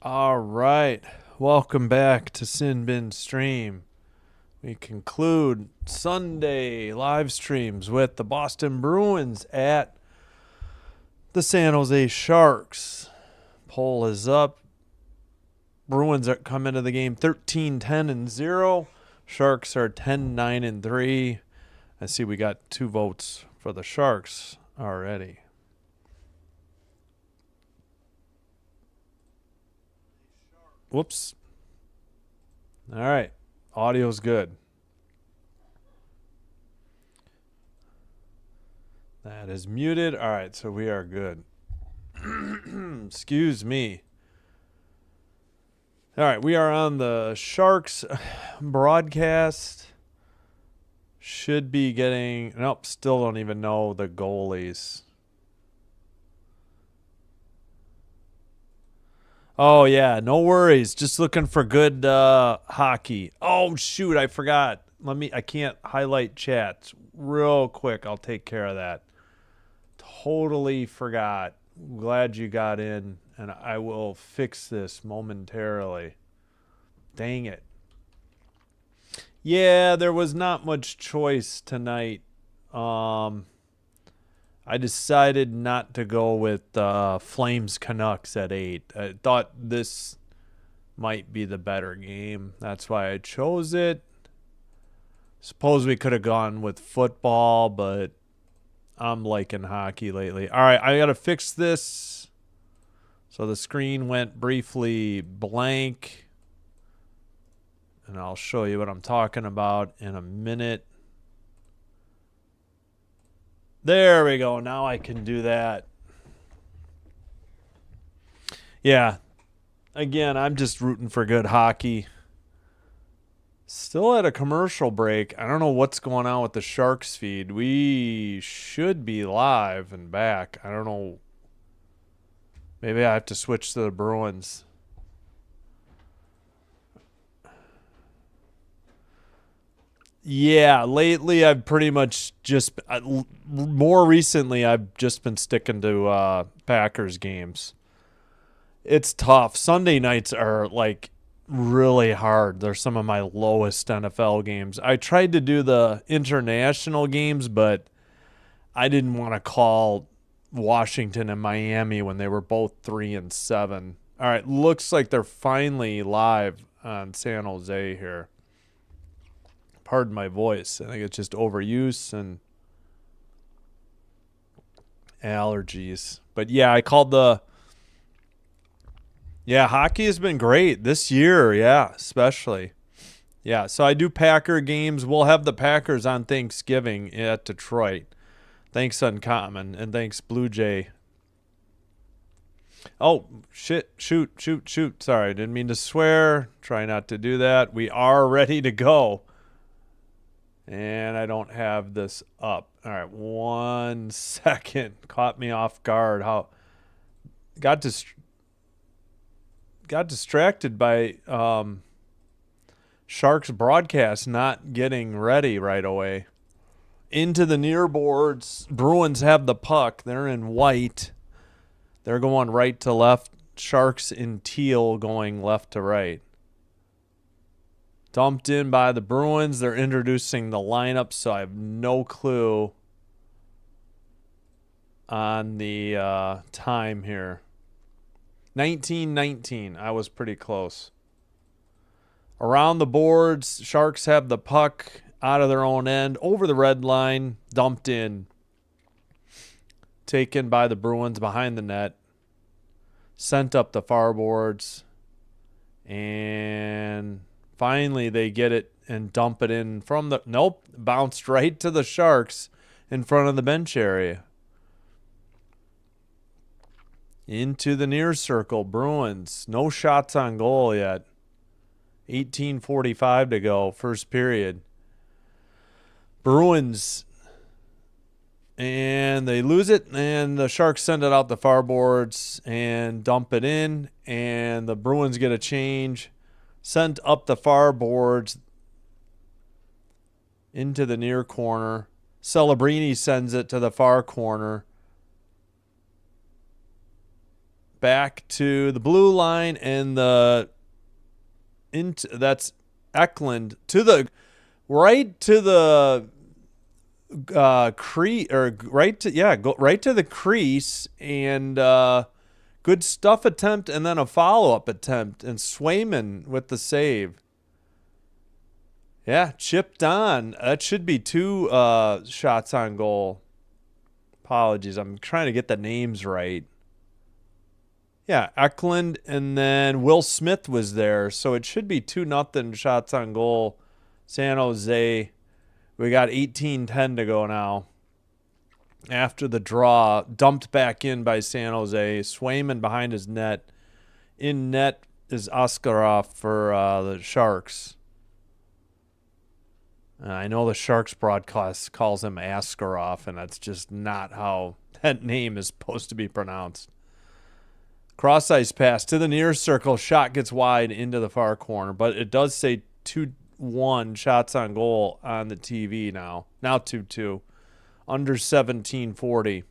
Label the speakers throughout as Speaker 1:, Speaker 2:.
Speaker 1: All right. Welcome back to Sin Bin Stream. We conclude Sunday live streams with the Boston Bruins at the San Jose Sharks. Poll is up. Bruins come into the game 13-10-0. Sharks are 10-9-3. I see we got 2 votes for the Sharks already. Whoops. All right. Audio's good. That is muted. All right, so we are good. Excuse me. All right, we are on the Sharks broadcast. Should be getting... Nope, still don't even know the goalies. Oh, yeah, no worries. Just looking for good hockey. Oh, shoot, I forgot. I can't highlight chats. Real quick, I'll take care of that. Totally forgot. Glad you got in, and I will fix this momentarily. Dang it. Yeah, there was not much choice tonight. I decided not to go with Flames Canucks at 8. I thought this might be the better game. That's why I chose it. Suppose we could have gone with football, but I'm liking hockey lately. All right, I got to fix this. So the screen went briefly blank. And I'll show you what I'm talking about in a minute. There we go. Now I can do that. Yeah. Again, I'm just rooting for good hockey. Still at a commercial break. I don't know what's going on with the Sharks feed. We should be live and back. I don't know. Maybe I have to switch to the Bruins. Yeah, lately I've pretty much just more recently I've just been sticking to Packers games. It's tough. Sunday nights are like really hard. They're some of my lowest NFL games. I tried to do the international games, but I didn't want to call Washington and Miami when they were both 3-7. All right, looks like they're finally live on San Jose here. Pardon my voice. I think it's just overuse and allergies. But yeah, I called the... Yeah, hockey has been great this year. Yeah, especially. Yeah, so I do Packer games. We'll have the Packers on Thanksgiving at Detroit. Thanks, Uncommon, and thanks, Blue Jay. Oh, shit. Shoot. Sorry, didn't mean to swear. Try not to do that. We are ready to go. And I don't have this up. All right, 1 second. Caught me off guard. How got distracted by Sharks broadcast not getting ready right away. Into the near boards. Bruins have the puck. They're in white. They're going right to left. Sharks in teal going left to right. Dumped in by the Bruins. They're introducing the lineup, so I have no clue on the time here. 19-19. I was pretty close. Around the boards, Sharks have the puck out of their own end, over the red line, dumped in. Taken by the Bruins behind the net. Sent up the far boards. And finally they get it and dump it in from the... Nope, bounced right to the Sharks in front of the bench area. Into the near circle, Bruins. No shots on goal yet. 18:45 to go, first period. Bruins, and they lose it, and the Sharks send it out the far boards and dump it in, and the Bruins get a change. Sent up the far boards into the near corner. Celebrini sends it to the far corner. back to the blue line, and that's Eklund to the right to the crease, or right to the crease, and good stuff attempt, and then a follow-up attempt, and Swayman with the save. Yeah, chipped on. That should be 2 shots on goal. Apologies, I'm trying to get the names right. Yeah, Eklund, and then Will Smith was there, so it should be 2-0 shots on goal. San Jose. We got 18-10 to go now. After the draw, dumped back in by San Jose. Swayman behind his net. In net is Askarov for the Sharks. I know the Sharks broadcast calls him Askarov, and that's just not how that name is supposed to be pronounced. Cross ice pass to the near circle. Shot gets wide into the far corner, but it does say 2-1 shots on goal on the TV now. Now 2-2. Under 17:40.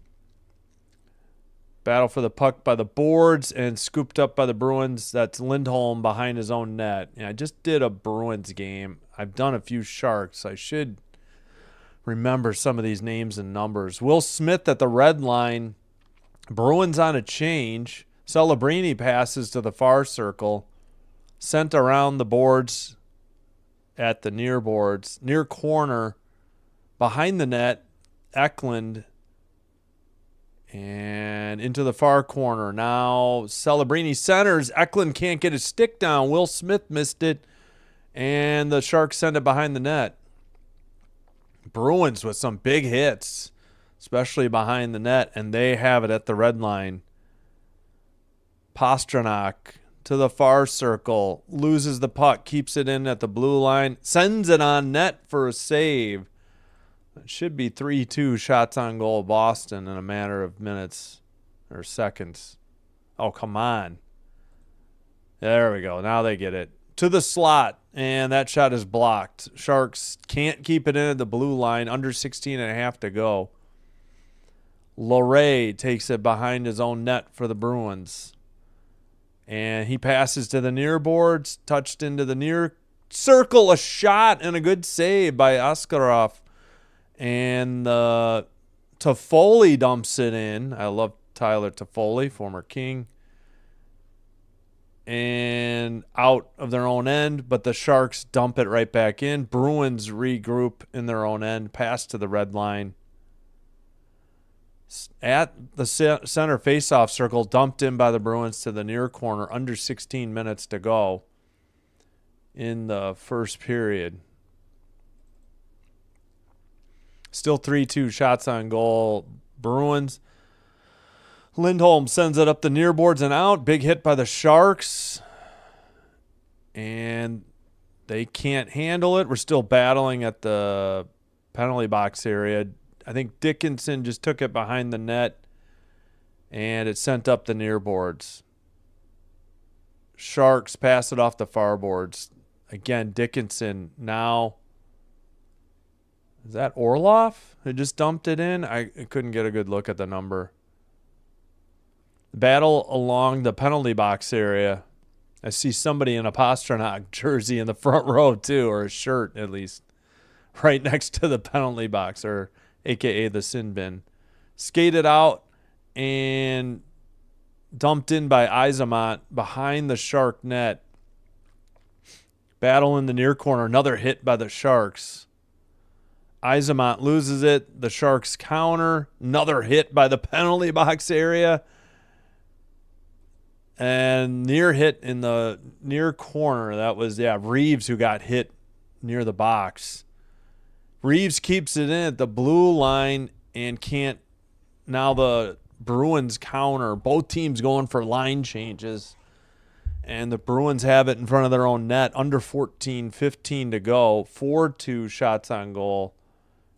Speaker 1: Battle for the puck by the boards and scooped up by the Bruins. That's Lindholm behind his own net. Yeah, I just did a Bruins game. I've done a few Sharks. I should remember some of these names and numbers. Will Smith at the red line. Bruins on a change. Celebrini passes to the far circle. Sent around the boards at the near boards. Near corner. Behind the net. Eklund. And into the far corner. Now Celebrini centers. Eklund can't get his stick down. Will Smith missed it. And the Sharks send it behind the net. Bruins with some big hits, especially behind the net, and they have it at the red line. Pastrnak to the far circle, loses the puck, keeps it in at the blue line, sends it on net for a save. It should be 3-2 shots on goal Boston in a matter of minutes or seconds. Oh, come on. There we go. Now they get it. To the slot, and that shot is blocked. Sharks can't keep it in at the blue line. Under 16.5 to go. Loray takes it behind his own net for the Bruins. And he passes to the near boards, touched into the near circle. A shot and a good save by Askarov. And Toffoli dumps it in. I love Tyler Toffoli, former King. And out of their own end, but the Sharks dump it right back in. Bruins regroup in their own end, pass to the red line. At the center faceoff circle, dumped in by the Bruins to the near corner, under 16 minutes to go in the first period. Still 3-2 shots on goal. Bruins. Lindholm sends it up the near boards and out. Big hit by the Sharks. And they can't handle it. We're still battling at the penalty box area. I think Dickinson just took it behind the net. And it sent up the near boards. Sharks pass it off the far boards. Again, Dickinson now. Is that Orlov who just dumped it in? I couldn't get a good look at the number. Battle along the penalty box area. I see somebody in a Pastrnak jersey in the front row too, or a shirt at least, right next to the penalty box, or a.k.a. the sin bin. Skated out and dumped in by Yzerman behind the Shark net. Battle in the near corner. Another hit by the Sharks. Yzerman loses it. The Sharks counter. Another hit by the penalty box area. And near hit in the near corner. That was, Reeves who got hit near the box. Reeves keeps it in at the blue line and can't. Now the Bruins counter. Both teams going for line changes. And the Bruins have it in front of their own net. Under 14-15 to go. 4-2 shots on goal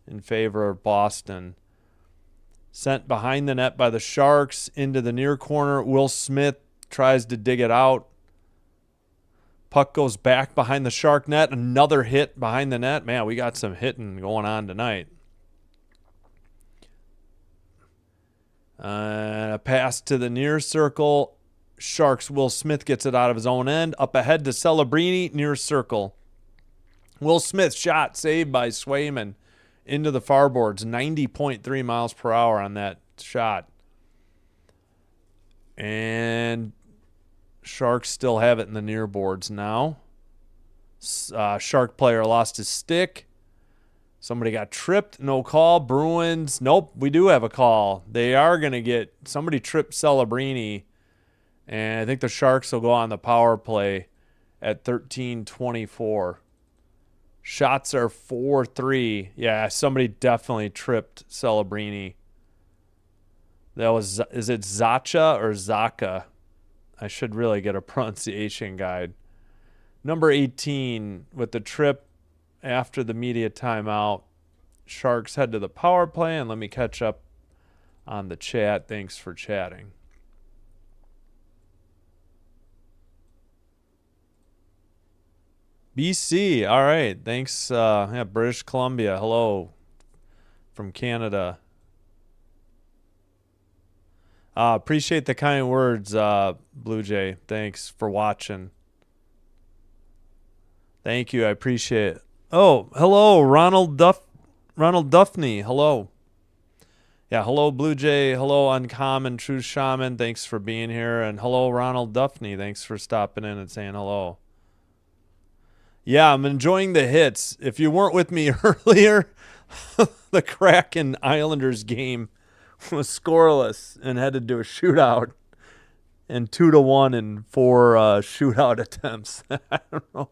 Speaker 1: in favor of Boston. Sent behind the net by the Sharks into the near corner. Will Smith tries to dig it out. Puck goes back behind the Shark net. Another hit behind the net. Man, we got some hitting going on tonight. A pass to the near circle. Sharks' Will Smith gets it out of his own end. Up ahead to Celebrini, near circle. Will Smith shot saved by Swayman into the far boards. 90.3 miles per hour on that shot. And Sharks still have it in the near boards now. Shark player lost his stick. Somebody got tripped. No call. Bruins. Nope, we do have a call. They are going to get... Somebody tripped Celebrini. And I think the Sharks will go on the power play at 13:24. Shots are 4-3. Yeah, somebody definitely tripped Celebrini. That was... Is it Zacha or Zaka? I should really get a pronunciation guide. Number 18 with the trip after the media timeout. Sharks head to the power play, and let me catch up on the chat. Thanks for chatting. BC, all right. Thanks, British Columbia. Hello from Canada. Appreciate the kind words, Blue Jay. Thanks for watching. Thank you. I appreciate it. Oh, hello, Ronald Duffney. Hello. Yeah, hello, Blue Jay. Hello, Uncommon True Shaman. Thanks for being here. And hello, Ronald Duffney. Thanks for stopping in and saying hello. Yeah, I'm enjoying the hits. If you weren't with me earlier, the Kraken Islanders game was scoreless and headed to a shootout. And 2-1 in 4 shootout attempts. I don't know.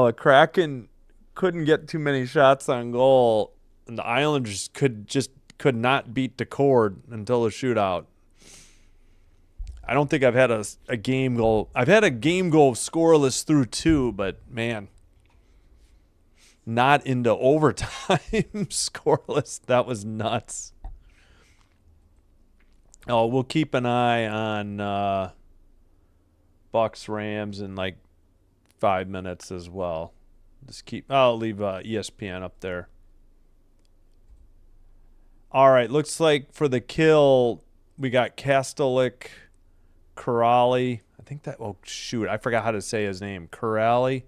Speaker 1: The Kraken couldn't get too many shots on goal, and the Islanders could not beat the cord until the shootout. I don't think I've had a game goal. I've had a game goal scoreless through 2, but man, not into overtime scoreless. That was nuts. Oh, we'll keep an eye on Bucks Rams in like 5 minutes as well. I'll leave ESPN up there. All right, looks like for the kill, we got Kastelik, Corrali. I think that, I forgot how to say his name. Corrali,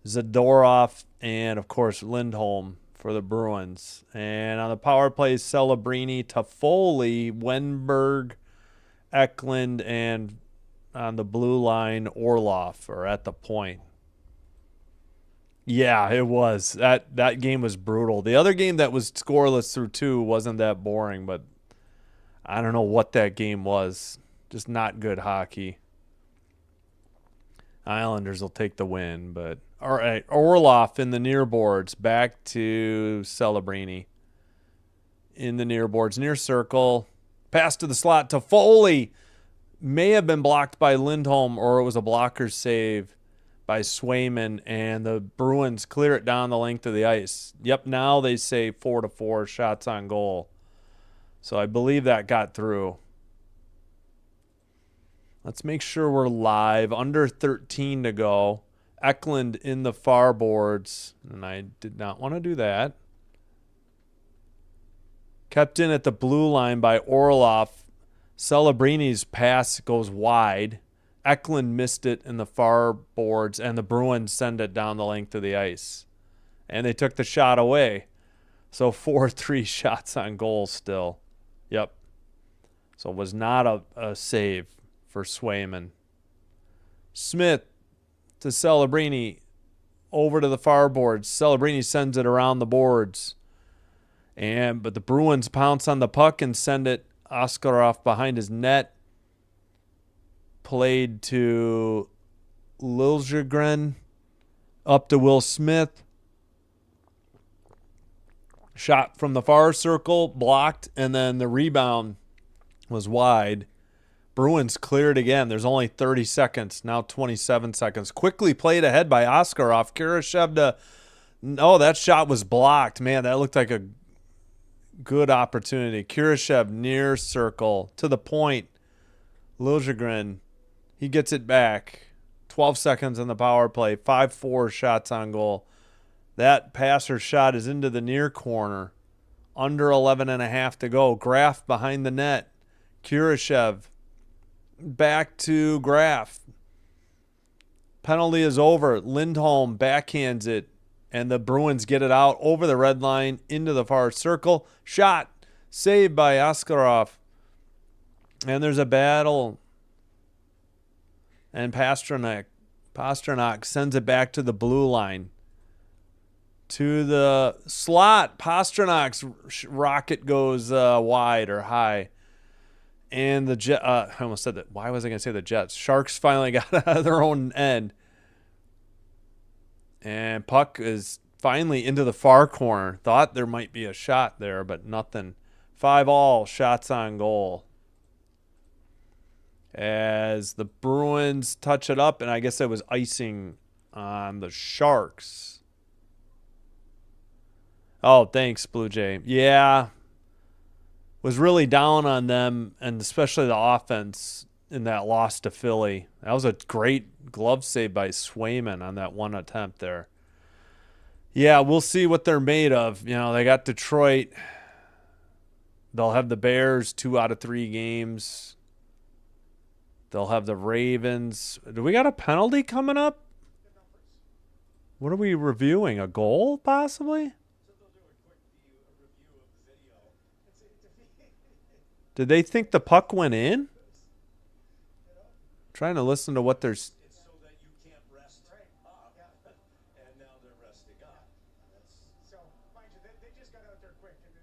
Speaker 1: Zadorov, and of course Lindholm for the Bruins. And on the power play, Celebrini, Toffoli, Wenberg, Eklund, and on the blue line, Orlov are at the point. Yeah, it was. That game was brutal. The other game that was scoreless through 2 wasn't that boring, but I don't know what that game was. Just not good hockey. Islanders will take the win, but all right. Orlov in the near boards. Back to Celebrini. In the near boards. Near circle. Pass to the slot to Foley. May have been blocked by Lindholm, or it was a blocker save by Swayman, and the Bruins clear it down the length of the ice. Yep, now they say 4-4 shots on goal. So I believe that got through. Let's make sure we're live. Under 13 to go. Eklund in the far boards, and I did not want to do that. Kept in at the blue line by Orlov. Celebrini's pass goes wide. Eklund missed it in the far boards, and the Bruins send it down the length of the ice. And they took the shot away. So 4-3 shots on goal still. Yep. So it was not a save for Swayman. Smith to Celebrini. Over to the far boards. Celebrini sends it around the boards. But the Bruins pounce on the puck and send it Oskarov behind his net. Played to Liljegren. Up to Will Smith. Shot from the far circle, blocked, and then the rebound was wide. Bruins cleared again. There's only 30 seconds, now 27 seconds. Quickly played ahead by Oskarov. Kurashev that shot was blocked. Man, that looked like a good opportunity. Kurashev near circle to the point. Liljegren, he gets it back. 12 seconds on the power play. 5-4 shots on goal. That passer shot is into the near corner. Under 11.5 to go. Graf behind the net. Kurashev back to Graf. Penalty is over. Lindholm backhands it, and the Bruins get it out over the red line into the far circle. Shot. Saved by Askarov. And there's a battle. And Pasternak sends it back to the blue line. To the slot. Pasternak's rocket goes wide or high. And the I almost said that. Why was I going to say the Jets? Sharks finally got out of their own end. And puck is finally into the far corner. Thought there might be a shot there, but nothing. 5-all shots on goal. As the Bruins touch it up, and I guess it was icing on the Sharks. Oh, thanks, Blue Jay. Yeah. Was really down on them, and especially the offense in that loss to Philly. That was a great glove save by Swayman on that one attempt there. Yeah, we'll see what they're made of. You know, they got Detroit. They'll have the Bears 2 out of 3 games. They'll have the Ravens. Do we got a penalty coming up? What are we reviewing? A goal, possibly? Did they think the puck went in? Trying to listen to what they're... It's so that you can't rest up, and now they're resting up. So, mind you, they just got out there quick, and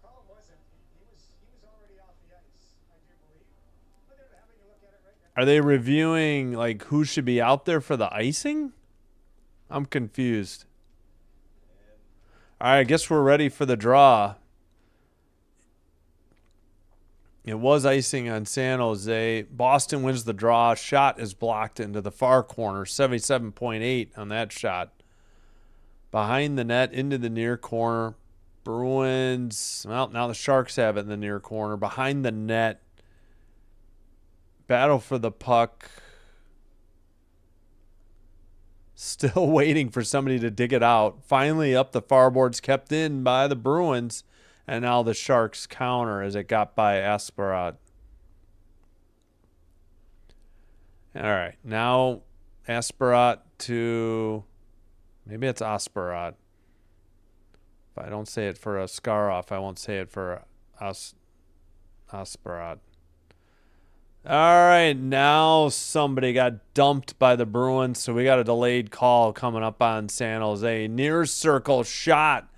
Speaker 1: Colin wasn't. He was already off the ice, I do believe. But they're having a look at it right now. Are they reviewing, like, who should be out there for the icing? I'm confused. All right, I guess we're ready for the draw. It was icing on San Jose. Boston wins the draw. Shot is blocked into the far corner. 77.8 on that shot. Behind the net, into the near corner. Bruins, well, now the Sharks have it in the near corner. Behind the net. Battle for the puck. Still waiting for somebody to dig it out. Finally up the far boards, kept in by the Bruins. And now the Sharks counter as it got by Asparat. All right. Now Asparat to... Maybe it's Asparat. If I don't say it for Askarov, I won't say it for Asparat. All right. Now somebody got dumped by the Bruins, so we got a delayed call coming up on San Jose. Near circle shot.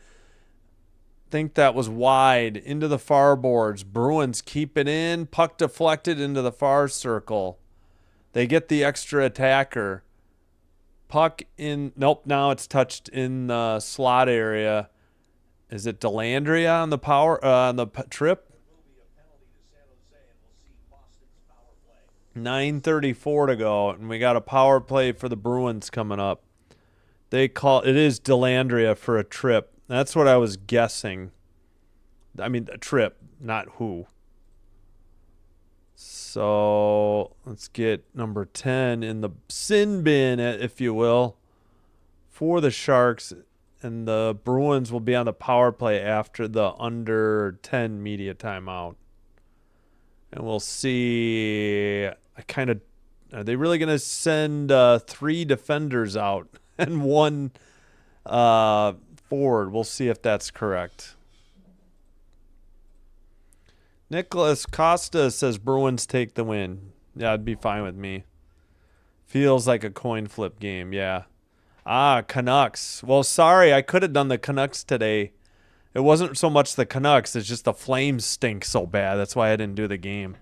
Speaker 1: Think that was wide into the far boards. Bruins keep it in. Puck deflected into the far circle. They get the extra attacker. Puck in. Nope. Now it's touched in the slot area. Is it Delandria on the trip? 9:34 to go, and we got a power play for the Bruins coming up. It is Delandria for a trip. That's what I was guessing. I mean, a trip, not who. So let's get number 10 in the sin bin, if you will, for the Sharks. And the Bruins will be on the power play after the under 10 media timeout. And we'll see. Are they really going to send 3 defenders out and 1 forward? We'll see if that's correct. Nicholas Costa says Bruins take the win. Yeah, it'd be fine with me. Feels like a coin flip game, yeah. Canucks. Well, sorry, I could have done the Canucks today. It wasn't so much the Canucks, it's just the Flames stink so bad. That's why I didn't do the game.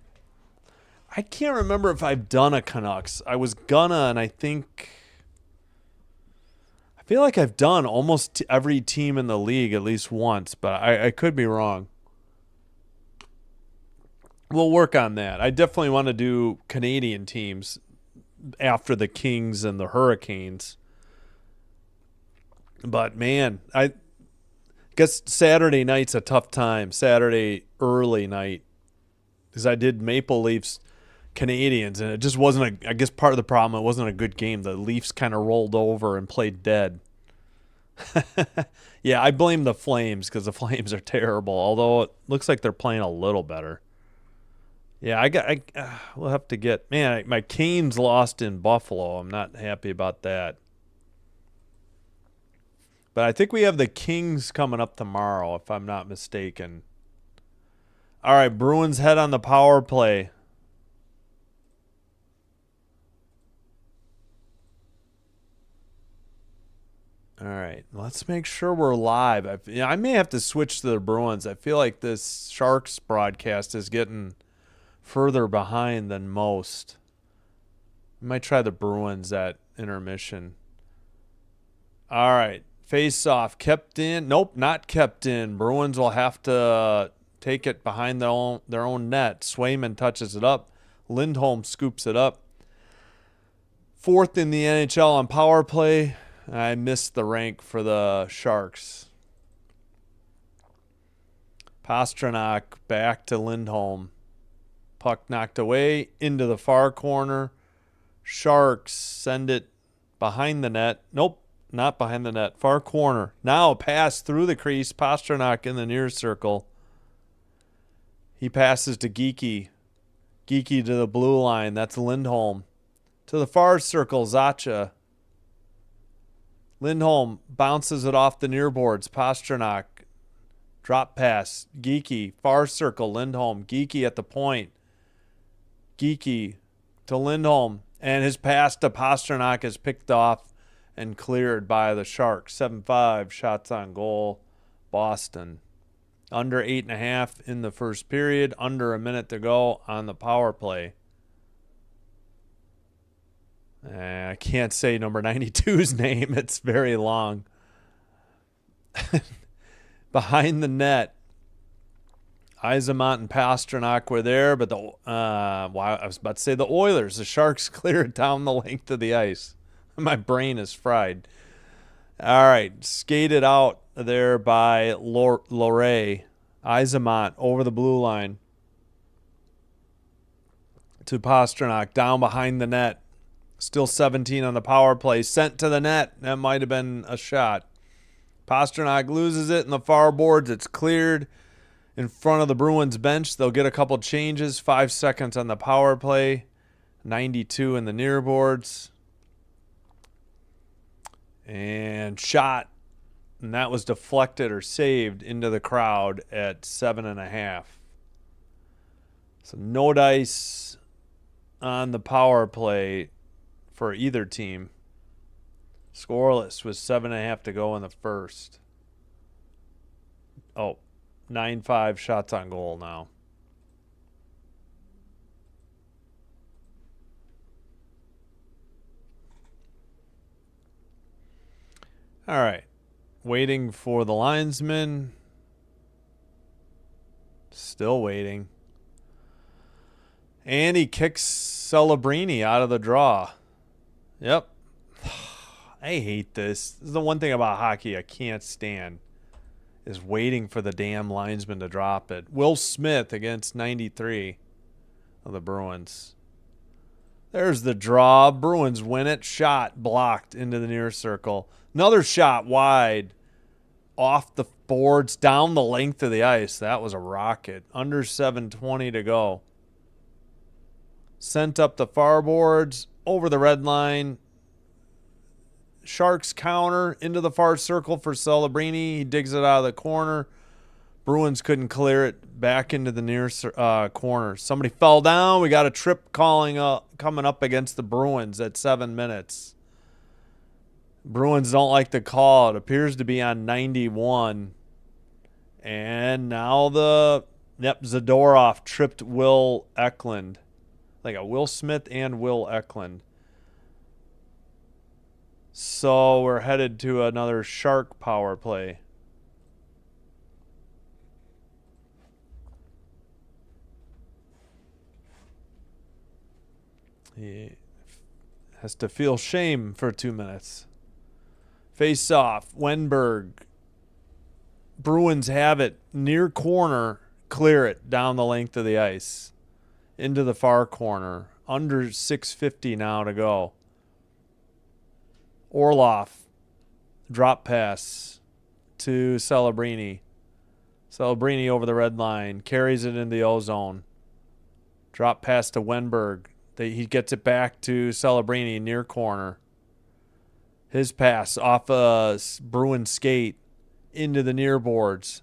Speaker 1: I can't remember if I've done a Canucks. I was gonna, and I feel like I've done almost every team in the league at least once, but I could be wrong. We'll work on that. I definitely want to do Canadian teams after the Kings and the Hurricanes. But, man, I guess Saturday night's a tough time. Saturday early night. Because I did Maple Leafs Canadians, and it just wasn't I guess part of the problem, it wasn't a good game. The Leafs kind of rolled over and played dead. Yeah, I blame the Flames because the Flames are terrible, although it looks like they're playing a little better. Yeah, we'll have to get, man, my Canes lost in Buffalo. I'm not happy about that. But I think we have the Kings coming up tomorrow, if I'm not mistaken. All right, Bruins head on the power play. All right, let's make sure we're live. I may have to switch to the Bruins. I feel like this Sharks broadcast is getting further behind than most. I might try the Bruins at intermission. All right, face off. Kept in. Nope, not kept in. Bruins will have to take it behind their own net. Swayman touches it up. Lindholm scoops it up. Fourth in the NHL on power play. I missed the rank for the Sharks. Pastrnak back to Lindholm. Puck knocked away into the far corner. Sharks send it behind the net. Nope, not behind the net. Far corner. Now a pass through the crease. Pastrnak in the near circle. He passes to Geekie. Geekie to the blue line. That's Lindholm. To the far circle, Zacha. Lindholm bounces it off the near boards. Pastrnak. Drop pass. Geekie. Far circle. Lindholm. Geekie at the point. Geekie to Lindholm. And his pass to Pastrnak is picked off and cleared by the Sharks. 7-5 shots on goal. Boston. Under 8.5 in the first period. Under a minute to go on the power play. I can't say number 92's name. It's very long. Behind the net, Yzerman and Pastrnak were there, but I was about to say the Oilers. The Sharks cleared down the length of the ice. My brain is fried. All right, skated out there by Loré. Yzerman over the blue line to Pastrnak, down behind the net. Still 17 on the power play. Sent to the net. That might have been a shot. Pastrnak loses it in the far boards. It's cleared in front of the Bruins bench. They'll get a couple changes. 5 seconds on the power play. 92 in the near boards. And shot. And that was deflected or saved into the crowd at 7.5. So no dice on the power play for either team. Scoreless with 7.5 to go in the first. 9-5 shots on goal now. All right. Waiting for the linesman. Still waiting. And he kicks Celebrini out of the draw. Yep. I hate this. This is the one thing about hockey I can't stand, is waiting for the damn linesman to drop it. Will Smith against 93 of the Bruins. There's the draw. Bruins win it. Shot blocked into the near circle. Another shot wide off the boards down the length of the ice. That was a rocket. Under 7:20 to go. Sent up the far boards, over the red line. Sharks counter into the far circle for Celebrini. He digs it out of the corner. Bruins couldn't clear it back into the near corner. Somebody fell down. We got a trip coming up against the Bruins at 7 minutes. Bruins don't like the call. It appears to be on 91. And now Zadorov tripped Will Eklund. Like a Will Smith and Will Eklund. So we're headed to another Shark power play. He has to feel shame for 2 minutes. Face off. Wenberg. Bruins have it. Near corner. Clear it down the length of the ice. Into the far corner. Under 6:50 now to go. Orlov. Drop pass to Celebrini. Celebrini over the red line. Carries it into the ozone. Drop pass to Wenberg. He gets it back to Celebrini near corner. His pass off a Bruin skate into the near boards.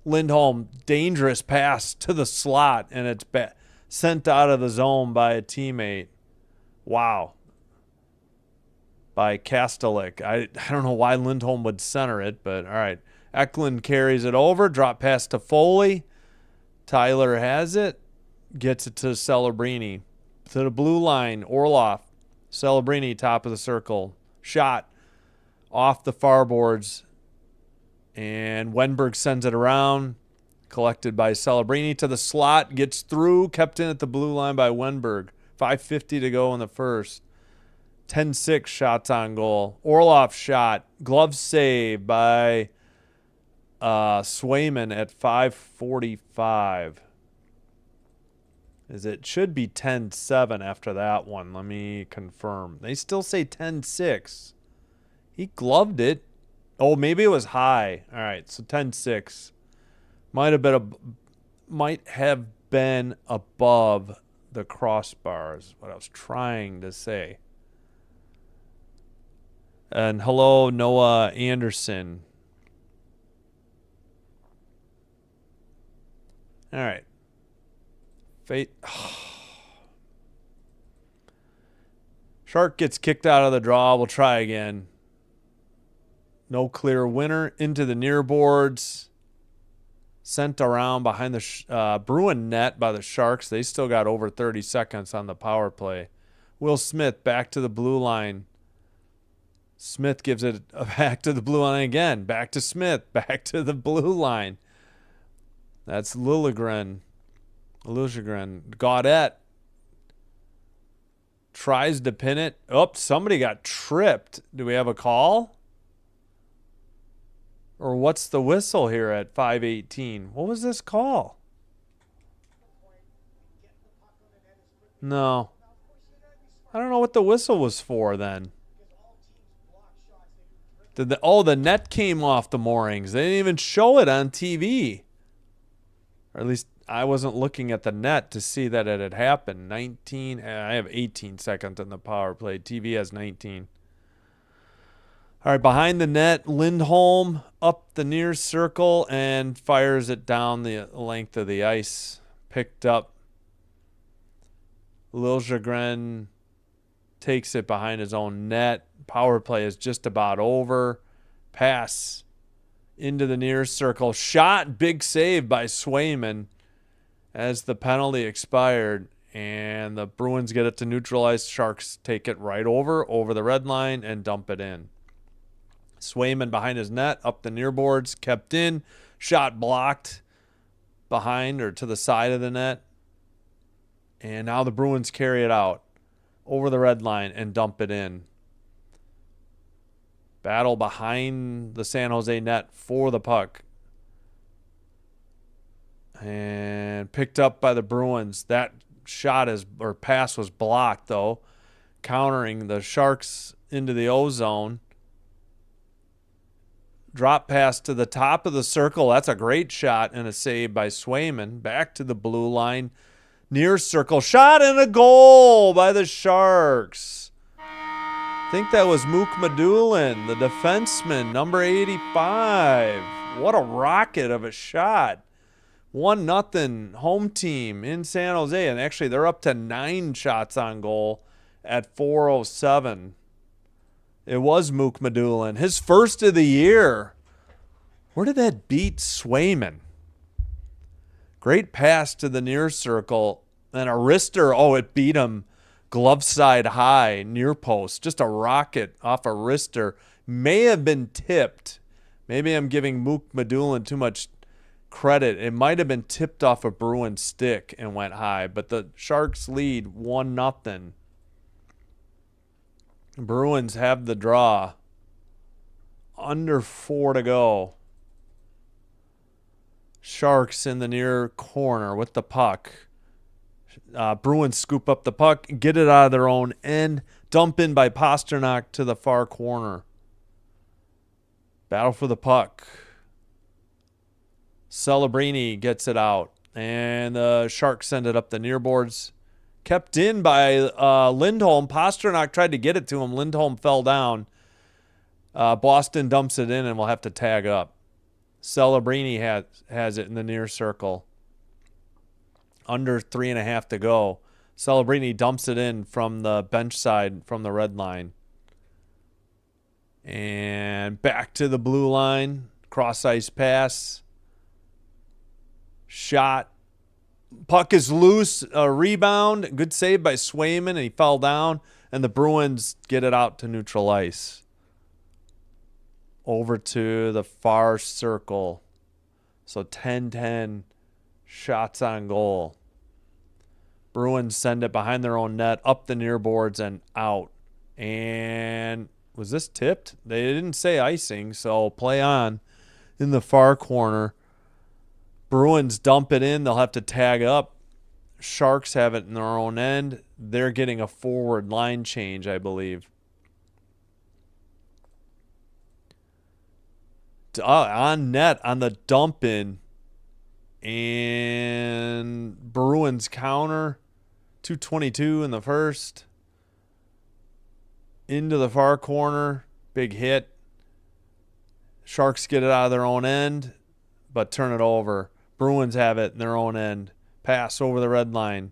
Speaker 1: Lindholm, dangerous pass to the slot, and it's sent out of the zone by a teammate. Wow. By Kastelik. I don't know why Lindholm would center it, but all right. Eklund carries it over. Drop pass to Foley. Tyler has it. Gets it to Celebrini. To the blue line. Orlov. Celebrini, top of the circle. Shot off the far boards. And Wenberg sends it around. Collected by Celebrini to the slot. Gets through. Kept in at the blue line by Wenberg. 5:50 to go in the first. 10-6 shots on goal. Orlov shot. Glove save by Swayman at 5:45. It should be 10-7 after that one. Let me confirm. They still say 10-6. He gloved it. Oh, maybe it was high. All right, so 10-6. Might have been above the crossbars. What I was trying to say. And hello, Noah Anderson. All right. Shark gets kicked out of the draw. We'll try again. No clear winner. Into the near boards. Sent around behind the Bruin net by the Sharks. They still got over 30 seconds on the power play. Will Smith back to the blue line. Smith gives it back to the blue line again. Back to Smith. Back to the blue line. That's Liljegren. Gaudette tries to pin it. Oh, somebody got tripped. Do we have a call? Or what's the whistle here at 5:18? What was this call? No. I don't know what the whistle was for then. The net came off the moorings. They didn't even show it on TV. Or at least I wasn't looking at the net to see that it had happened. 19. I have 18 seconds on the power play. TV has 19. All right, behind the net, Lindholm up the near circle and fires it down the length of the ice. Picked up. Liljegren takes it behind his own net. Power play is just about over. Pass into the near circle. Shot, big save by Swayman as the penalty expired. And the Bruins get it to neutralize. Sharks take it right over the red line, and dump it in. Swayman behind his net, up the near boards, kept in. Shot blocked behind or to the side of the net. And now the Bruins carry it out over the red line and dump it in. Battle behind the San Jose net for the puck. And picked up by the Bruins. That pass was blocked, though. Countering the Sharks into the O-zone. Drop pass to the top of the circle. That's a great shot and a save by Swayman. Back to the blue line. Near circle. Shot and a goal by the Sharks. I think that was Mook Madulin, the defenseman, number 85. What a rocket of a shot. 1-0 home team in San Jose. And actually, they're up to 9 shots on goal at 4:07. It was Mook Madulin. His first of the year. Where did that beat Swayman? Great pass to the near circle. And a wrister. Oh, it beat him glove side high, near post. Just a rocket off a wrister. May have been tipped. Maybe I'm giving Mook Madulin too much credit. It might have been tipped off a Bruin stick and went high. But the Sharks lead 1-0. Bruins have the draw. Under 4 to go. Sharks in the near corner with the puck. Bruins scoop up the puck, get it out of their own end, dump in by Pasternak to the far corner. Battle for the puck. Celebrini gets it out. And the Sharks send it up the near boards. Kept in by Lindholm. Pasternak tried to get it to him. Lindholm fell down. Boston dumps it in and will have to tag up. Celebrini has it in the near circle. Under 3.5 to go. Celebrini dumps it in from the bench side from the red line. And back to the blue line. Cross ice pass. Shot. Puck is loose. A rebound. Good save by Swayman, and he fell down. And the Bruins get it out to neutral ice. Over to the far circle. So 10-10 shots on goal. Bruins send it behind their own net, up the near boards, and out. And was this tipped? They didn't say icing, so play on in the far corner. Bruins dump it in. They'll have to tag up. Sharks have it in their own end. They're getting a forward line change, I believe. On net, on the dump in. And Bruins counter. 2:22 in the first. Into the far corner. Big hit. Sharks get it out of their own end, but turn it over. Bruins have it in their own end. Pass over the red line.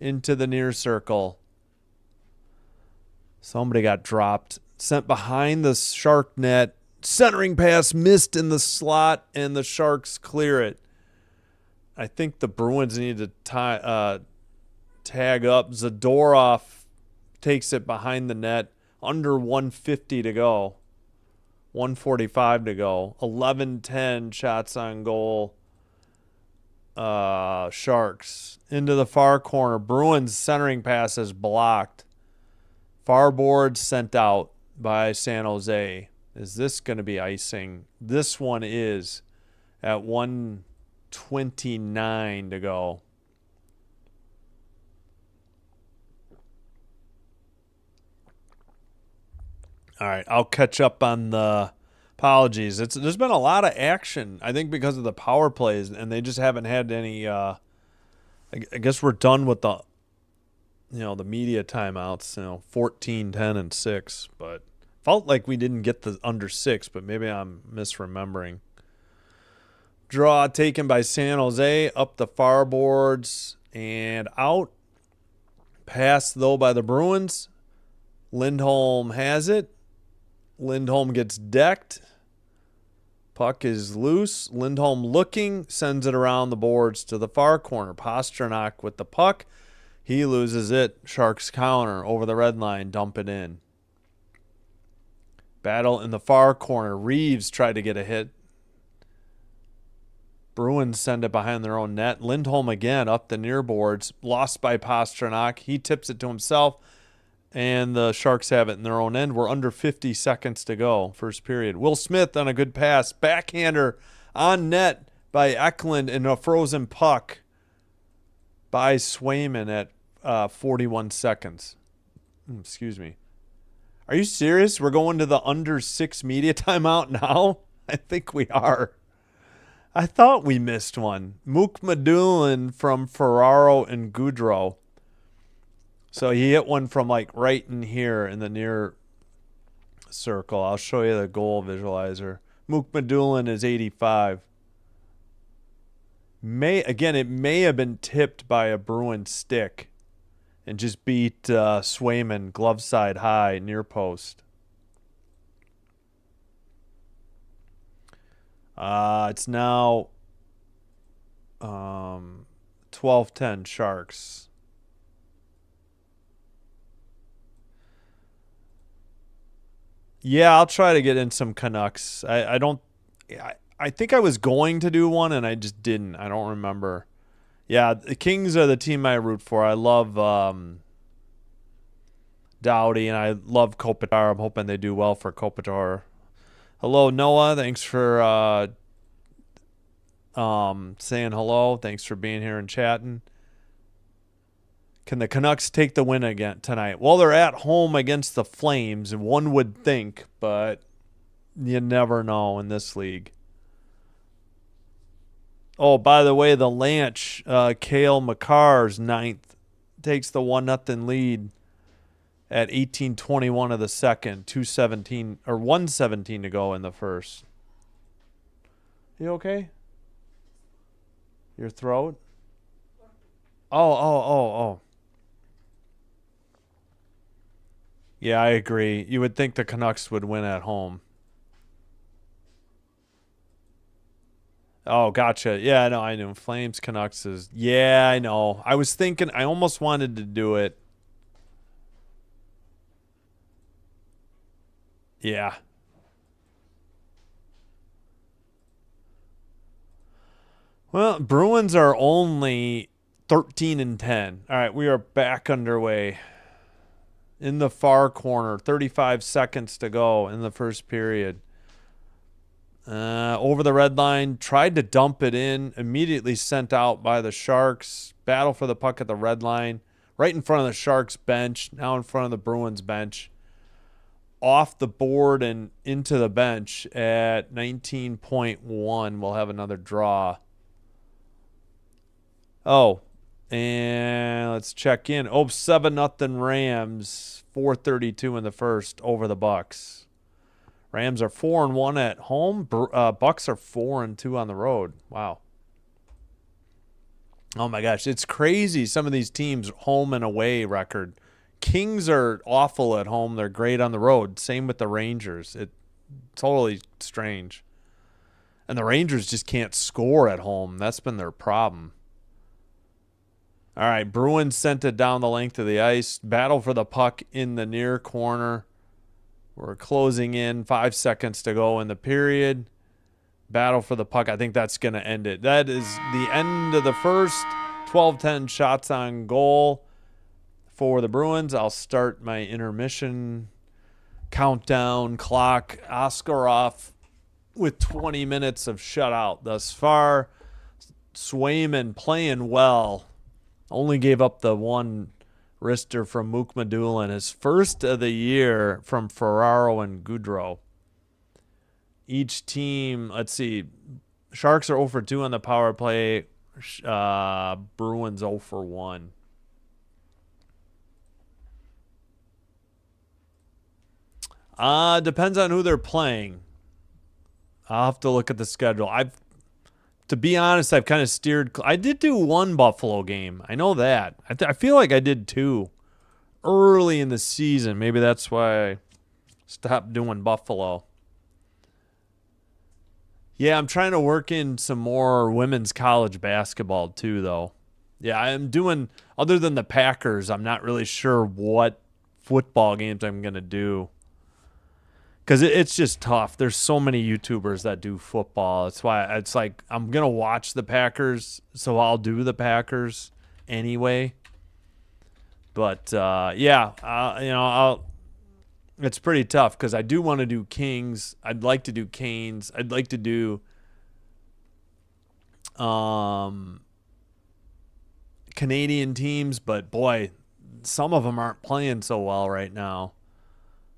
Speaker 1: Into the near circle. Somebody got dropped. Sent behind the Shark net. Centering pass missed in the slot, and the Sharks clear it. I think the Bruins need to tag up. Zadorov takes it behind the net. Under 150 to go. 145 to go. 11-10 shots on goal. Sharks. Into the far corner. Bruins centering pass is blocked. Far board sent out by San Jose. Is this going to be icing? This one is at 1:29 to go. All right, I'll catch up on the apologies. There's been a lot of action, I think, because of the power plays, and they just haven't had any. I guess we're done with the media timeouts. 14, 10, and 6, but felt like we didn't get the under 6, but maybe I'm misremembering. Draw taken by San Jose up the far boards and out. Pass, though, by the Bruins. Lindholm has it. Lindholm gets decked. Puck is loose. Lindholm looking, sends it around the boards to the far corner. Pasternak with the puck. He loses it. Sharks counter over the red line. Dump it in. Battle in the far corner. Reeves tried to get a hit. Bruins send it behind their own net. Lindholm again up the near boards. Lost by Pasternak. He tips it to himself. And the Sharks have it in their own end. We're under 50 seconds to go. First period. Will Smith on a good pass. Backhander on net by Eklund and a frozen puck by Swayman at 41 seconds. Excuse me. Are you serious? We're going to the under 6 media timeout now? I think we are. I thought we missed one. Mook Madulin from Ferraro and Goudreau. So he hit one from like right in here in the near circle. I'll show you the goal visualizer. Mook Madulin is 85. It may have been tipped by a Bruin stick and just beat Swayman glove side high near post. It's now 12-10 Sharks. Yeah, I'll try to get in some Canucks. I think I was going to do one and I just didn't. I don't remember. Yeah, the Kings are the team I root for. I love Doughty and I love Kopitar. I'm hoping they do well for Kopitar. Hello, Noah. Thanks for saying hello. Thanks for being here and chatting. Can the Canucks take the win again tonight? Well, they're at home against the Flames, and one would think, but you never know in this league. Oh, by the way, the Lanch, Kale McCarr's ninth, takes the 1-0 lead at 18:21 of the second, 2:17 or 1:17 to go in the first. You okay? Your throat? Oh. Yeah, I agree. You would think the Canucks would win at home. Oh, gotcha. Yeah, no, I knew. Flames Canucks is. Yeah, I know. I was thinking. I almost wanted to do it. Yeah. Well, Bruins are only 13-10. All right, we are back underway. In the far corner, 35 seconds to go in the first period. Over the red line, tried to dump it in, immediately sent out by the Sharks. Battle for the puck at the red line, right in front of the Sharks bench, now in front of the Bruins bench. Off the board and into the bench at 19.1. We'll have another draw. Oh, and let's check in. Oh, 7-0 Rams, 4:32 in the first over the Bucks. Rams are 4-1 at home. Bucks are 4-2 on the road. Wow. Oh my gosh, it's crazy. Some of these teams' home and away record. Kings are awful at home. They're great on the road. Same with the Rangers. It's totally strange. And the Rangers just can't score at home. That's been their problem. All right, Bruins sent it down the length of the ice. Battle for the puck in the near corner. We're closing in. 5 seconds to go in the period. Battle for the puck. I think that's going to end it. That is the end of the first. 12-10 shots on goal for the Bruins. I'll start my intermission countdown clock. Oscarov with 20 minutes of shutout thus far. Swayman playing well. Only gave up the one wrister from Mook Madulin. His first of the year from Ferraro and Goudreau. Each team, let's see, Sharks are 0-2 on the power play. Bruins 0-1. Depends on who they're playing. I'll have to look at the schedule. To be honest, I've kind of steered. I did do one Buffalo game. I know that. I feel like I did two early in the season. Maybe that's why I stopped doing Buffalo. Yeah, I'm trying to work in some more women's college basketball too, though. Yeah, I'm doing, other than the Packers, I'm not really sure what football games I'm going to do. Because it's just tough. There's so many YouTubers that do football. That's why it's like I'm going to watch the Packers, so I'll do the Packers anyway. But, it's pretty tough because I do want to do Kings. I'd like to do Canes. I'd like to do Canadian teams, but boy, some of them aren't playing so well right now.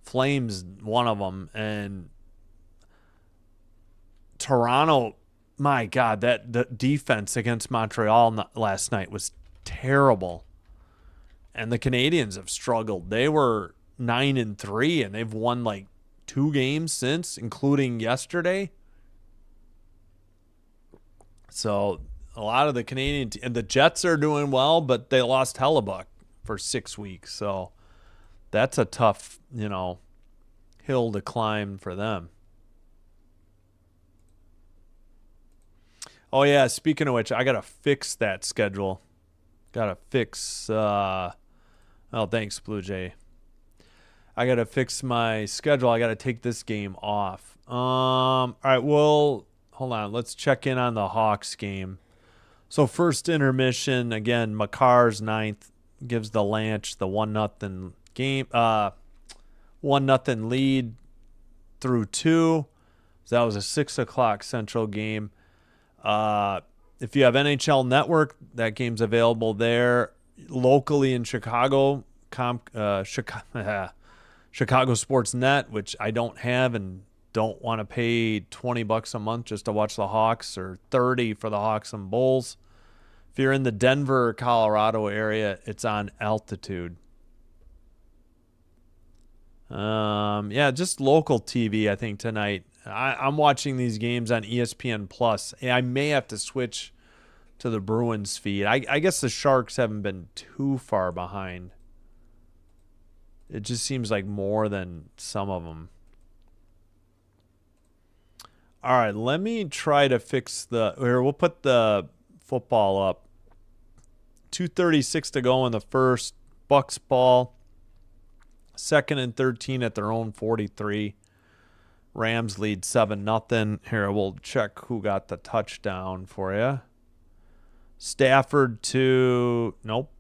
Speaker 1: Flames, one of them, and Toronto. My God, the defense against Montreal last night was terrible, and the Canadians have struggled. They were 9-3, and they've won like 2 games since, including yesterday. So a lot of the Canadian and the Jets are doing well, but they lost Hellebuck for 6 weeks. So that's a tough, hill to climb for them. Oh, yeah, speaking of which, I got to fix that schedule. Got to fix thanks, Blue Jay. I got to fix my schedule. I got to take this game off. All right, well, hold on. Let's check in on the Hawks game. So first intermission, again, Makar's ninth gives the Lanch the 1-0 game. 1-0 lead through 2. So that was a 6 o'clock Central game. If you have NHL Network, that game's available there. Locally in Chicago, Chicago Sports Net, which I don't have, and don't want to pay $20 a month just to watch the Hawks, or 30 for the Hawks and Bulls. If you're in the Denver, Colorado area, it's on altitude. Yeah, just local TV, I think, tonight. I'm watching these games on ESPN Plus. I may have to switch to the Bruins feed. I guess the Sharks haven't been too far behind. It just seems like more than some of them. All right, let me try to fix here, we'll put the football up. 2:36 to go in the first. Bucks ball. 2nd and 13 at their own 43. Rams lead 7-0. Here, we'll check who got the touchdown for you. Stafford to... Nope.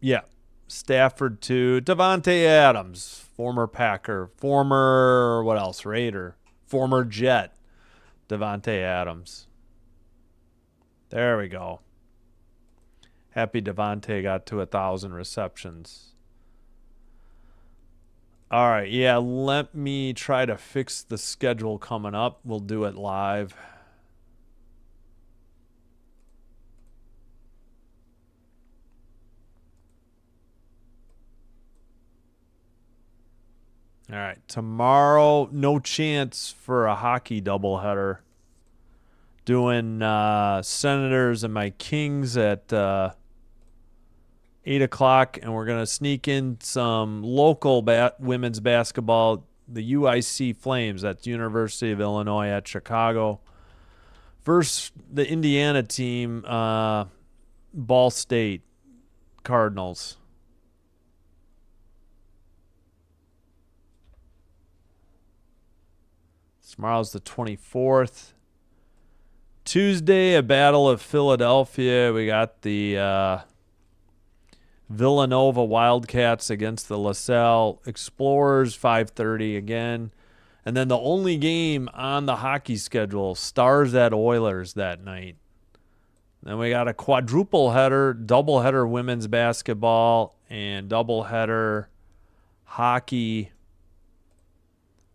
Speaker 1: Yeah. Stafford to Davante Adams. Former Packer. Former... What else? Raider. Former Jet. Davante Adams. There we go. Happy Davante got to 1,000 receptions. All right, yeah, let me try to fix the schedule coming up. We'll do it live. All right, tomorrow, no chance for a hockey doubleheader. Doing Senators and my Kings at 8 o'clock, and we're going to sneak in some local women's basketball, the UIC Flames, that's University of Illinois at Chicago, versus the Indiana team, Ball State Cardinals. Tomorrow's the 24th. Tuesday, a Battle of Philadelphia. We got the Villanova Wildcats against the LaSalle Explorers, 5:30 again. And then the only game on the hockey schedule, Stars at Oilers that night. Then we got a quadruple header, double header women's basketball, and double header hockey.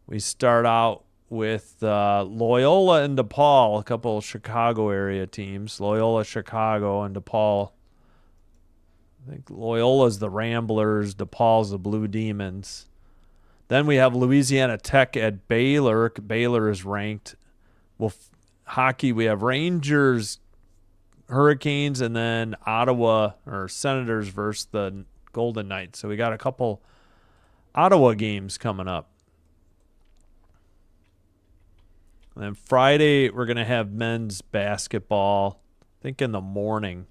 Speaker 1: We start out with Loyola and DePaul, a couple of Chicago area teams. Loyola, Chicago, and DePaul. I think Loyola's the Ramblers, DePaul's the Blue Demons. Then we have Louisiana Tech at Baylor. Baylor is ranked. Hockey, we have Rangers, Hurricanes, and then Ottawa or Senators versus the Golden Knights. So we got a couple Ottawa games coming up. And then Friday, we're going to have men's basketball, I think in the morning.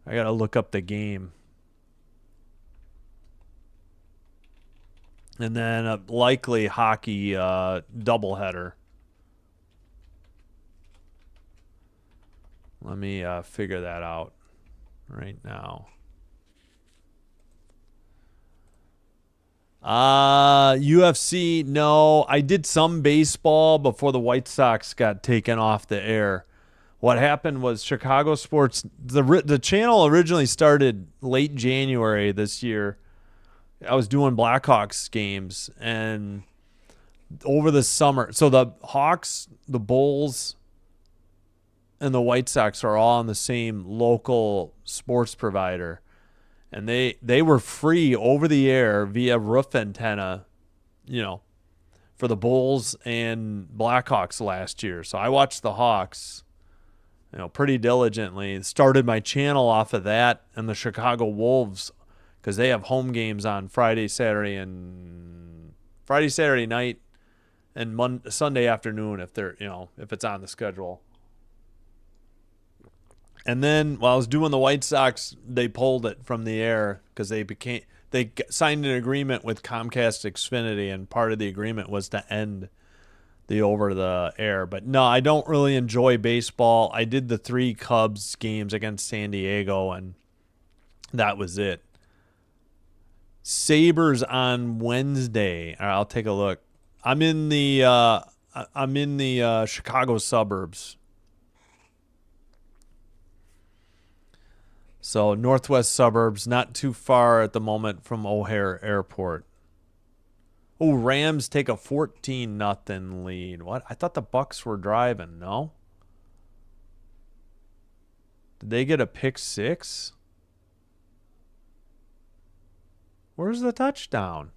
Speaker 1: I got to look up the game. And then a likely hockey doubleheader. Let me figure that out right now. UFC, no. I did some baseball before the White Sox got taken off the air. What happened was Chicago Sports, the channel originally started late January this year. I was doing Blackhawks games, and over the summer, so the Hawks, the Bulls, and the White Sox are all on the same local sports provider. And they were free over the air via roof antenna, for the Bulls and Blackhawks last year. So I watched the Hawks, pretty diligently. Started my channel off of that, and the Chicago Wolves, because they have home games on Friday, Saturday night, and Sunday afternoon if they're if it's on the schedule. And then while I was doing the White Sox, they pulled it from the air because they signed an agreement with Comcast Xfinity, and part of the agreement was to end the over the air. But no, I don't really enjoy baseball. I did the 3 Cubs games against San Diego, and that was it. Sabres on Wednesday. I'll take a look. I'm in the Chicago suburbs. So northwest suburbs, not too far at the moment from O'Hare Airport. Oh, Rams take a 14-0 lead. What? I thought the Bucks were driving. No? Did they get a pick six? Where's the touchdown?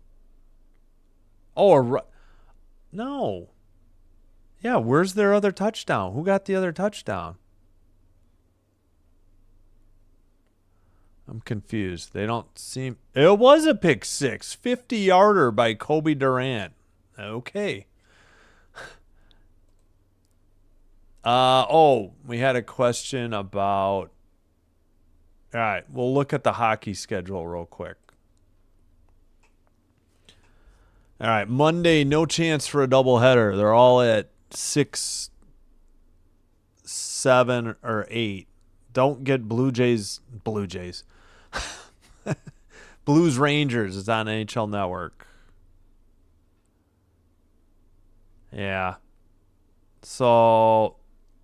Speaker 1: Oh, no. Yeah, where's their other touchdown? Who got the other touchdown? I'm confused. They don't seem... It was a pick six. 50-yarder by Kobe Durant. Okay. We had a question about... All right, we'll look at the hockey schedule real quick. All right, Monday, no chance for a doubleheader. They're all at 6, 7, or 8. Don't get Blue Jays. Blues Rangers is on NHL Network. Yeah. So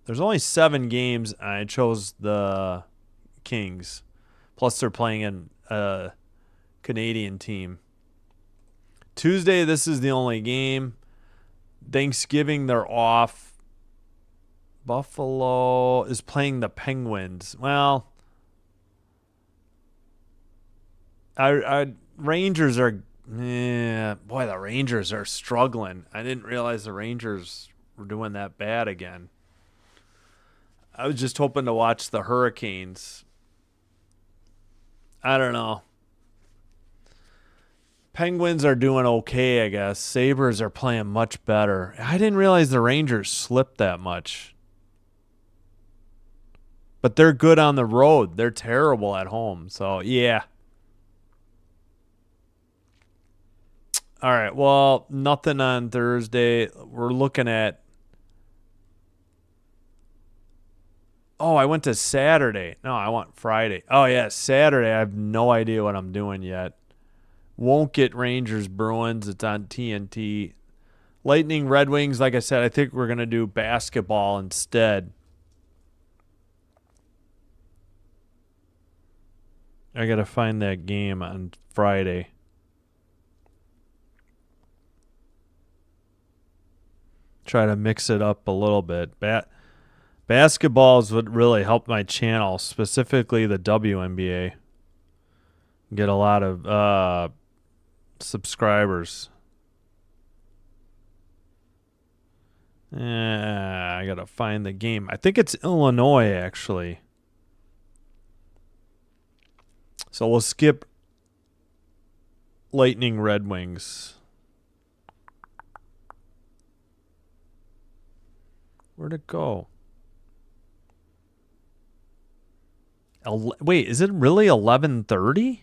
Speaker 1: there's only 7 games, and I chose the Kings. Plus, they're playing in a Canadian team. Tuesday, this is the only game. Thanksgiving, they're off. Buffalo is playing the Penguins. Well, Rangers are... boy, the Rangers are struggling. I didn't realize the Rangers were doing that bad again. I was just hoping to watch the Hurricanes. I don't know. Penguins are doing okay, I guess. Sabres are playing much better. I didn't realize the Rangers slipped that much. But they're good on the road. They're terrible at home. So, yeah. All right. Well, nothing on Thursday. We're looking at... Oh, I went to Saturday. No, I want Friday. Oh, yeah, Saturday. I have no idea what I'm doing yet. Won't get Rangers Bruins. It's on TNT. Lightning Red Wings, like I said, I think we're going to do basketball instead. I got to find that game on Friday. Try to mix it up a little bit. Basketball is what really helped my channel, specifically the WNBA. Get a lot of subscribers. I got to find the game. I think it's Illinois, actually. So we'll skip Lightning Red Wings. Where'd it go? Wait, is it really 11:30?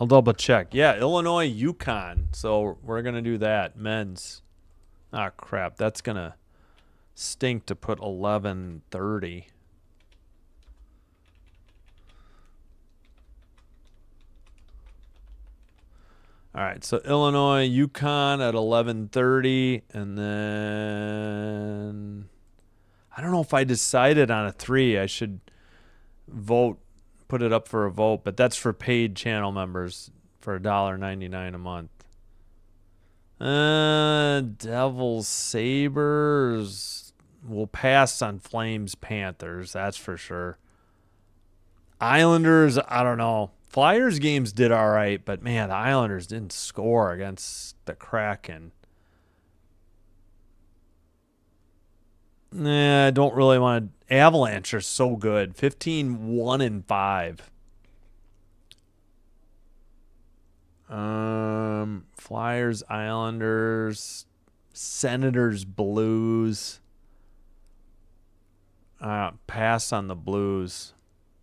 Speaker 1: I'll double check. Yeah, Illinois, UConn. So we're going to do that. Men's. Ah, crap. That's going to stink to put 11:30. All right, so Illinois, UConn at 11:30. And then I don't know if I decided on a 3. I should vote. Put it up for a vote, but that's for paid channel members for $1.99 a month. Devils, Sabres. We'll pass on Flames, Panthers. That's for sure. Islanders, I don't know. Flyers games did all right, but man, the Islanders didn't score against the Kraken. I don't really want to. Avalanche are so good. 15-1-5. Flyers, Islanders, Senators, Blues. Pass on the Blues.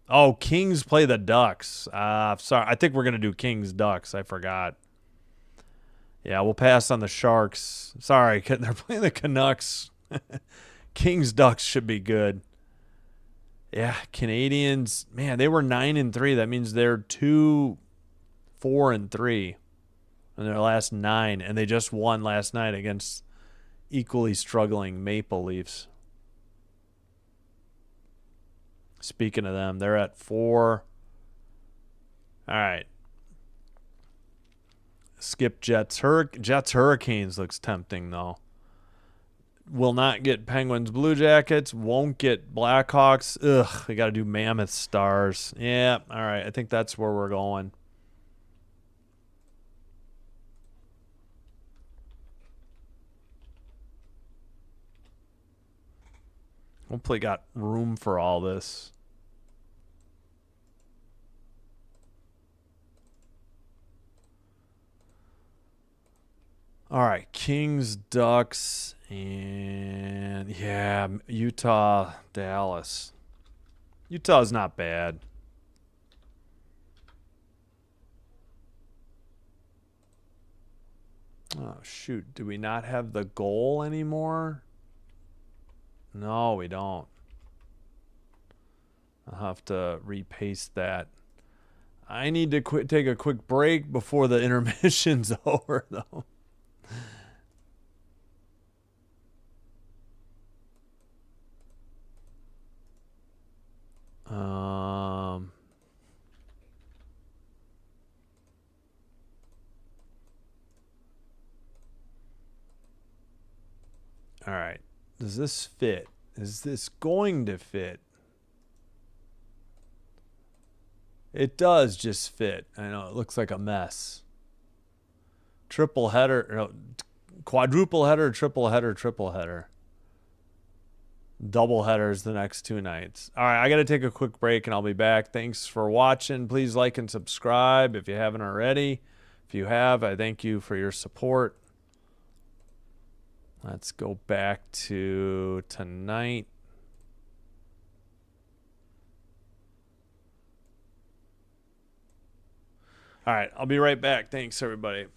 Speaker 1: Oh, Kings play the Ducks. Sorry, I think we're gonna do Kings Ducks. I forgot. Yeah, we'll pass on the Sharks. Sorry, they're playing the Canucks. Kings Ducks should be good. Yeah, Canadians. Man, they were 9-3. That means they're 2-4-3 in their last 9, and they just won last night against equally struggling Maple Leafs. Speaking of them, they're at 4. All right. skip Jets. Jets Hurricanes looks tempting though. Will not get Penguins Blue Jackets. Won't get Blackhawks. Ugh, we got to do Mammoth Stars. Yeah, all right. I think that's where we're going. Hopefully got room for all this. All right, Kings, Ducks, and yeah, Utah, Dallas. Utah's not bad. Oh, shoot. Do we not have the goal anymore? No, we don't. I'll have to repaste that. I need to take a quick break before the intermission's over, though. All right. Does this fit? Is this going to fit? It does just fit. I know it looks like a mess. Triple header, no, quadruple header, triple header, triple header. Double headers the next 2 nights. All right, I got to take a quick break and I'll be back. Thanks for watching. Please like and subscribe if you haven't already. If you have, I thank you for your support. Let's go back to tonight. All right, I'll be right back. Thanks, everybody.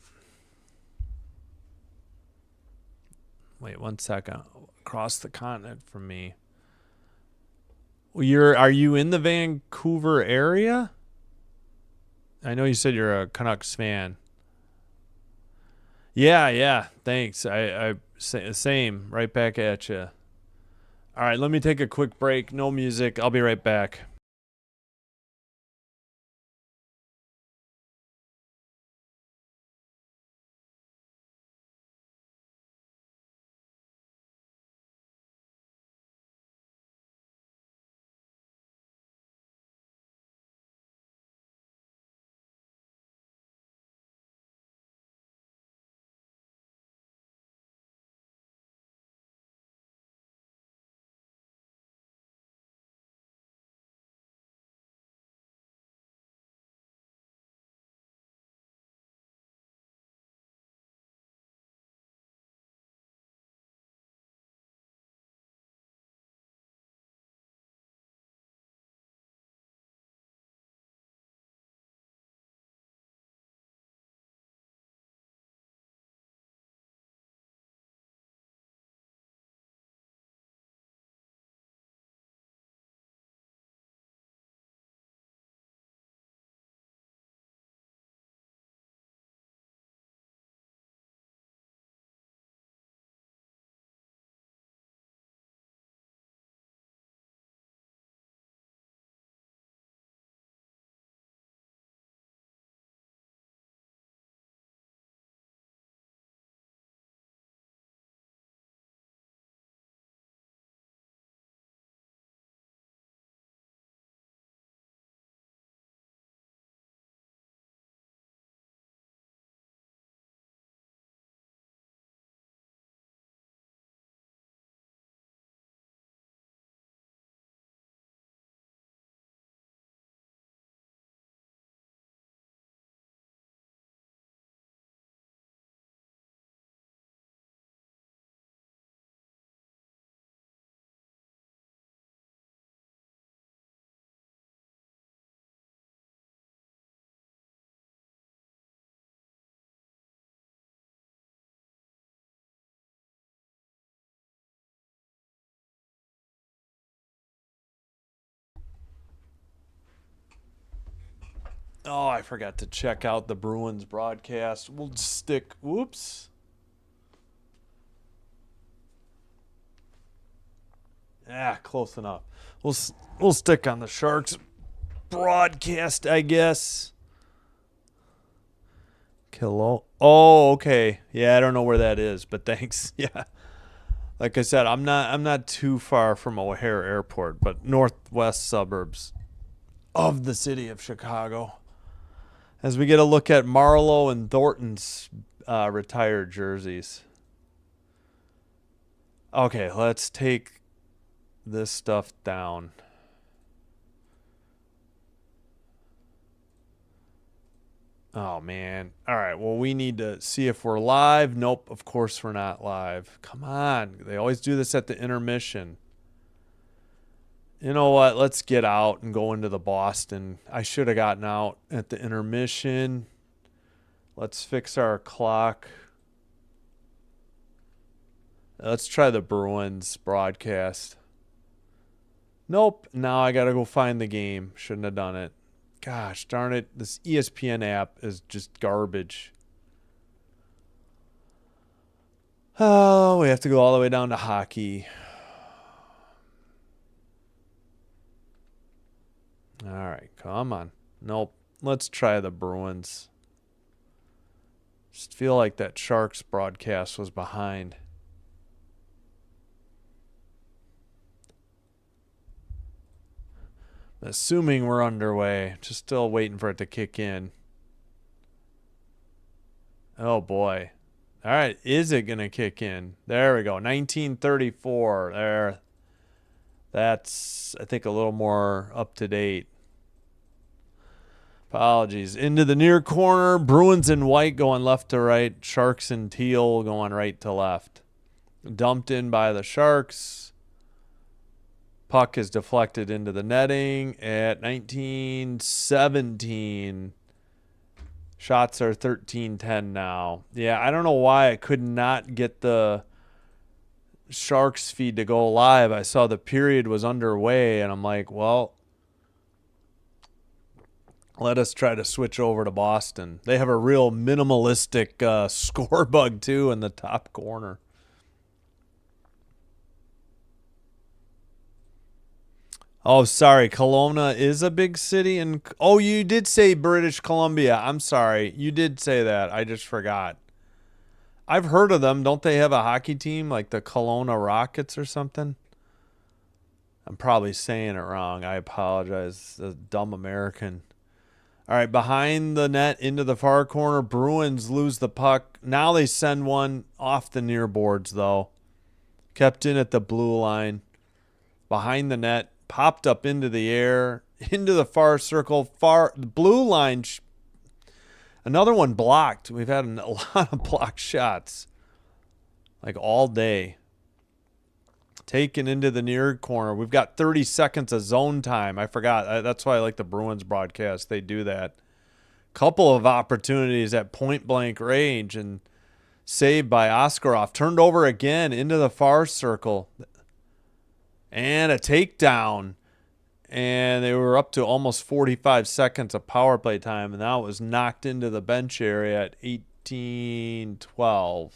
Speaker 1: Wait 1 second. Across the continent from me. Are you in the Vancouver area? I know you said you're a Canucks fan. Yeah. Thanks. I same. Right back at you. All right, let me take a quick break. No music. I'll be right back. Oh, I forgot to check out the Bruins broadcast. We'll stick. Whoops. Yeah, close enough. We'll stick on the Sharks broadcast, I guess. Oh, okay. Yeah, I don't know where that is, but thanks. Yeah. Like I said, I'm not too far from O'Hare Airport, but northwest suburbs of the city of Chicago. As we get a look at Marlowe and Thornton's retired jerseys. Okay, let's take this stuff down. Oh, man. All right, well, we need to see if we're live. Nope, of course we're not live. Come on. They always do this at the intermission. You know what? Let's get out and go into the Boston. I should have gotten out at the intermission. Let's fix our clock. Let's try the Bruins broadcast. Nope. Now I got to go find the game. Shouldn't have done it. Gosh darn it. This ESPN app is just garbage. Oh, we have to go all the way down to hockey. All right, come on. Nope. Let's try the Bruins. Just feel like that Sharks broadcast was behind. Assuming we're underway. Just still waiting for it to kick in. Oh, boy. All right, is it going to kick in? There we go. 1934. There. That's, I think, a little more up to date. Apologies. Into the near corner. Bruins in white going left to right. Sharks in teal going right to left. Dumped in by the Sharks. Puck is deflected into the netting at 1917. Shots are 13-10 now. Yeah, I don't know why I could not get the Sharks feed to go live. I saw the period was underway, and I'm like, well, let us try to switch over to Boston. They have a real minimalistic score bug, too, in the top corner. Oh, sorry. Kelowna is a big city. And oh, you did say British Columbia. I'm sorry. You did say that. I just forgot. I've heard of them. Don't they have a hockey team like the Kelowna Rockets or something? I'm probably saying it wrong. I apologize. A dumb American. All right, behind the net into the far corner. Bruins lose the puck. Now they send one off the near boards, though. Kept in at the blue line. Behind the net. Popped up into the air. Into the far circle. The blue line. Another one blocked. We've had a lot of blocked shots. Like all day. Taken into the near corner. We've got 30 seconds of zone time. I forgot. That's why I like the Bruins broadcast. They do that. Couple of opportunities at point blank range and saved by Oskarov. Turned over again into the far circle. And a takedown. And they were up to almost 45 seconds of power play time. And now it was knocked into the bench area at 18-12.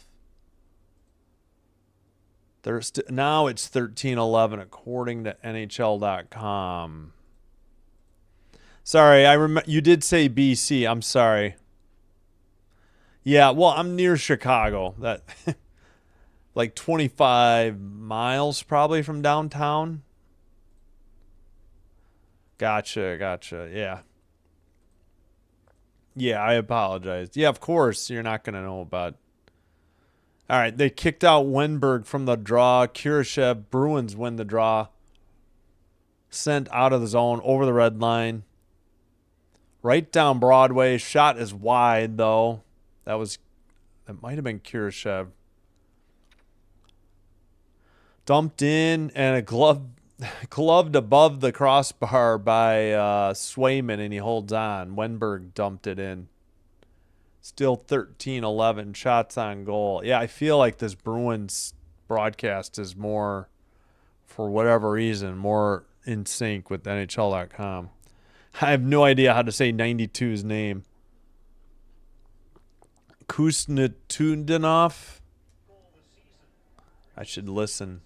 Speaker 1: Now it's 13-11 according to NHL.com. Sorry, you did say BC. I'm sorry. Yeah, well, I'm near Chicago. That like 25 miles probably from downtown. Gotcha. Yeah. Yeah, I apologize. Yeah, of course, you're not going to know about. All right, they kicked out Wenberg from the draw. Kurashev, Bruins win the draw. Sent out of the zone, over the red line. Right down Broadway. Shot is wide, though. That might have been Kurashev. Dumped in and a gloved above the crossbar by Swayman, and he holds on. Wenberg dumped it in. Still 13-11 shots on goal. Yeah, I feel like this Bruins broadcast is more, for whatever reason, more in sync with NHL.com. I have no idea how to say 92's name. Kuznetsov? I should listen.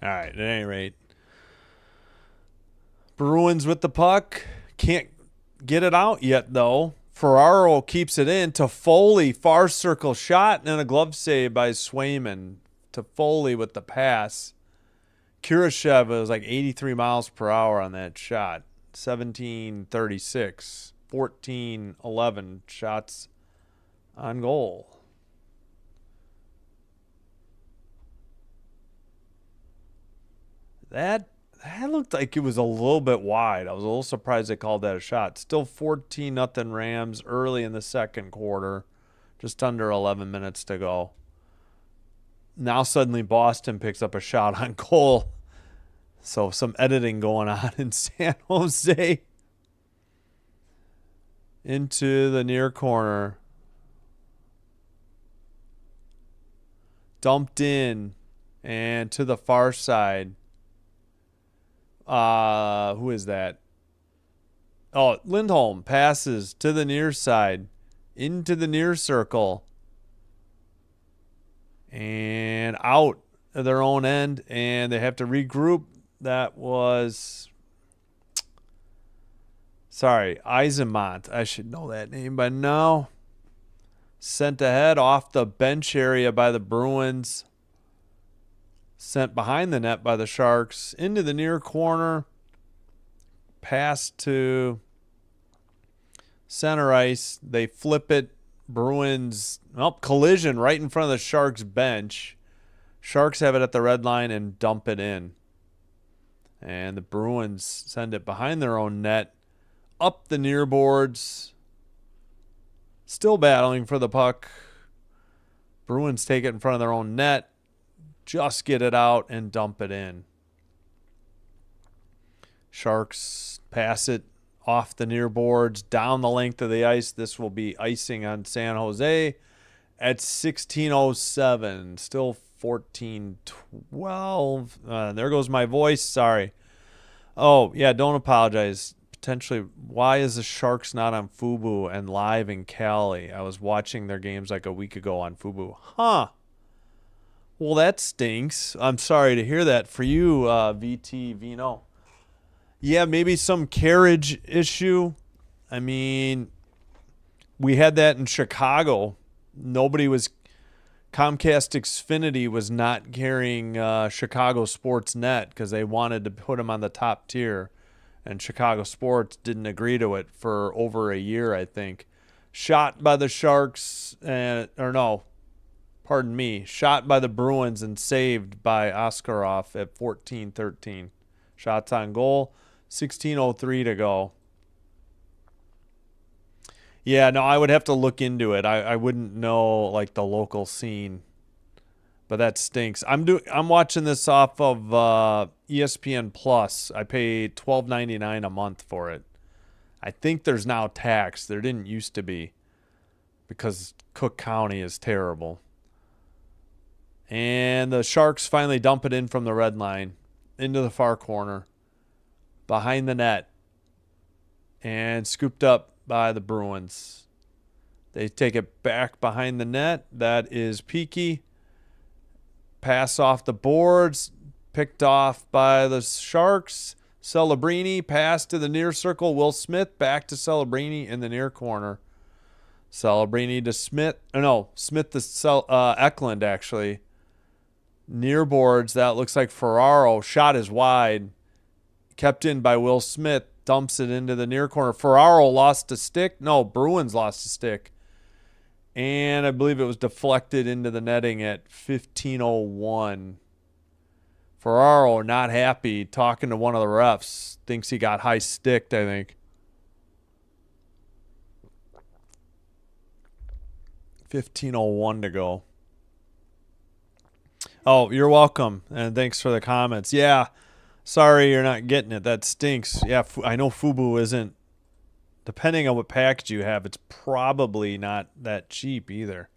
Speaker 1: All right, at any rate. Bruins with the puck. Can't get it out yet, though. Ferraro keeps it in. Toffoli, far circle shot, and a glove save by Swayman. Toffoli with the pass. Kurashev was like 83 miles per hour on that shot. 17:36. 14:11 shots on goal. That looked like it was a little bit wide. I was a little surprised they called that a shot. Still 14-0 Rams early in the second quarter. Just under 11 minutes to go. Now suddenly Boston picks up a shot on goal. So some editing going on in San Jose. Into the near corner. Dumped in. And to the far side. Who is that? Oh, Lindholm passes to the near side. Into the near circle. And out of their own end. And they have to regroup. That was... Sorry, Eisenmont. I should know that name by now. Sent ahead off the bench area by the Bruins. Sent behind the net by the Sharks. Into the near corner. Pass to center ice. They flip it. Bruins, collision right in front of the Sharks bench. Sharks have it at the red line and dump it in. And the Bruins send it behind their own net. Up the near boards. Still battling for the puck. Bruins take it in front of their own net. Just get it out and dump it in. Sharks pass it off the near boards, down the length of the ice. This will be icing on San Jose at 16:07. Still 14-12. There goes my voice. Sorry. Oh, yeah, don't apologize. Potentially, why is the Sharks not on Fubo and live in Cali? I was watching their games like a week ago on Fubo. Huh. Well, that stinks. I'm sorry to hear that for you, VT Vino. Yeah, maybe some carriage issue. I mean, we had that in Chicago. Comcast Xfinity was not carrying Chicago Sports Net because they wanted to put them on the top tier. And Chicago Sports didn't agree to it for over a year, I think. Shot by the Sharks, shot by the Bruins and saved by Oskarov at 14-13. Shots on goal, 16:03 to go. Yeah, no, I would have to look into it. I wouldn't know like the local scene. But that stinks. I'm watching this off of ESPN Plus. I pay $12.99 a month for it. I think there's now tax. There didn't used to be because Cook County is terrible. And the Sharks finally dump it in from the red line into the far corner behind the net and scooped up by the Bruins. They take it back behind the net. That is Peaky. Pass off the boards, picked off by the Sharks. Celebrini, pass to the near circle. Will Smith back to Celebrini in the near corner. Celebrini to Smith. Smith to Eklund, actually. Near boards, that looks like Ferraro. Shot is wide. Kept in by Will Smith. Dumps it into the near corner. Ferraro lost a stick. No, Bruins lost a stick. And I believe it was deflected into the netting at 15:01. Ferraro not happy, talking to one of the refs. Thinks he got high sticked, I think. 15:01 to go. Oh, you're welcome. And thanks for the comments. Yeah, sorry you're not getting it. That stinks. Yeah, I know Fubo isn't. Depending on what package you have, it's probably not that cheap either.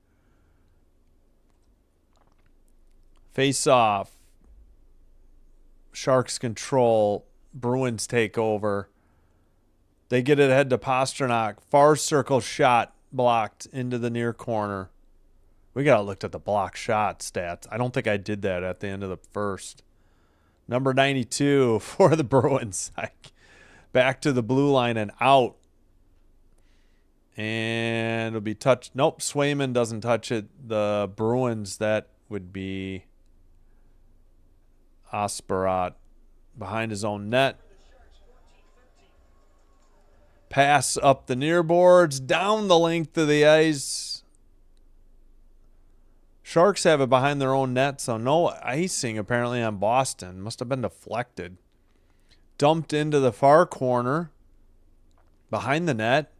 Speaker 1: Face off. Sharks control. Bruins take over. They get it ahead to Pasternak. Far circle shot blocked into the near corner. We got to look at the block shot stats. I don't think I did that at the end of the first. Number 92 for the Bruins. Back to the blue line and out. And it'll be touched. Nope, Swayman doesn't touch it. The Bruins, that would be Osperat behind his own net. Pass up the near boards, down the length of the ice. Sharks have it behind their own net, so no icing apparently on Boston. Must have been deflected. Dumped into the far corner. Behind the net.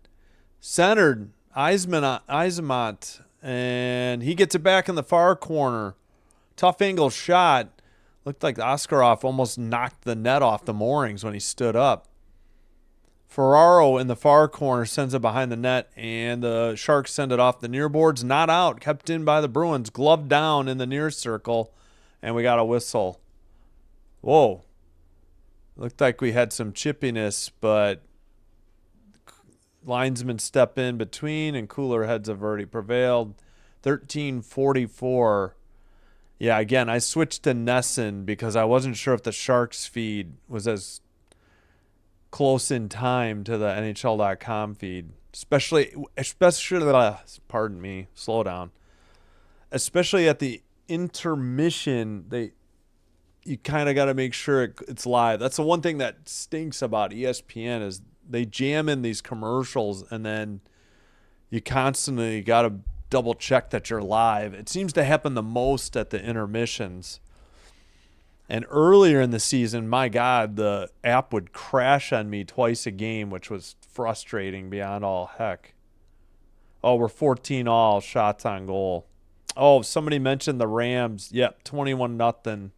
Speaker 1: Centered. Yzerman, and he gets it back in the far corner. Tough angle shot. Looked like Oskarov almost knocked the net off the moorings when he stood up. Ferraro in the far corner sends it behind the net, and the Sharks send it off the near boards. Not out. Kept in by the Bruins. Glove down in the near circle, and we got a whistle. Whoa. Looked like we had some chippiness, but linesmen step in between, and cooler heads have already prevailed. 13:44. Yeah, again, I switched to Nesson because I wasn't sure if the Sharks feed was as close in time to the NHL.com feed. Especially, pardon me, slow down. Especially at the intermission, you kind of got to make sure it's live. That's the one thing that stinks about ESPN is they jam in these commercials, and then you constantly got to double check that you're live. It seems to happen the most at the intermissions. And earlier in the season, my God, the app would crash on me twice a game, which was frustrating beyond all heck. Oh, we're 14 all shots on goal. Oh, somebody mentioned the Rams. Yep, 21-0.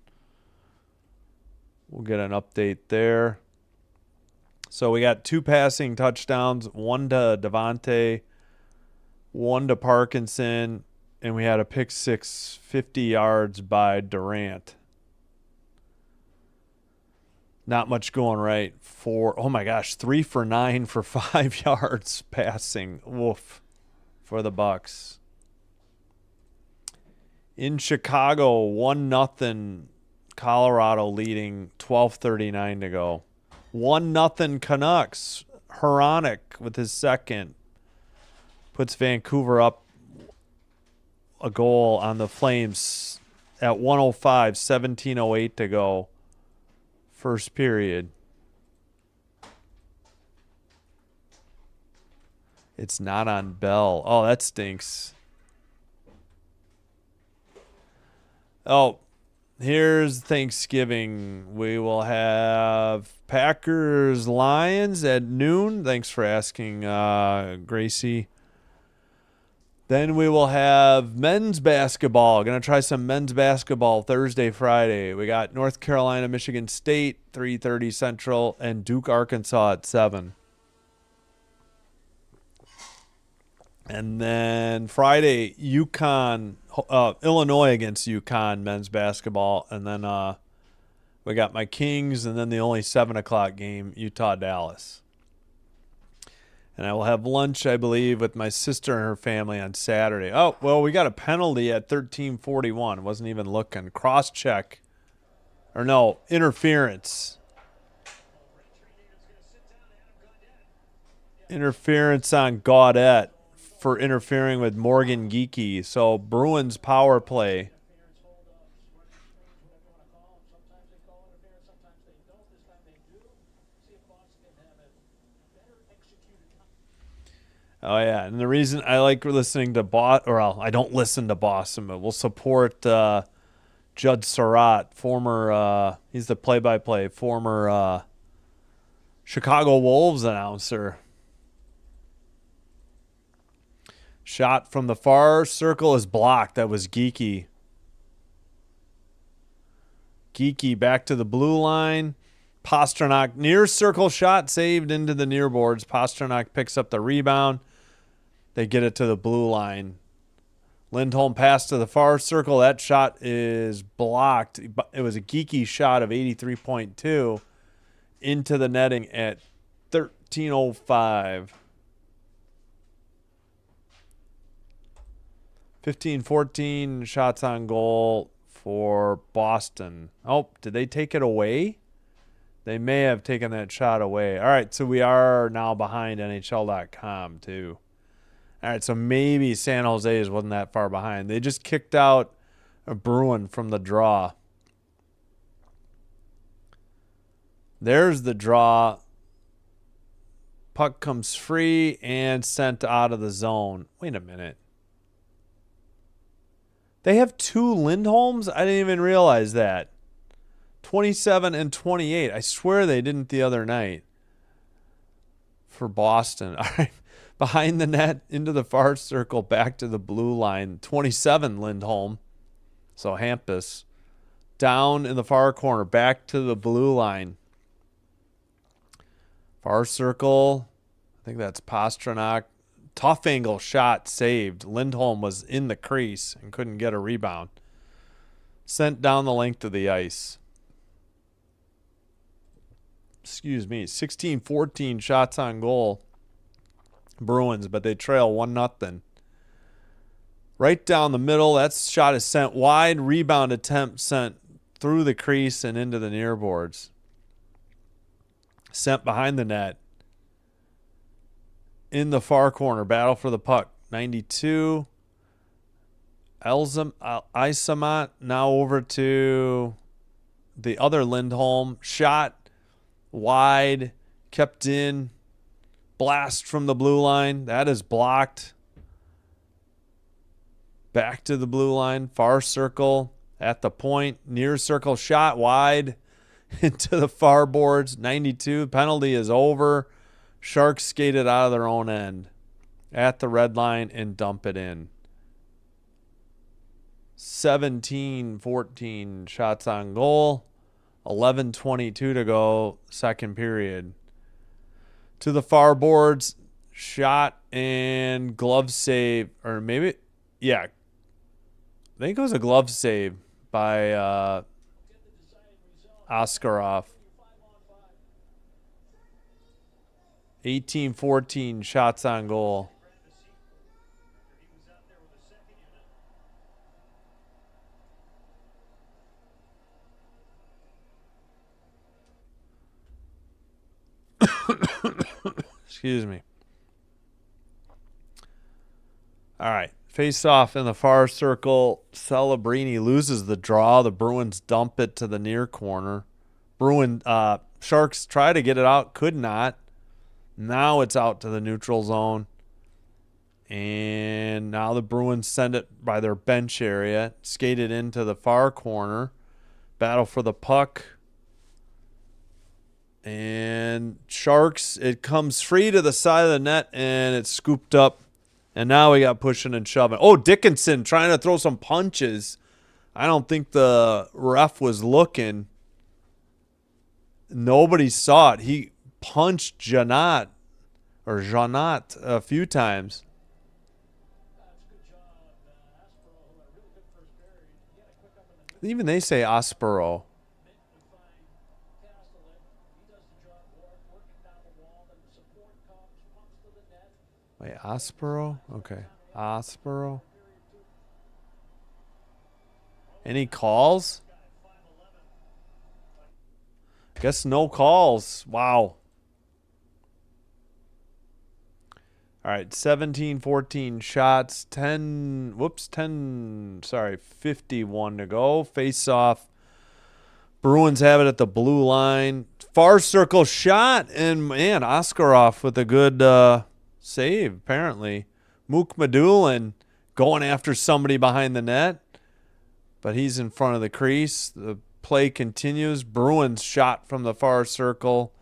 Speaker 1: We'll get an update there. So we got 2 passing touchdowns, 1 to Devontae, 1 to Parkinson, and we had a pick six, 50 yards by Durant. Not much going right. 3 for 9 for 5 yards passing. Woof. For the Bucks. In Chicago, 1-0 Colorado leading, 12:39 to go. 1-0 Canucks. Hronek with his second. Puts Vancouver up a goal on the Flames at 1:05, 17:08 to go. First period. It's not on Bell. Oh, that stinks. Oh, here's Thanksgiving. We will have Packers Lions at noon. Thanks for asking, Gracie. Then we will have men's basketball. Going to try some men's basketball Thursday, Friday. We got North Carolina, Michigan State, 3:30 Central, and Duke, Arkansas at 7. And then Friday, Illinois against UConn men's basketball. And then we got my Kings, and then the only 7 o'clock game, Utah, Dallas. And I will have lunch, I believe, with my sister and her family on Saturday. Oh, well, we got a penalty at 13:41. Wasn't even looking. Cross-check. Or no, interference. Interference on Gaudette for interfering with Morgan Geekie. So, Bruins power play. Oh, yeah. And the reason I like listening to I don't listen to Boston, but we'll support Judd Surratt, former, he's the play-by-play, former Chicago Wolves announcer. Shot from the far circle is blocked. That was Geekie. Geekie back to the blue line. Pasternak, near circle shot saved into the near boards. Pasternak picks up the rebound. They get it to the blue line. Lindholm pass to the far circle. That shot is blocked. It was a Geekie shot of 83.2 into the netting at 13:05. 15-14 shots on goal for Boston. Oh, did they take it away? They may have taken that shot away. All right, so we are now behind NHL.com too. All right, so maybe San Jose wasn't that far behind. They just kicked out a Bruin from the draw. There's the draw. Puck comes free and sent out of the zone. Wait a minute. They have 2 Lindholms? I didn't even realize that. 27 and 28. I swear they didn't the other night. For Boston. All right. Behind the net, into the far circle, back to the blue line. 27 Lindholm. So Hampus. Down in the far corner, back to the blue line. Far circle. I think that's Pastrnak. Tough angle shot saved. Lindholm was in the crease and couldn't get a rebound. Sent down the length of the ice. Excuse me. 16-14 shots on goal. Bruins, but they trail 1-0. Right down the middle. That shot is sent wide. Rebound attempt sent through the crease and into the near boards. Sent behind the net. In the far corner. Battle for the puck. 92. Isamont now over to the other Lindholm. Shot wide. Kept in. Blast from the blue line. That is blocked. Back to the blue line. Far circle. At the point. Near circle shot wide. Into the far boards. 92. Penalty is over. Sharks skated out of their own end. At the red line and dump it in. 17-14 shots on goal. 11:22 to go. Second period. To the far boards. Shot and glove save. Or maybe, yeah. I think it was a glove save by Askarov. 18-14 shots on goal. Excuse me. All right. Face off in the far circle. Celebrini loses the draw. The Bruins dump it to the near corner. Sharks try to get it out. Could not. Now it's out to the neutral zone. And now the Bruins send it by their bench area. Skated into the far corner. Battle for the puck. And Sharks, it comes free to the side of the net, and it's scooped up. And now we got pushing and shoving. Oh, Dickinson trying to throw some punches. I don't think the ref was looking. Nobody saw it. He punched Janot a few times. Even they say Aspero. Wait, Aspero? Okay. Aspero. Any calls? Guess no calls. Wow. All right, 17-14 shots, 51 to go. Face off. Bruins have it at the blue line. Far circle shot, and man, Askarov with a good save, apparently. Mook Madulin going after somebody behind the net, but he's in front of the crease. The play continues. Bruins shot from the far circle.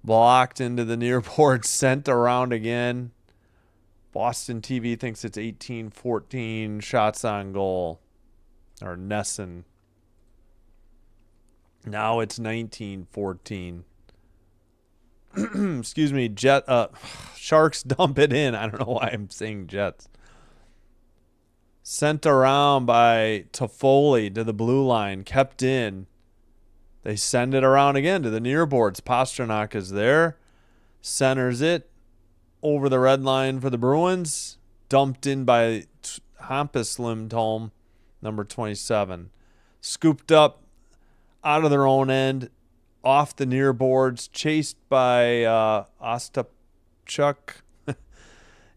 Speaker 1: Blocked into the near board, sent around again. Boston TV thinks it's 18-14 shots on goal. Or Nesson. Now it's 19-14. Excuse me, Sharks dump it in. I don't know why I'm saying Jets. Sent around by Toffoli to the blue line. Kept in. They send it around again to the near boards. Pastrnak is there. Centers it over the red line for the Bruins. Dumped in by Hampus Lindholm, number 27. Scooped up out of their own end. off the near boards, chased by Ostapchuk.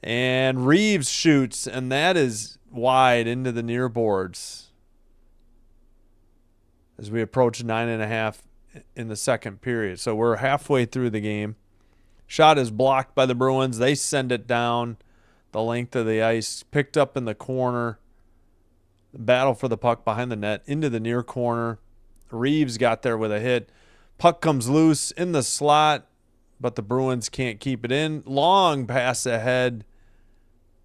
Speaker 1: And Reeves shoots, and that is wide into the near boards as we approach 9.5 in the second period. So we're halfway through the game. Shot is blocked by the Bruins. They send it down the length of the ice, picked up in the corner. Battle for the puck behind the net into the near corner. Reeves got there with a hit. Puck comes loose in the slot, but the Bruins can't keep it in. Long pass ahead,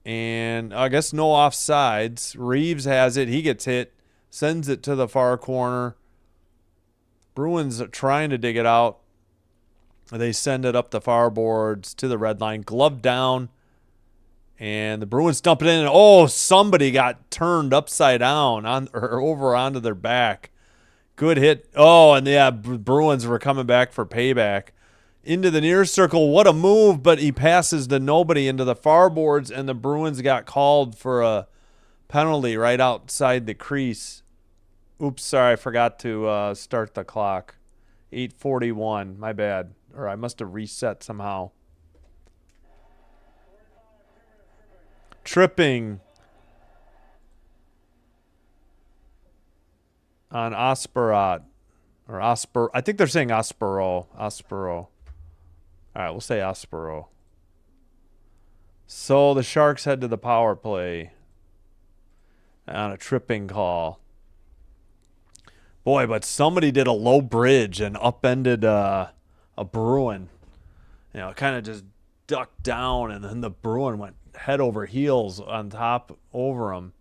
Speaker 1: and I guess no offsides. Reeves has it. He gets hit, sends it to the far corner. Bruins are trying to dig it out. They send it up the far boards to the red line. Glove down, and the Bruins dump it in. And, somebody got turned upside down or over onto their back. Good hit. Bruins were coming back for payback. Into the near circle. What a move, but he passes to nobody into the far boards, and the Bruins got called for a penalty right outside the crease. Oops, sorry, I forgot to start the clock. 8:41, my bad. Or I must have reset somehow. Tripping on Osperat. Or I think they're saying Ospero. All right, we'll say Ospero. So the Sharks head to the power play on a tripping call. Boy, but somebody did a low bridge and upended a Bruin. Kind of just ducked down, and then the Bruin went head over heels on top over him.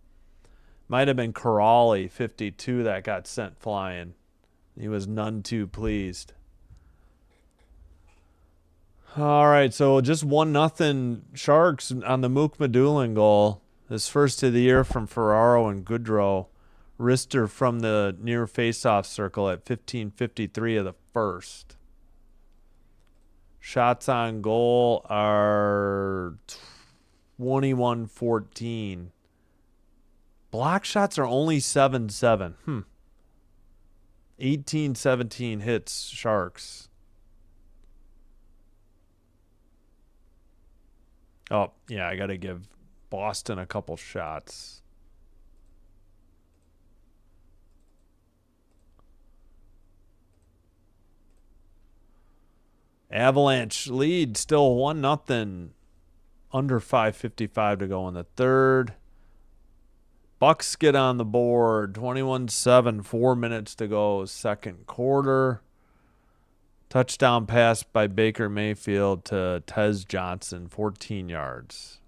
Speaker 1: Might have been Corrali, 52, that got sent flying. He was none too pleased. All right, so just 1-0 Sharks on the Mook Medulin goal. His first of the year from Ferraro and Goodrow. Rister from the near faceoff circle at 15:53 of the first. Shots on goal are 21-14. Block shots are only 7-7. 18-17 hits Sharks. Oh, yeah, I got to give Boston a couple shots. Avalanche lead still 1-0. Under 5:55 to go in the third. Bucks get on the board. 21-7, 4 minutes to go, second quarter. Touchdown pass by Baker Mayfield to Tez Johnson, 14 yards.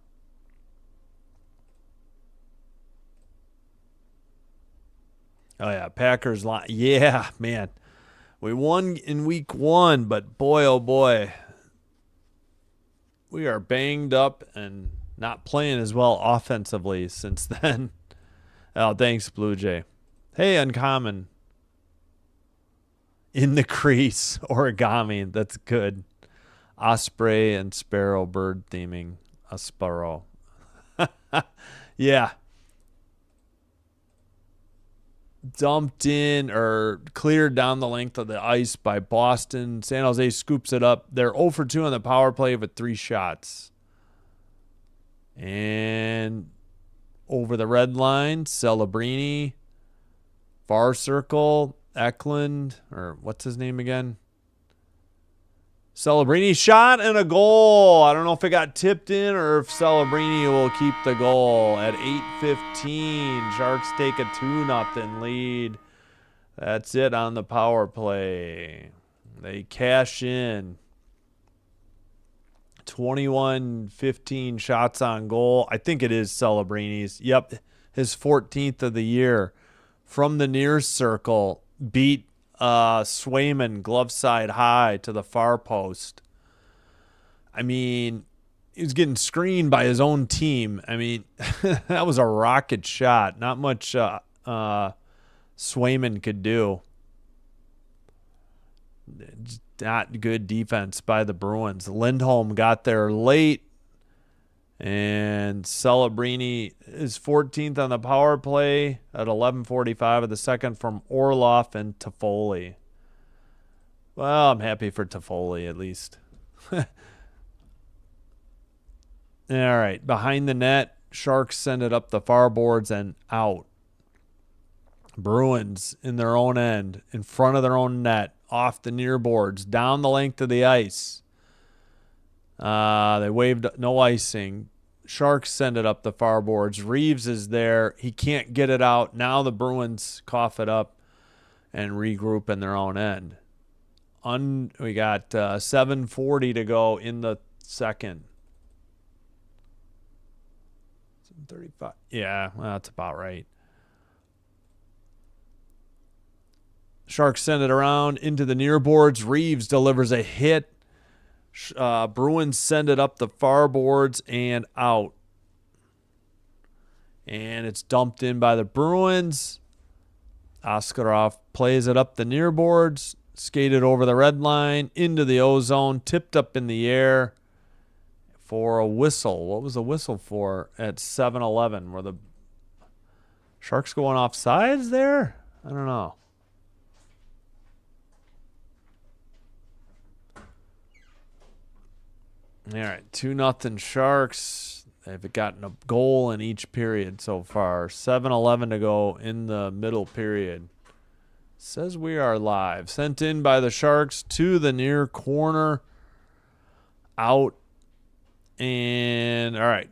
Speaker 1: Oh, yeah, Packers line. Yeah, man. We won in week 1, but boy, oh boy, we are banged up and not playing as well offensively since then. Oh, thanks, Blue Jay. Hey, Uncommon. In the crease, origami. That's good. Osprey and sparrow bird theming. A sparrow. Yeah. Dumped in or cleared down the length of the ice by Boston. San Jose scoops it up. They're 0 for 2 on the power play with 3 shots. And over the red line, Celebrini, far circle, Eklund, or what's his name again? Celebrini shot and a goal. I don't know if it got tipped in or if Celebrini will keep the goal at 8:15. Sharks take a 2-0 lead. That's it on the power play. They cash in. 21-15 shots on goal. I think it is Celebrini's. Yep, his 14th of the year. From the near circle, beat Swayman glove side high to the far post. I mean, he was getting screened by his own team. I mean, that was a rocket shot. Not much Swayman could do. Not good defense by the Bruins. Lindholm got there late, and Celebrini is 14th on the power play at 11:45 of the second from Orloff and Toffoli. Well, I'm happy for Toffoli at least. All right, behind the net, Sharks send it up the far boards and out. Bruins in their own end, in front of their own net, off the near boards, down the length of the ice. They waved no icing. Sharks send it up the far boards. Reeves is there. He can't get it out. Now the Bruins cough it up and regroup in their own end. We got 7:40 to go in the second. 7:35. Yeah, well, that's about right. Sharks send it around into the near boards. Reeves delivers a hit. Bruins send it up the far boards and out. And it's dumped in by the Bruins. Askarov plays it up the near boards, skated over the red line, into the O-zone, tipped up in the air for a whistle. What was the whistle for at 7-11? Were the Sharks going off sides there? I don't know. All right, 2-0 Sharks. They've gotten a goal in each period so far. 7-11 to go in the middle period. Says we are live. Sent in by the Sharks to the near corner. Out. And, all right.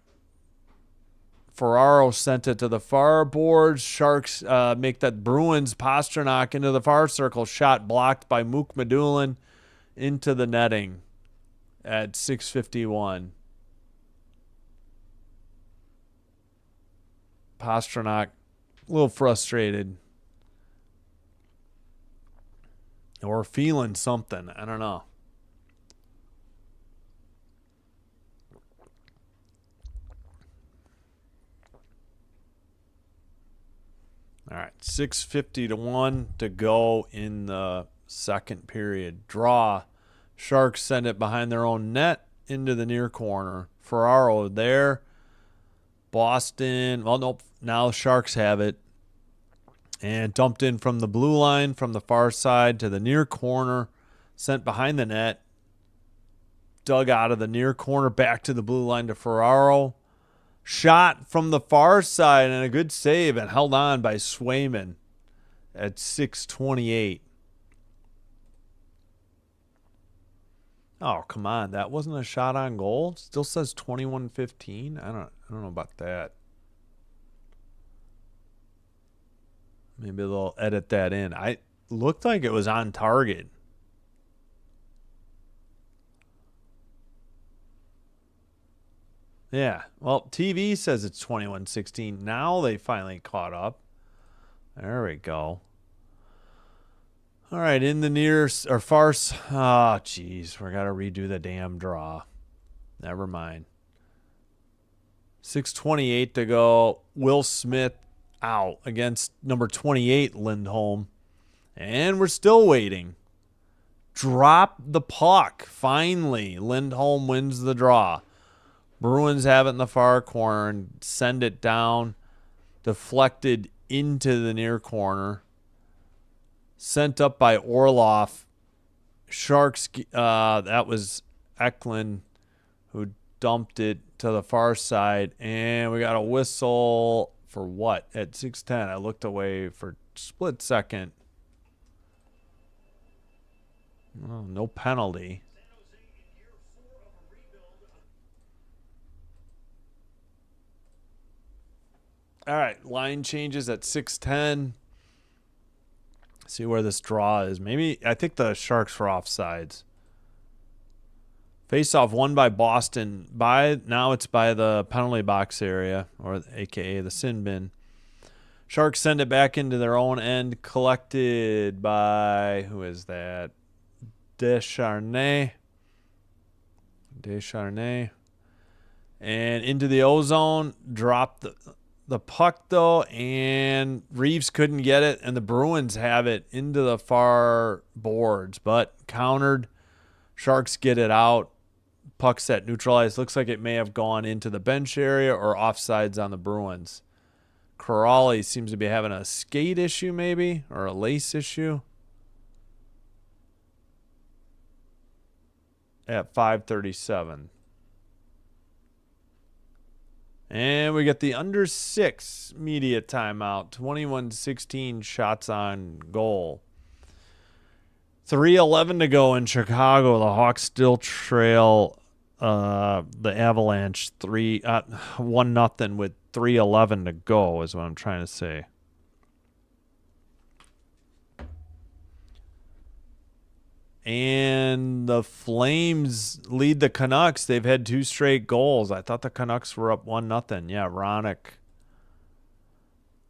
Speaker 1: Ferraro sent it to the far boards. Sharks make that Bruins Pasternak into the far circle. Shot blocked by Mook Medulin into the netting at 6:51. Pasternak a little frustrated or feeling something. I don't know. All right, 6:51 to go in the second period. Draw. Sharks send it behind their own net into the near corner. Ferraro there. Boston. Well, nope. Now the Sharks have it. And dumped in from the blue line from the far side to the near corner. Sent behind the net. Dug out of the near corner back to the blue line to Ferraro. Shot from the far side and a good save and held on by Swayman at 6:28. Oh, come on. That wasn't a shot on goal. Still says 21-15. I don't know about that. Maybe they'll edit that in. I looked like it was on target. Yeah. Well, TV says it's 21-16. Now they finally caught up. There we go. All right, in the near or far. Oh, geez. We got to redo the damn draw. Never mind. 6:28 to go. Will Smith out against number 28, Lindholm. And we're still waiting. Drop the puck. Finally, Lindholm wins the draw. Bruins have it in the far corner and send it down. Deflected into the near corner. Sent up by Orlov. Sharks, that was Eklund who dumped it to the far side. And we got a whistle for what? At 6:10. I looked away for a split second. Oh, no penalty. All right, line changes at 6:10. See where this draw is. Maybe, I think the Sharks were offsides. Face-off won by Boston. Now it's by the penalty box area, or a.k.a. the sin bin. Sharks send it back into their own end, collected by, who is that? Descharnay. And into the O-zone, dropped the puck, though, and Reeves couldn't get it, and the Bruins have it into the far boards, but countered. Sharks get it out. Puck set neutralized. Looks like it may have gone into the bench area or offsides on the Bruins. Corrali seems to be having a skate issue maybe, or a lace issue. at 5:37. And we get the under 6 media timeout. 21-16 shots on goal. 3:11 to go in Chicago. The Hawks still trail the Avalanche 1-0 with 3:11 to go is what I'm trying to say. And the Flames lead the Canucks. They've had 2 straight goals. I thought the Canucks were up 1-0. Yeah, Ronick.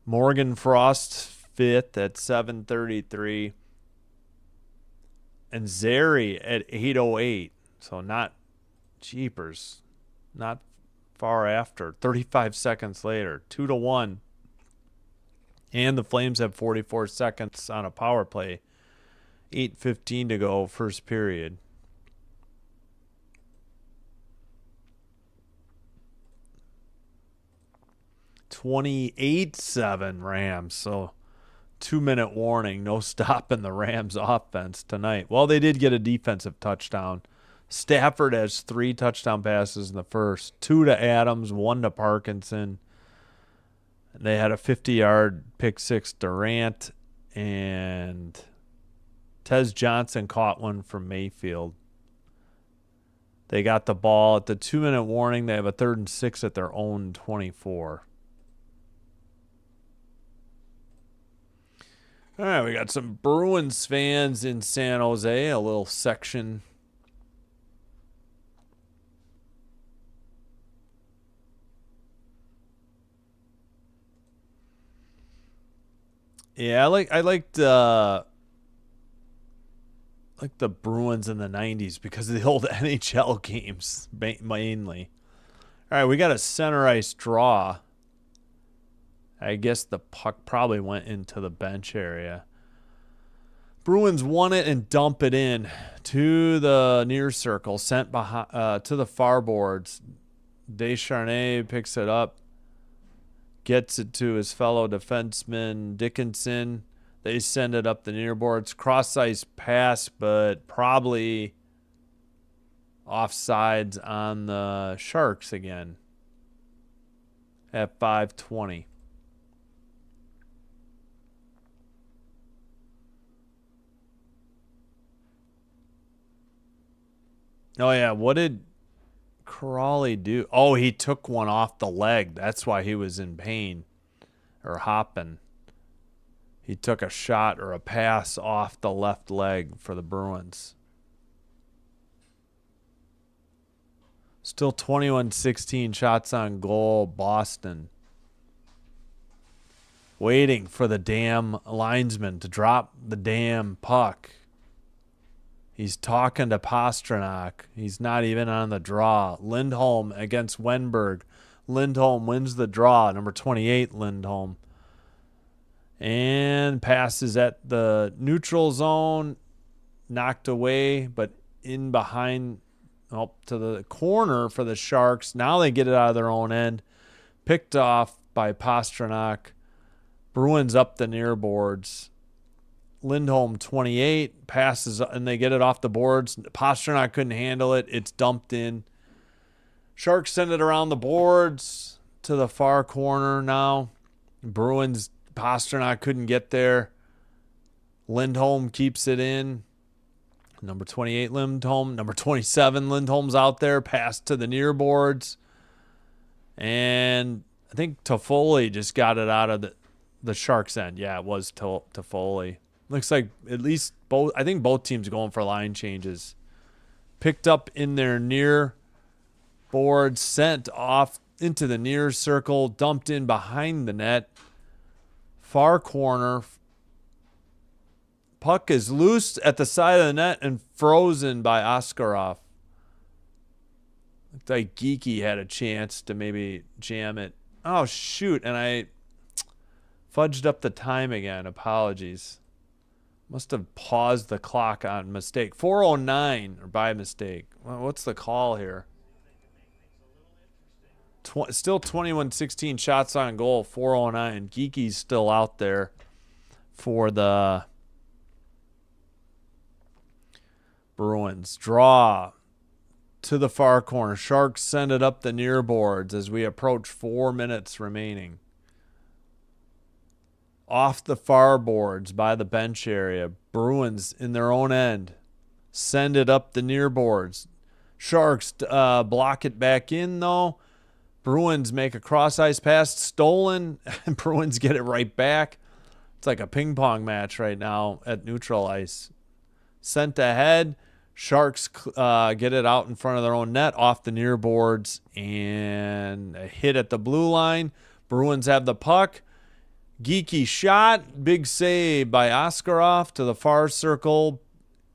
Speaker 1: Morgan Frost 5th at 7:33. And Zary at 8:08. So not jeepers. Not far after. 35 seconds later. 2-1. And the Flames have 44 seconds on a power play. 8:15 to go, first period. (28-7) Rams. So 2-minute warning. No stopping the Rams offense tonight. Well, they did get a defensive touchdown. Stafford has 3 touchdown passes in the first. 2 to Adams, 1 to Parkinson. They had a 50-yard pick six Durant, and Tez Johnson caught one from Mayfield. They got the ball at the 2-minute warning. They have a 3rd and 6 at their own 24. All right, we got some Bruins fans in San Jose, a little section. Yeah, I liked like the Bruins in the 90s because of the old NHL games mainly. All right, we got a center ice draw. I guess the puck probably went into the bench area. Bruins won it and dump it in to the near circle, sent behind to the far boards. Descharnais picks it up, gets it to his fellow defenseman Dickinson. They send it up the near boards. Cross-ice pass, but probably offsides on the Sharks again at 5:20. Oh, yeah. What did Crawley do? Oh, he took one off the leg. That's why he was in pain or hopping. He took a shot or a pass off the left leg for the Bruins. Still 21-16 shots on goal, Boston. Waiting for the damn linesman to drop the damn puck. He's talking to Pastrnak. He's not even on the draw. Lindholm against Wenberg. Lindholm wins the draw. Number 28, Lindholm. And passes at the neutral zone. Knocked away, but in behind to the corner for the Sharks. Now they get it out of their own end. Picked off by Pastrnak. Bruins up the near boards. Lindholm 28 passes and they get it off the boards. Pastrnak couldn't handle it. It's dumped in. Sharks send it around the boards to the far corner now. Bruins, Pastrnak couldn't get there. Lindholm keeps it in. Number 28, Lindholm. Number 27, Lindholm's out there. Pass to the near boards. And I think Toffoli just got it out of the Sharks' end. Yeah, it was Toffoli. Looks like at least both. I think both teams are going for line changes. Picked up in their near board, sent off into the near circle, dumped in behind the net. Far corner. Puck is loose at the side of the net and frozen by Askarov. Looked like Geeky had a chance to maybe jam it. Oh, shoot. And I fudged up the time again. Apologies. Must have paused the clock on mistake. 4:09 or by mistake. Well, what's the call here? Still 21-16 shots on goal. 4:09. Geeky's still out there for the Bruins. Draw. to the far corner. Sharks send it up the near boards as we approach 4 minutes remaining. Off the far boards by the bench area. Bruins in their own end. Send it up the near boards. Sharks block it back in, though. Bruins make a cross-ice pass. Stolen. Bruins get it right back. It's like a ping pong match right now at neutral ice. Sent ahead. Sharks get it out in front of their own net off the near boards and a hit at the blue line. Bruins have the puck. Geeky shot. Big save by Oskarov to the far circle.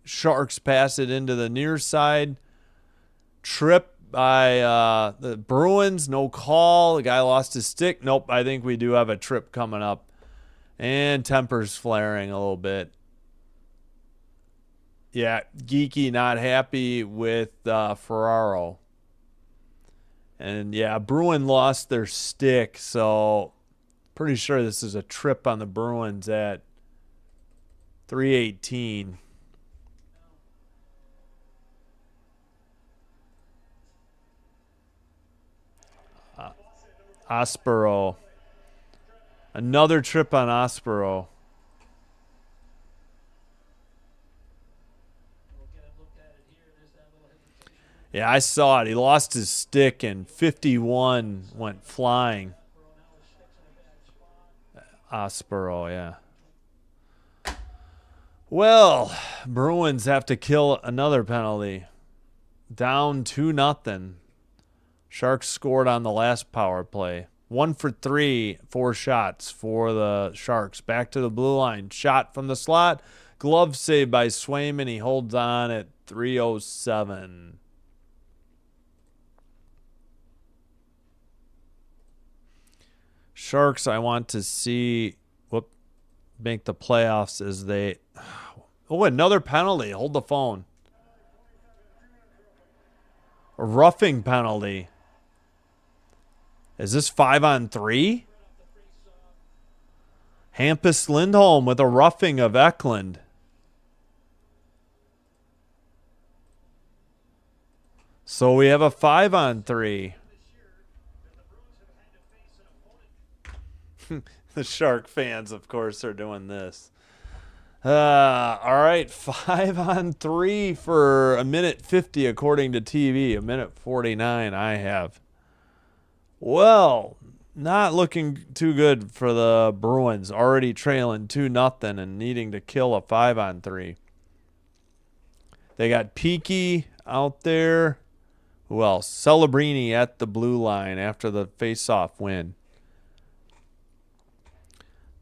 Speaker 1: Sharks pass it into the near side. Trip by the Bruins. No call. The guy lost his stick. Nope, I think we do have a trip coming up. And tempers flaring a little bit. Yeah, Geeky not happy with Ferraro. And yeah, Bruin lost their stick, so pretty sure this is a trip on the Bruins at 3:18. Aspero. Another trip on Aspero. Yeah, I saw it. He lost his stick and 51 went flying. Aspero, yeah. Well, Bruins have to kill another penalty. Down 2-0. Sharks scored on the last power play. 1 for 3, 4 shots for the Sharks. Back to the blue line. Shot from the slot. Glove save by Swayman. He holds on at 3:07. Sharks, I want to see make the playoffs as they... Oh, another penalty. Hold the phone. A roughing penalty. Is this 5-on-3? Hampus Lindholm with a roughing of Eklund. So we have a 5-on-3. The Shark fans, of course, are doing this. All right, 5-on-3 for a minute 50 according to TV. A minute 49 I have. Well, not looking too good for the Bruins. Already trailing 2-0 and needing to kill a 5-on-3. They got Peaky out there. Who else? Celebrini at the blue line after the face-off win.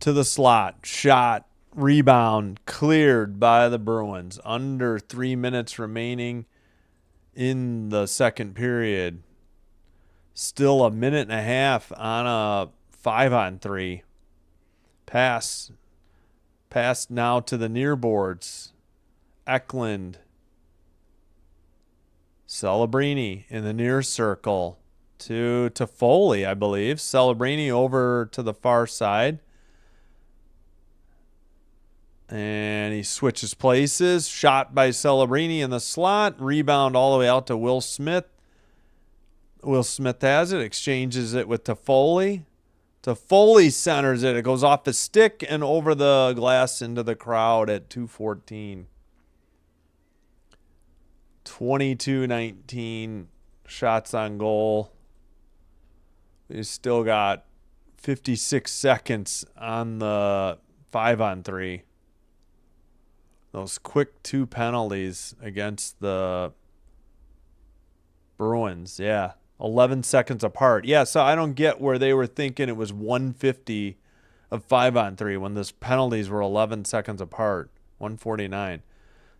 Speaker 1: To the slot. Shot. Rebound. Cleared by the Bruins. Under 3 minutes remaining in the second period. Still a minute and a half on a 5-on-3. Pass. Pass now to the near boards. Eklund. Celebrini in the near circle to Foley, I believe. Celebrini over to the far side. And he switches places. Shot by Celebrini in the slot. Rebound all the way out to Will Smith. Will Smith has it. Exchanges it with Toffoli. Toffoli centers it. It goes off the stick and over the glass into the crowd at 2:14. 22-19 shots on goal. We still got 56 seconds on the 5-on-3. Those quick 2 penalties against the Bruins. Yeah, 11 seconds apart. Yeah, so I don't get where they were thinking it was 150 of 5-on-3 when those penalties were 11 seconds apart. 149.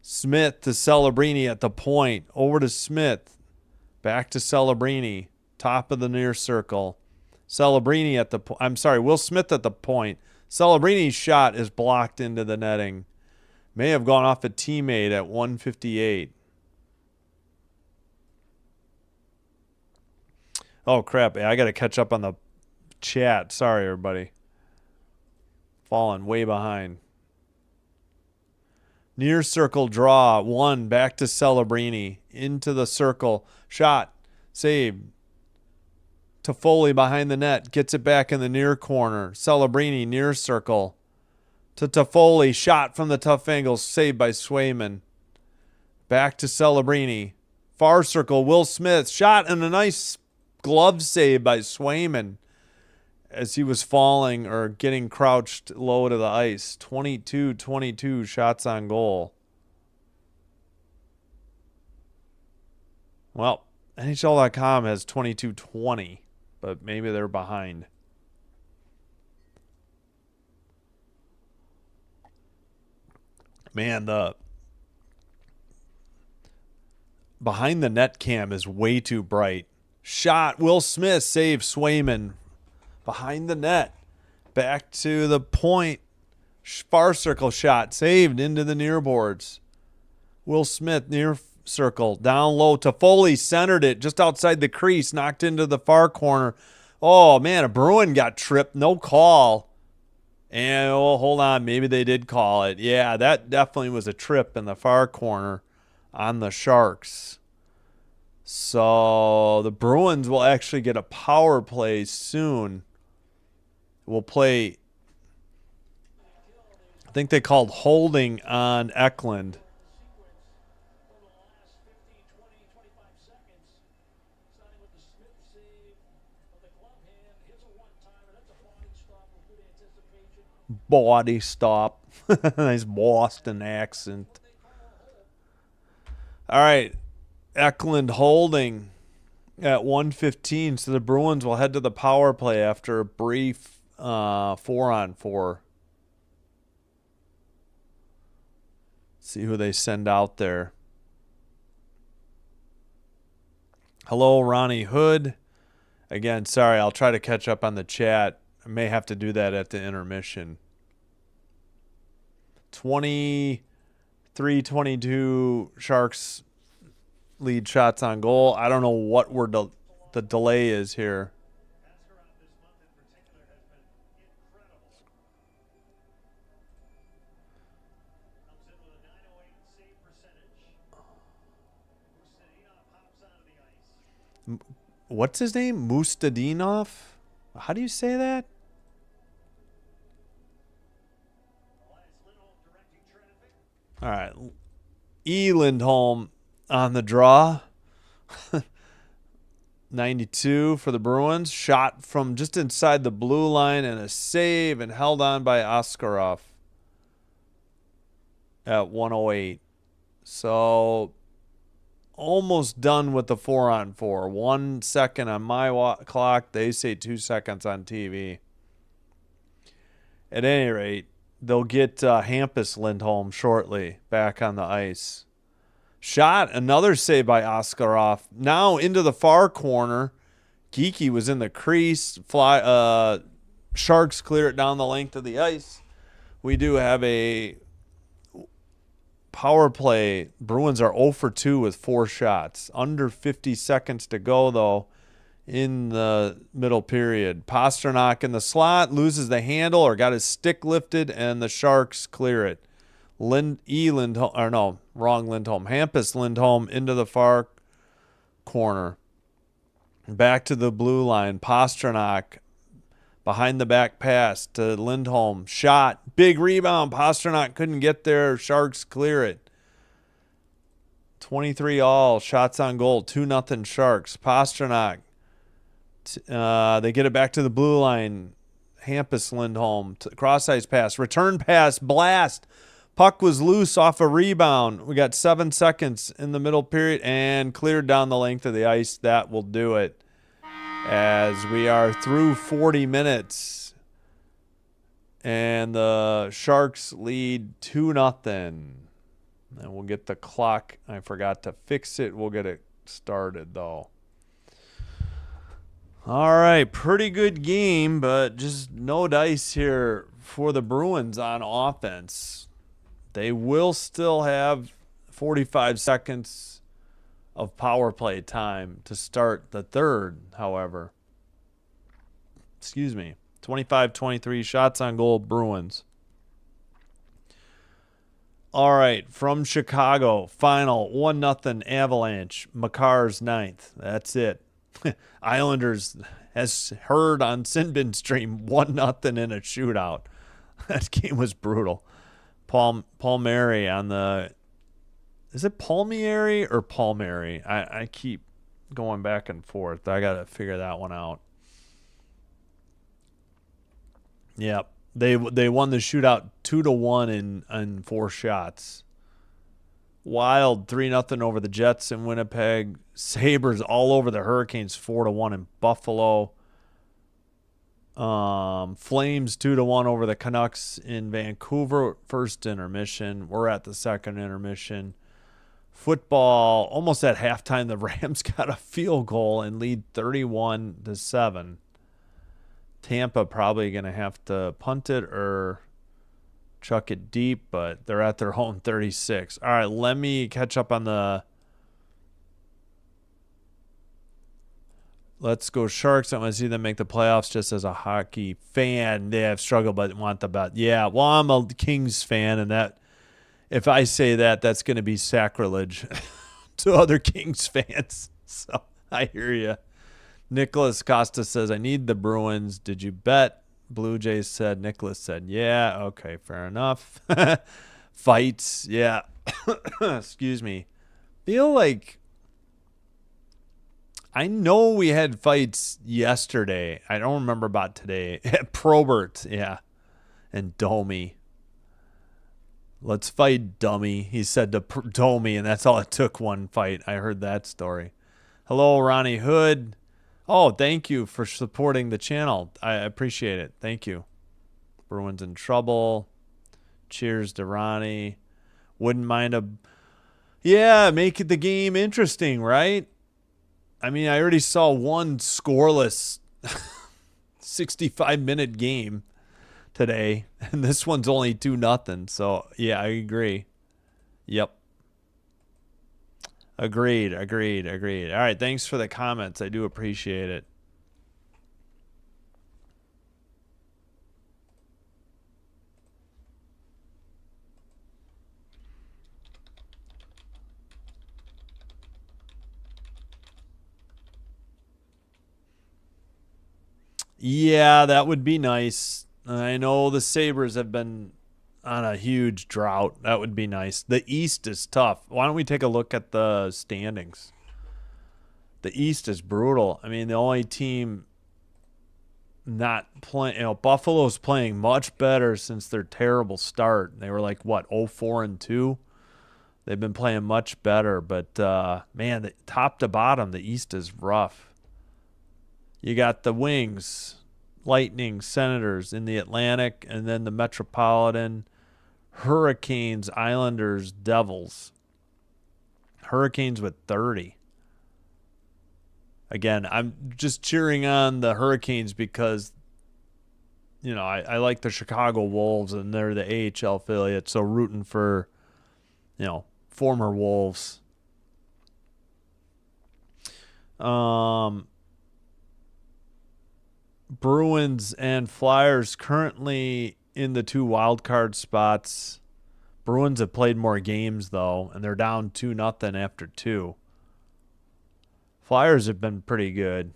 Speaker 1: Smith to Celebrini at the point. Over to Smith. Back to Celebrini. Top of the near circle. Celebrini at the point. I'm sorry, Will Smith at the point. Celebrini's shot is blocked into the netting. May have gone off a teammate at 158. Oh, crap. I got to catch up on the chat. Sorry, everybody. Falling way behind. Near circle draw. 1. Back to Celebrini. Into the circle. Shot. Save. Toffoli behind the net. Gets it back in the near corner. Celebrini near circle. To Toffoli. Shot from the tough angle. Saved by Swayman. Back to Celebrini. Far circle. Will Smith. Shot and a nice glove save by Swayman as he was falling or getting crouched low to the ice. 22-22 shots on goal. Well, NHL.com has 22-20, but maybe they're behind. Man, the behind the net cam is way too bright. Shot. Will Smith save Swayman. Behind the net. Back to the point. Far circle shot. Saved into the near boards. Will Smith near circle. Down low. Toffoli centered it just outside the crease. Knocked into the far corner. Oh, man. A Bruin got tripped. No call. And, oh, hold on. Maybe they did call it. Yeah, that definitely was a trip in the far corner on the Sharks. So the Bruins will actually get a power play soon. We'll play, I think they called holding on Eklund. Body stop. Nice Boston accent. All right. Eklund holding at 1:15. So the Bruins will head to the power play after a brief 4-on-4. See who they send out there. Hello, Ronnie Hood. Again, sorry, I'll try to catch up on the chat. I may have to do that at the intermission. 23-22 Sharks lead shots on goal. I don't know what the delay is here. What's his name? Mustadinov? How do you say that? All right. Lindholm on the draw. 92 for the Bruins. Shot from just inside the blue line and a save and held on by Askarov at 108. So almost done with the 4-on-4. 1 second on my clock. They say 2 seconds on TV. At any rate, they'll get Hampus Lindholm shortly back on the ice. Shot, another save by Askarov. Now into the far corner. Geeky was in the crease. Sharks clear it down the length of the ice. We do have a power play. Bruins are 0 for 2 with 4 shots. Under 50 seconds to go, though, in the middle period. Pasternak in the slot, loses the handle or got his stick lifted, and the Sharks clear it. Lindholm, or no, wrong Lindholm. Hampus Lindholm into the far corner. Back to the blue line. Pasternak behind the back pass to Lindholm. Shot. Big rebound. Pasternak couldn't get there. Sharks clear it. 23 all. Shots on goal. 2-0 Sharks. Pasternak. They get it back to the blue line. Hampus Lindholm. Cross ice pass. Return pass. Blast. Puck was loose off a rebound. We got 7 seconds in the middle period and cleared down the length of the ice. That will do it. As we are through 40 minutes. And the Sharks lead 2-0. And we'll get the clock. I forgot to fix it. We'll get it started, though. All right. Pretty good game, but just no dice here for the Bruins on offense. They will still have 45 seconds of power play time to start the third, however. Excuse me. 25-23 shots on goal, Bruins. All right, from Chicago, final 1-0 Avalanche. Makar's ninth. That's it. Islanders, as heard on Sinbin stream, 1-0 in a shootout. That game was brutal. Palmieri on the... Is it Palmieri or Palmieri? I keep going back and forth. I got to figure that one out. Yep. They won the shootout 2-1 in 4 shots. Wild 3-0 over the Jets in Winnipeg. Sabres all over the Hurricanes 4-1 in Buffalo. Flames 2-1 over the Canucks in Vancouver. First intermission. We're at the second intermission. Football almost at halftime. The Rams got a field goal and lead 31-7. Tampa probably going to have to punt it or chuck it deep, but they're at their home 36. All right, let me catch up on the... Let's go Sharks. I'm going to see them make the playoffs just as a hockey fan. They have struggled but want the bet. Yeah, well, I'm a Kings fan, and that if I say that, that's going to be sacrilege to other Kings fans. So I hear you. Nicholas Costa says, I need the Bruins. Did you bet? Blue Jays said. Nicholas said, yeah. Okay, fair enough. Fights. Yeah. Excuse me. Feel like I know we had fights yesterday. I don't remember about today. Probert. Yeah. And Domi. Let's fight, dummy. He said to Domi, and that's all it took, one fight. I heard that story. Hello, Ronnie Hood. Oh, thank you for supporting the channel. I appreciate it. Thank you. Bruins in trouble. Cheers to Ronnie. Wouldn't mind a... Yeah, make the game interesting, right? I mean, I already saw one scoreless 65-minute game today, and this one's only 2-0. So, yeah, I agree. Yep. Agreed. All right, thanks for the comments. I do appreciate it. Yeah, that would be nice. I know the Sabres have been on a huge drought. That would be nice. The East is tough. Why don't we take a look at the standings? The East is brutal. I mean, the only team not playing, Buffalo's playing much better since their terrible start. They were like, what, 0-4-2? They've been playing much better. But, man, the top to bottom, the East is rough. You got the Wings, Lightning, Senators in the Atlantic, and then the Metropolitan, Hurricanes, Islanders, Devils. Hurricanes with 30. Again, I'm just cheering on the Hurricanes because, I like the Chicago Wolves, and they're the AHL affiliate, so rooting for, former Wolves. Bruins and Flyers currently in the 2 wild card spots. Bruins have played more games, though, and they're down 2-0 after 2. Flyers have been pretty good.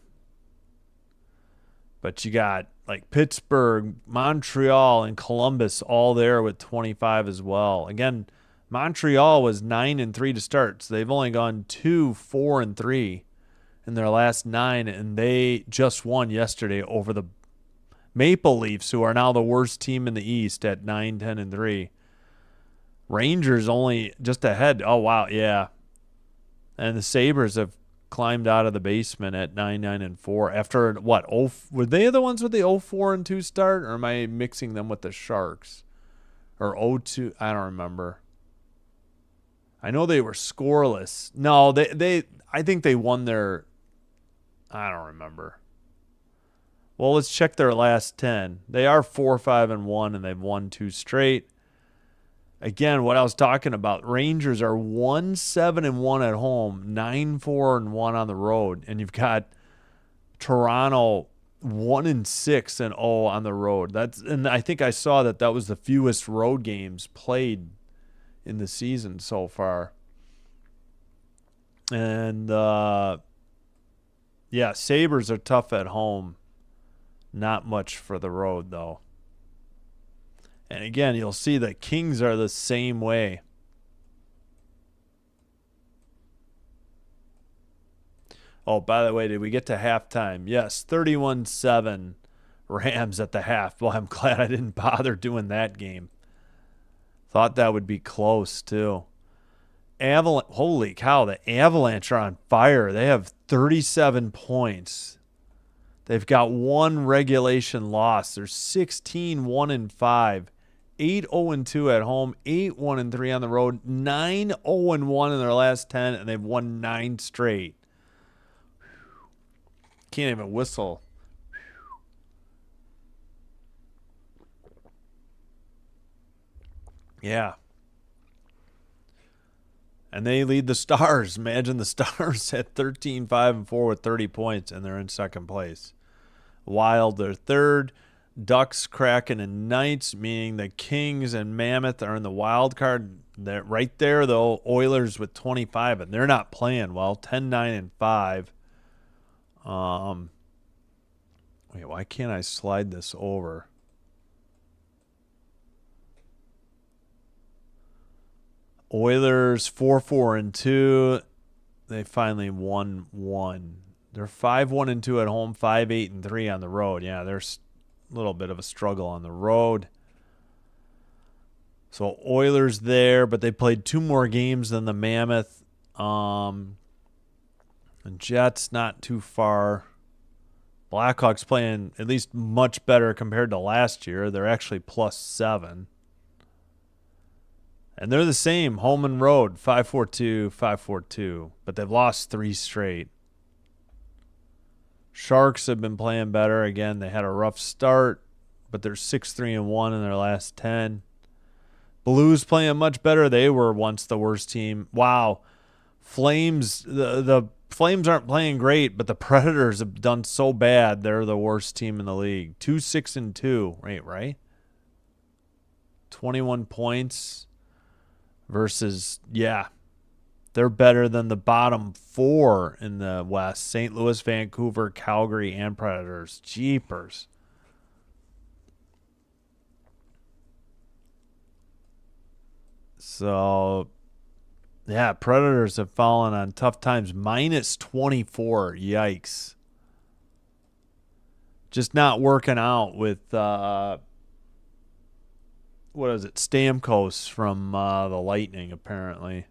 Speaker 1: But you got like Pittsburgh, Montreal, and Columbus all there with 25 as well. Again, Montreal was 9-3 to start, so they've only gone 2-4-3. In their last 9, and they just won yesterday over the Maple Leafs, who are now the worst team in the East at 9-10-3. Rangers only just ahead. Oh, wow, yeah. And the Sabres have climbed out of the basement at 9-9-4 after, what, were they the ones with the 0-4-2 start, or am I mixing them with the Sharks? Or 0-2, I don't remember. I know they were scoreless. No, I think they won their... I don't remember. Well, let's check their last 10. They are 4-5-1, and they've won 2 straight. Again, what I was talking about, Rangers are 1-7-1 at home, 9-4-1 on the road, and you've got Toronto 1-6-0 on the road. And I think I saw that was the fewest road games played in the season so far. And, yeah, Sabres are tough at home. Not much for the road, though. And again, you'll see the Kings are the same way. Oh, by the way, did we get to halftime? Yes, 31-7 Rams at the half. Well, I'm glad I didn't bother doing that game. Thought that would be close, too. Holy cow, the Avalanche are on fire. They have 37 points. They've got one regulation loss. They're 16-1-5, 8-0-2 at home, 8-1-3 on the road, 9-0-1 in their last 10, and they've won 9 straight. Can't even whistle. Yeah. And they lead the Stars. Imagine the Stars at 13-5-4 with 30 points, and they're in second place. Wild, they're third. Ducks, Kraken, and Knights, meaning the Kings and Mammoth are in the wild card. They're right there, though. Oilers with 25, and they're not playing well. 10-9-5. Wait, why can't I slide this over? Oilers 4-4-2. They finally won 1. They're 5-1-2 at home, 5-8-3 on the road. Yeah, there's a little bit of a struggle on the road. So Oilers there, but they played 2 more games than the Mammoth. And Jets not too far. Blackhawks playing at least much better compared to last year. They're actually +7. And they're the same, home and road, 5-4-2, 5-4-2. But they've lost 3 straight. Sharks have been playing better. Again, they had a rough start, but they're 6-3-1 in their last 10. Blues playing much better. They were once the worst team. Wow. Flames, the Flames aren't playing great, but the Predators have done so bad. They're the worst team in the league. 2-6-2. Right? 21 points versus, yeah, they're better than the bottom 4 in the West. St. Louis, Vancouver, Calgary, and Predators. Jeepers. So, yeah, Predators have fallen on tough times. -24. Yikes. Just not working out with, what is it, Stamkos from the Lightning, apparently.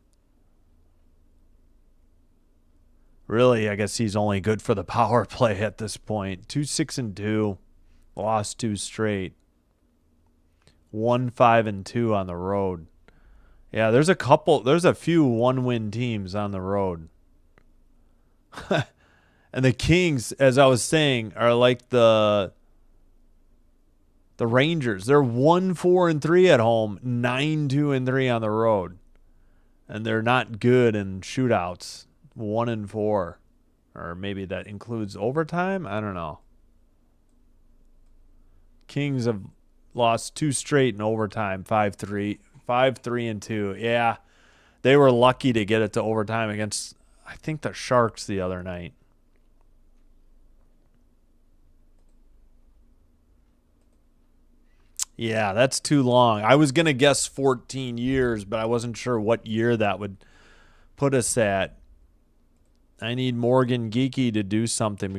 Speaker 1: Really, I guess he's only good for the power play at this point. 2-6-2. Lost 2 straight. 1-5-2 on the road. Yeah, there's a few one-win teams on the road. And the Kings, as I was saying, are like the Rangers. They're 1-4-3 at home, 9-2-3 on the road. And they're not good in shootouts. 1-4. Or maybe that includes overtime? I don't know. Kings have lost 2 straight in overtime, 5-3-2. Yeah, they were lucky to get it to overtime against, I think, the Sharks the other night. Yeah, that's too long. I was going to guess 14 years, but I wasn't sure what year that would put us at. I need Morgan Geeky to do something.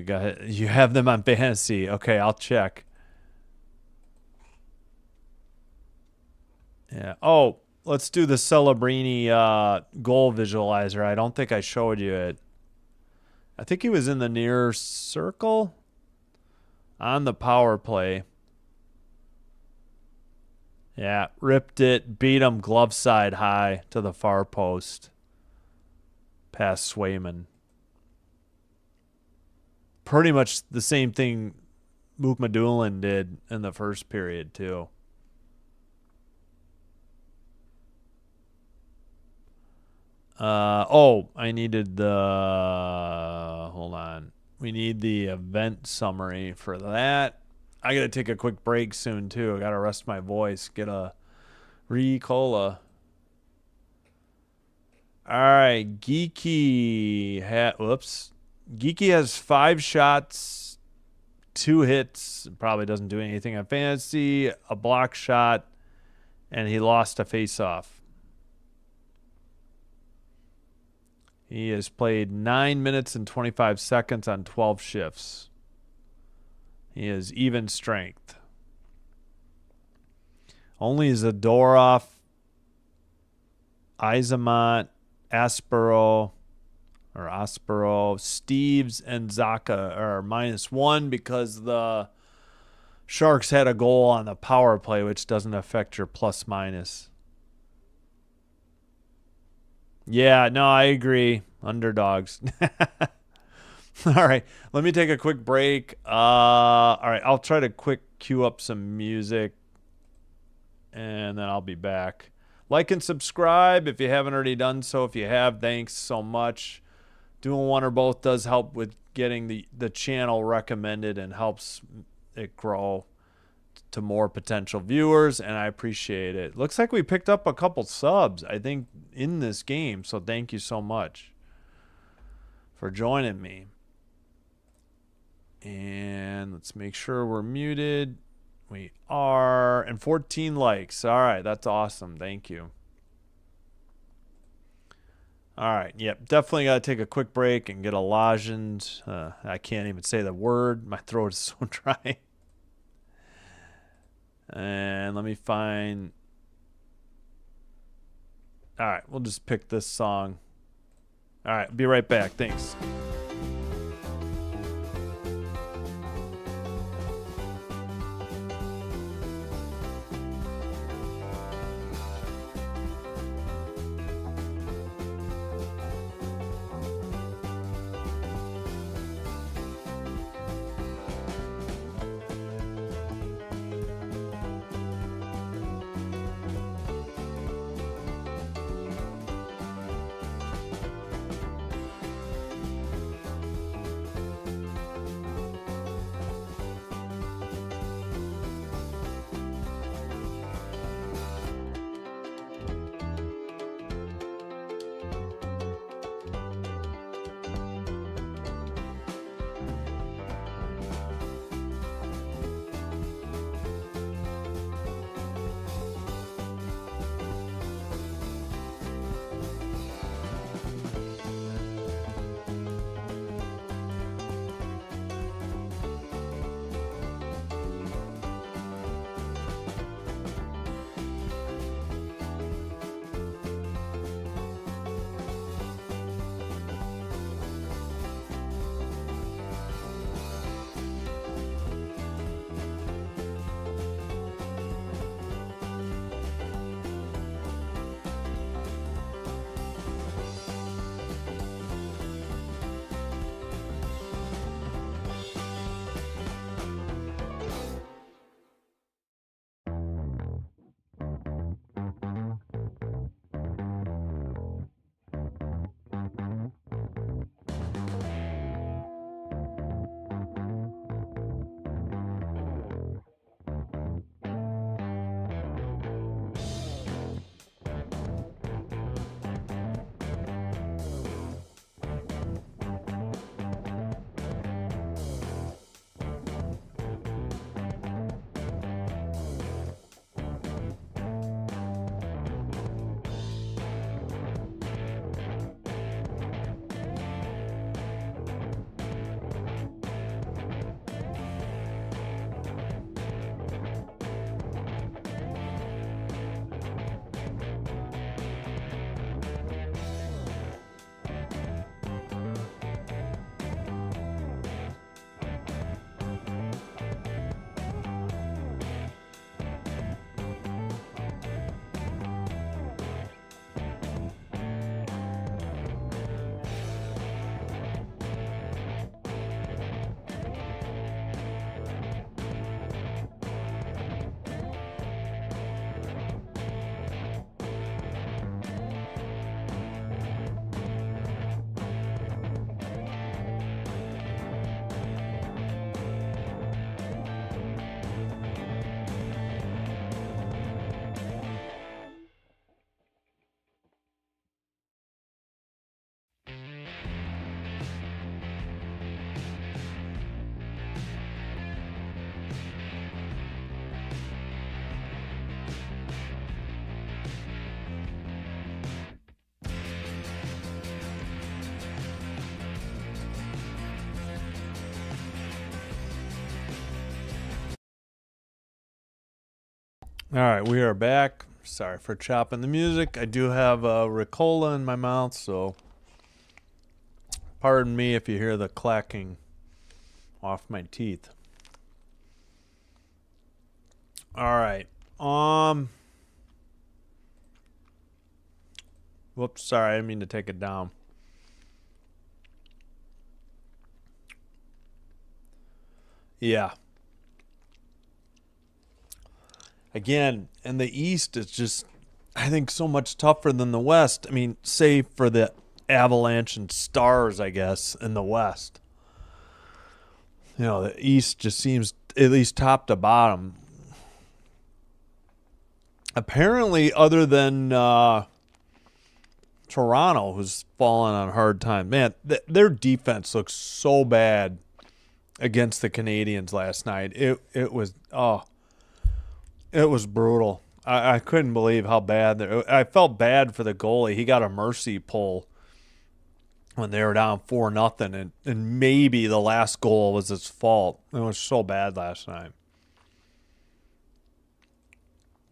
Speaker 1: You have them on fantasy. Okay, I'll check. Yeah. Oh, let's do the Celebrini goal visualizer. I don't think I showed you it. I think he was in the near circle on the power play. Yeah, ripped it, beat him glove side high to the far post. Past Swayman. Pretty much the same thing Mukmadulin did in the first period, too. I needed hold on. We need the event summary for that. I got to take a quick break soon, too. I got to rest my voice, get a Ricola. All right, whoops. Geeky has 5 shots, 2 hits. Probably doesn't do anything on fantasy. A block shot, and he lost a face-off. He has played 9 minutes and 25 seconds on 12 shifts. He is even strength. Only Zadorov, Izamont, Aspero, Steves, and Zaka are -1 because the Sharks had a goal on the power play, which doesn't affect your plus minus. Yeah, no, I agree. Underdogs. All right, let me take a quick break. All right, I'll try to quick cue up some music, and then I'll be back. Like and subscribe if you haven't already done so. If you have, thanks so much. Doing one or both does help with getting the channel recommended and helps it grow to more potential viewers, and I appreciate it. Looks like we picked up a couple subs, I think, in this game, so thank you so much for joining me. And let's make sure we're muted. We are, and 14 likes. All right, that's awesome. Thank you. All right, yep, definitely got to take a quick break and get a lozenge. I can't even say the word. My throat is so dry. And let me find. All right, we'll just pick this song. All right, be right back. Thanks. All right, we are back. Sorry for chopping the music. I do have a Ricola in my mouth, so pardon me if you hear the clacking off my teeth. All right. Whoops, sorry, I didn't mean to take it down. Yeah. Again, in the East, it's just, I think, so much tougher than the West. I mean, save for the Avalanche and Stars, I guess, in the West. The East just seems, at least top to bottom. Apparently, other than Toronto, who's fallen on hard time, man, their defense looks so bad against the Canadians last night. It was brutal. I couldn't believe how bad I felt bad for the goalie. He got a mercy pull when they were down 4-0, and maybe the last goal was his fault. It was so bad last night.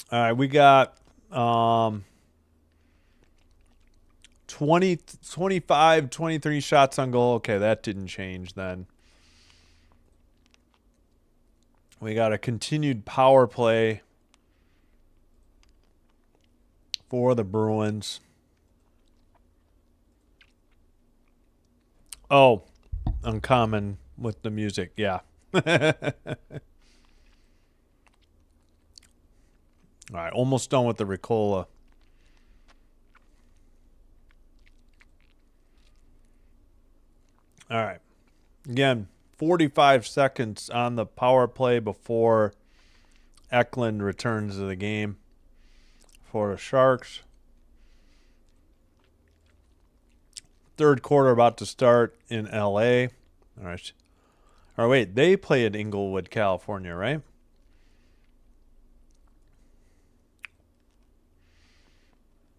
Speaker 1: All right, we got 20, 25, 23 shots on goal. Okay, that didn't change then. We got a continued power play for the Bruins. Oh, uncommon with the music. Yeah. All right, almost done with the Ricola. All right. Again, 45 seconds on the power play before Eklund returns to the game for the Sharks. Third quarter about to start in L.A. All right. Or wait, they play in Inglewood, California, right?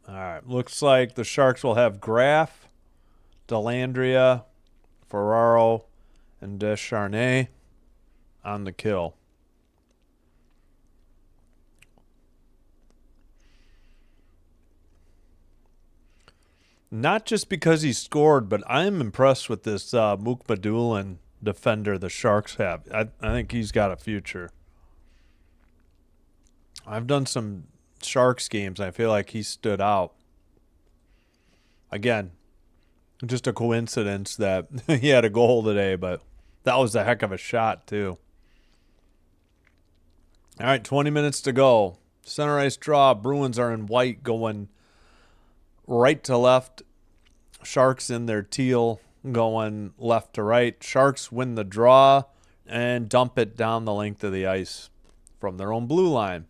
Speaker 1: All right. Looks like the Sharks will have Graf, Delandria, Ferraro, and Descharnay on the kill. Not just because he scored, but I'm impressed with this Mukmadulin defender the Sharks have. I think he's got a future. I've done some Sharks games. I feel like he stood out. Again, just a coincidence that he had a goal today, but that was a heck of a shot, too. All right, 20 minutes to go. Center ice draw. Bruins are in white going right to left. Sharks in their teal going left to right. Sharks win the draw and dump it down the length of the ice from their own blue line.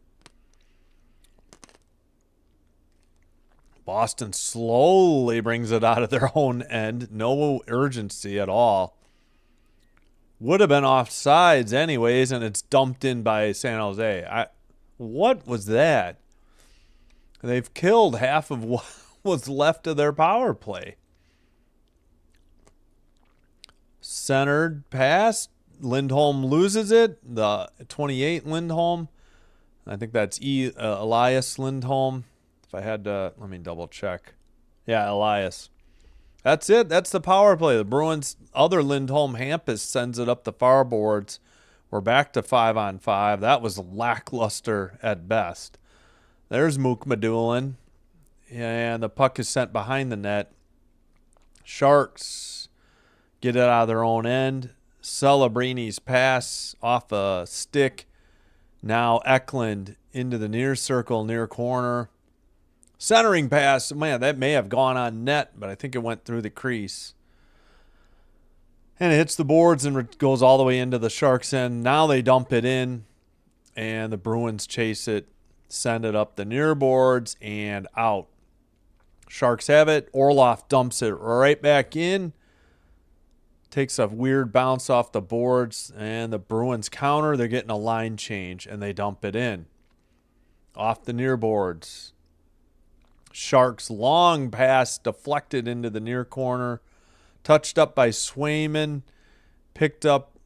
Speaker 1: Boston slowly brings it out of their own end. No urgency at all. Would have been offsides anyways, and it's dumped in by San Jose. What was that? They've killed half of what was left of their power play. Centered pass. Lindholm loses it. The 28 Lindholm. I think that's Elias Lindholm. If I had to, let me double check. Yeah, Elias. That's it. That's the power play. The Bruins' other Lindholm Hampus sends it up the far boards. We're back to 5-on-5. That was lackluster at best. There's Mukmadulin. And the puck is sent behind the net. Sharks get it out of their own end. Celebrini's pass off a stick. Now Eklund into the near circle, near corner. Centering pass. Man, that may have gone on net, but I think it went through the crease. And it hits the boards and goes all the way into the Sharks' end. Now they dump it in, and the Bruins chase it, send it up the near boards, and out. Sharks have it. Orlov dumps it right back in. Takes a weird bounce off the boards, and the Bruins counter. They're getting a line change, and they dump it in. Off the near boards. Sharks long pass deflected into the near corner. Touched up by Swayman. Picked up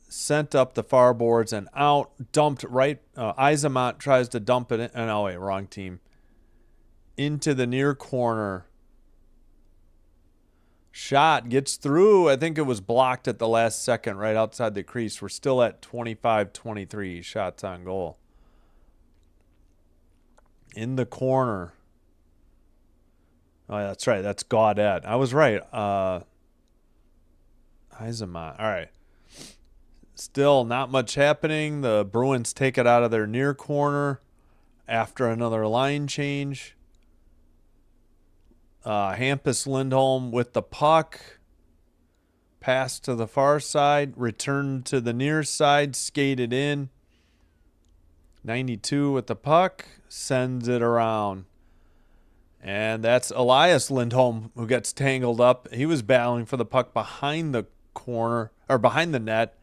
Speaker 1: sent up the far boards and out, dumped right. Isamont tries to dump it in. Oh, wait, wrong team. Into the near corner. Shot gets through. I think it was blocked at the last second right outside the crease. We're still at 25-23 shots on goal. In the corner. Oh, yeah, that's right. That's Gaudette. I was right. Isamont. All right. Still not much happening. The Bruins take it out of their near corner after another line change. Hampus Lindholm with the puck. Pass to the far side. Return to the near side. Skated in. 92 with the puck. Sends it around. And that's Elias Lindholm who gets tangled up. He was battling for the puck behind the corner, or behind the net.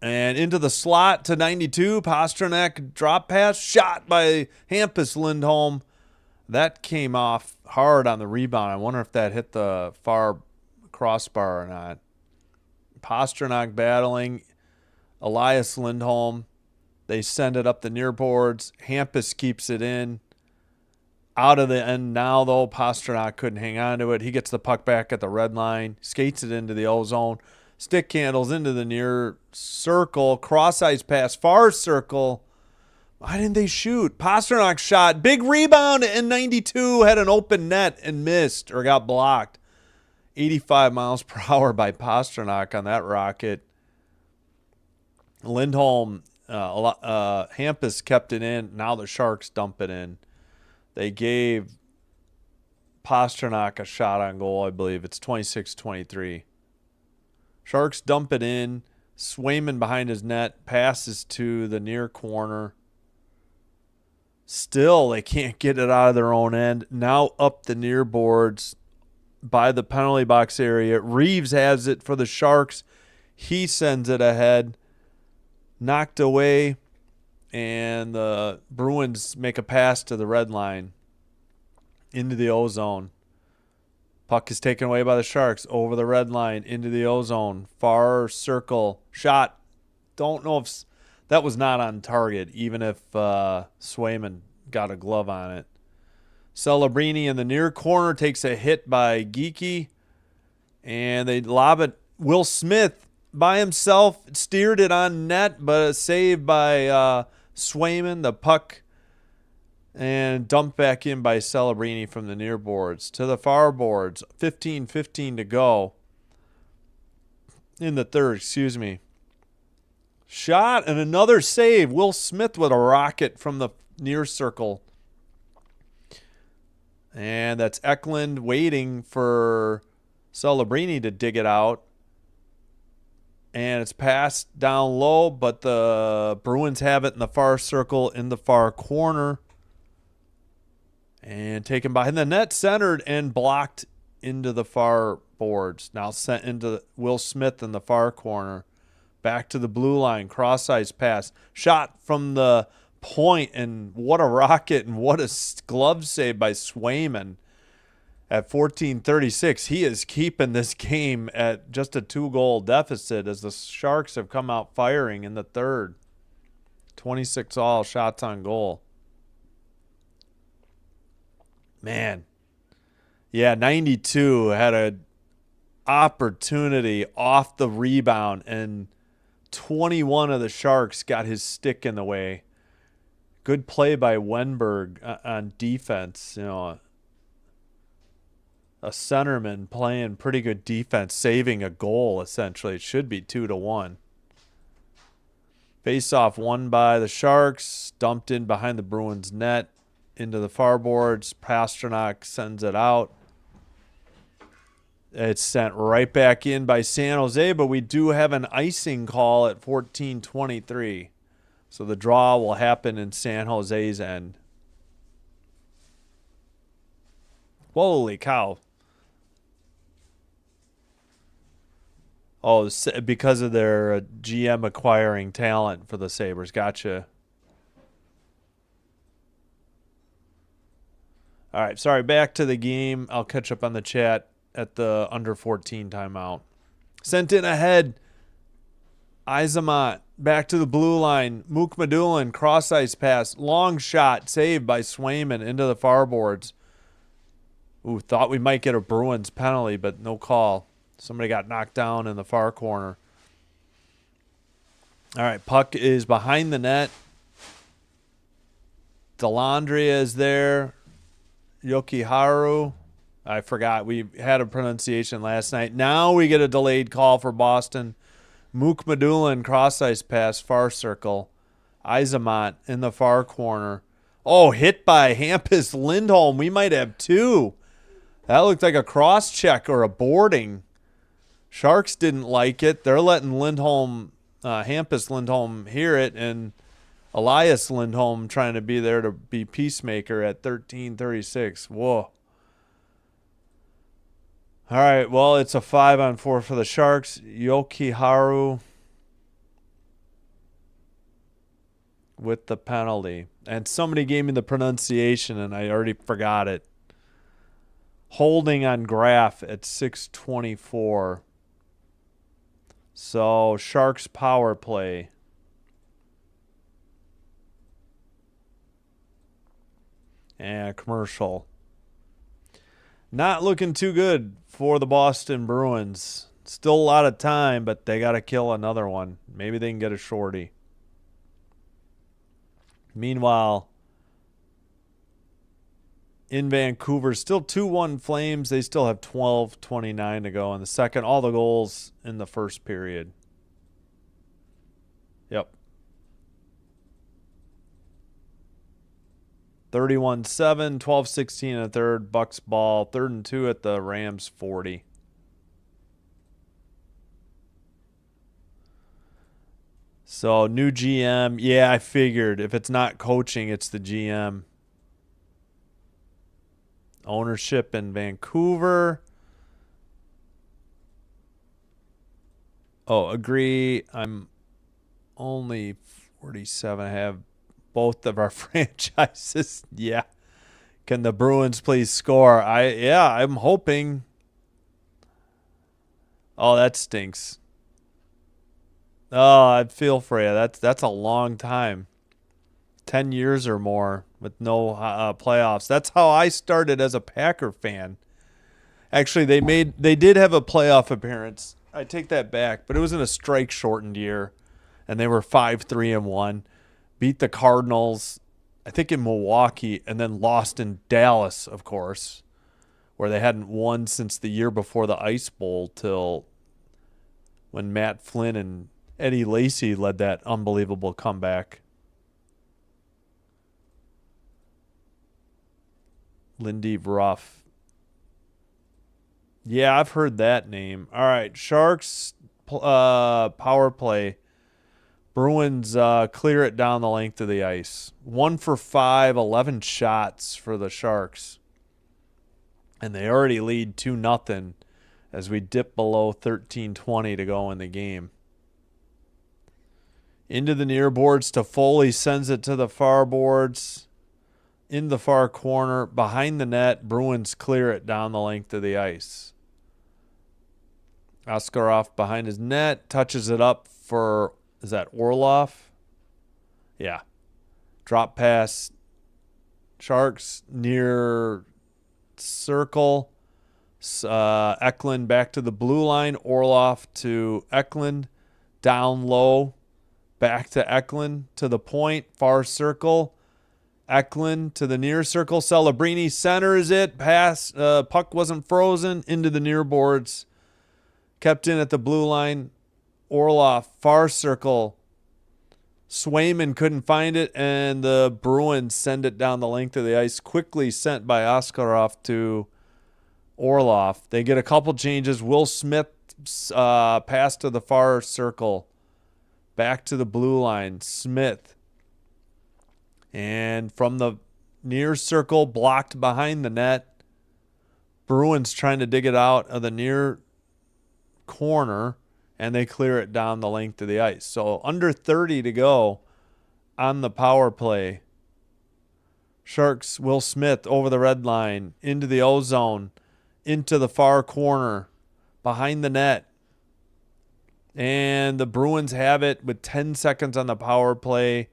Speaker 1: And into the slot to 92. Pastrnak drop pass. Shot by Hampus Lindholm. That came off hard on the rebound. I wonder if that hit the far crossbar or not. Pastrnak battling. Elias Lindholm. They send it up the near boards. Hampus keeps it in. Out of the end now, though. Pastrnak couldn't hang on to it. He gets the puck back at the red line. Skates it into the O-zone. Stick handles into the near circle. Cross-ice pass. Far circle. Why didn't they shoot? Pastrnak shot. Big rebound in 92. Had an open net and missed or got blocked. 85 miles per hour by Pastrnak on that rocket. Lindholm, Hampus kept it in. Now the Sharks dump it in. They gave Pastrnak a shot on goal, I believe. It's 26-23. Sharks dump it in. Swayman behind his net. Passes to the near corner. Still, they can't get it out of their own end. Now up the near boards by the penalty box area. Reeves has it for the Sharks. He sends it ahead. Knocked away. And the Bruins make a pass to the red line. Into the O-zone. Puck is taken away by the Sharks. Over the red line. Into the O-zone. Far circle. Shot. Don't know if that was not on target, even if Swayman got a glove on it. Celebrini in the near corner takes a hit by Geekie. And they lob it. Will Smith by himself steered it on net, but a save by Swayman. The puck and dumped back in by Celebrini from the near boards. To the far boards. 15-15 to go. In the third, excuse me. Shot and another save. Will Smith with a rocket from the near circle. And that's Eklund waiting for Celebrini to dig it out. And it's passed down low, but the Bruins have it in the far circle in the far corner. And taken behind the net, centered and blocked into the far boards. Now sent into Will Smith in the far corner. Back to the blue line, cross-ice pass. Shot from the point, and what a rocket and what a glove save by Swayman. At 14:36, he is keeping this game at just a 2-goal deficit as the Sharks have come out firing in the third. 26 all shots on goal. Man. Yeah, 92 had an opportunity off the rebound, and 21 of the Sharks got his stick in the way. Good play by Wenberg on defense. You know, a centerman playing pretty good defense, saving a goal, essentially. It should be 2-1. Face-off won by the Sharks. Dumped in behind the Bruins net into the far boards. Pastrnak sends it out. It's sent right back in by San Jose, but we do have an icing call at 14:23. So the draw will happen in San Jose's end. Holy cow. Oh, because of their GM acquiring talent for the Sabres. Gotcha. All right, sorry, back to the game. I'll catch up on the chat at the under 14 timeout. Sent in ahead. Isamont back to the blue line. Mook Madulin, cross ice pass. Long shot saved by Swayman into the far boards. Ooh, thought we might get a Bruins penalty, but no call. Somebody got knocked down in the far corner. All right, puck is behind the net. Delandria is there. Yokiharu. I forgot. We had a pronunciation last night. Now we get a delayed call for Boston. Mook Madulin, cross ice pass, far circle. Isamont in the far corner. Oh, hit by Hampus Lindholm. We might have two. That looked like a cross check or a boarding. Sharks didn't like it. They're letting Lindholm, Hampus Lindholm, hear it, and Elias Lindholm trying to be there to be peacemaker at 13:36. Whoa. All right, well, it's a 5-on-4 for the Sharks. Yokiharu with the penalty. And somebody gave me the pronunciation, and I already forgot it. Holding on Graf at 6:24. So, Sharks power play. And commercial. Not looking too good for the Boston Bruins. Still a lot of time, but they got to kill another one. Maybe they can get a shorty. Meanwhile, in Vancouver, still 2-1 Flames. They still have 12:29 to go in the second. All the goals in the first period. Yep. 31-7, 12-16 in the third. Bucks ball. 3rd and 2 at the Rams 40. So, new GM. Yeah, I figured. If it's not coaching, it's the GM. Ownership in Vancouver. Oh, agree. I'm only 47. I have both of our franchises. Yeah. Can the Bruins please score? I'm hoping. Oh, that stinks. Oh, I feel for you. That's a long time. 10 years or more with no playoffs. That's how I started as a Packer fan. Actually, they did have a playoff appearance. I take that back, but it was in a strike-shortened year, and they were 5-3-1. Beat the Cardinals, I think in Milwaukee, and then lost in Dallas, of course, where they hadn't won since the year before the Ice Bowl till when Matt Flynn and Eddie Lacy led that unbelievable comeback. Lindy Ruff. Yeah, I've heard that name. All right, Sharks power play. Bruins clear it down the length of the ice. 1 for 5, 11 shots for the Sharks. And they already lead 2-0 as we dip below 13:20 to go in the game. Into the near boards. Toffoli sends it to the far boards. In the far corner. Behind the net. Bruins clear it down the length of the ice. Askarov behind his net. Touches it up for... Is that Orlov? Yeah. Drop pass. Sharks near circle. Eklund back to the blue line. Orlov to Eklund. Down low. Back to Eklund to the point. Far circle. Eklund to the near circle. Celebrini centers it. Pass. Puck wasn't frozen. Into the near boards. Kept in at the blue line. Orlov, far circle. Swayman couldn't find it, and the Bruins send it down the length of the ice. Quickly sent by Askarov to Orlov. They get a couple changes. Will Smith pass to the far circle. Back to the blue line. Smith. And from the near circle, blocked behind the net. Bruins trying to dig it out of the near corner. And they clear it down the length of the ice. So under 30 to go on the power play. Sharks, Will Smith over the red line, into the O-zone, into the far corner, behind the net. And the Bruins have it with 10 seconds on the power play.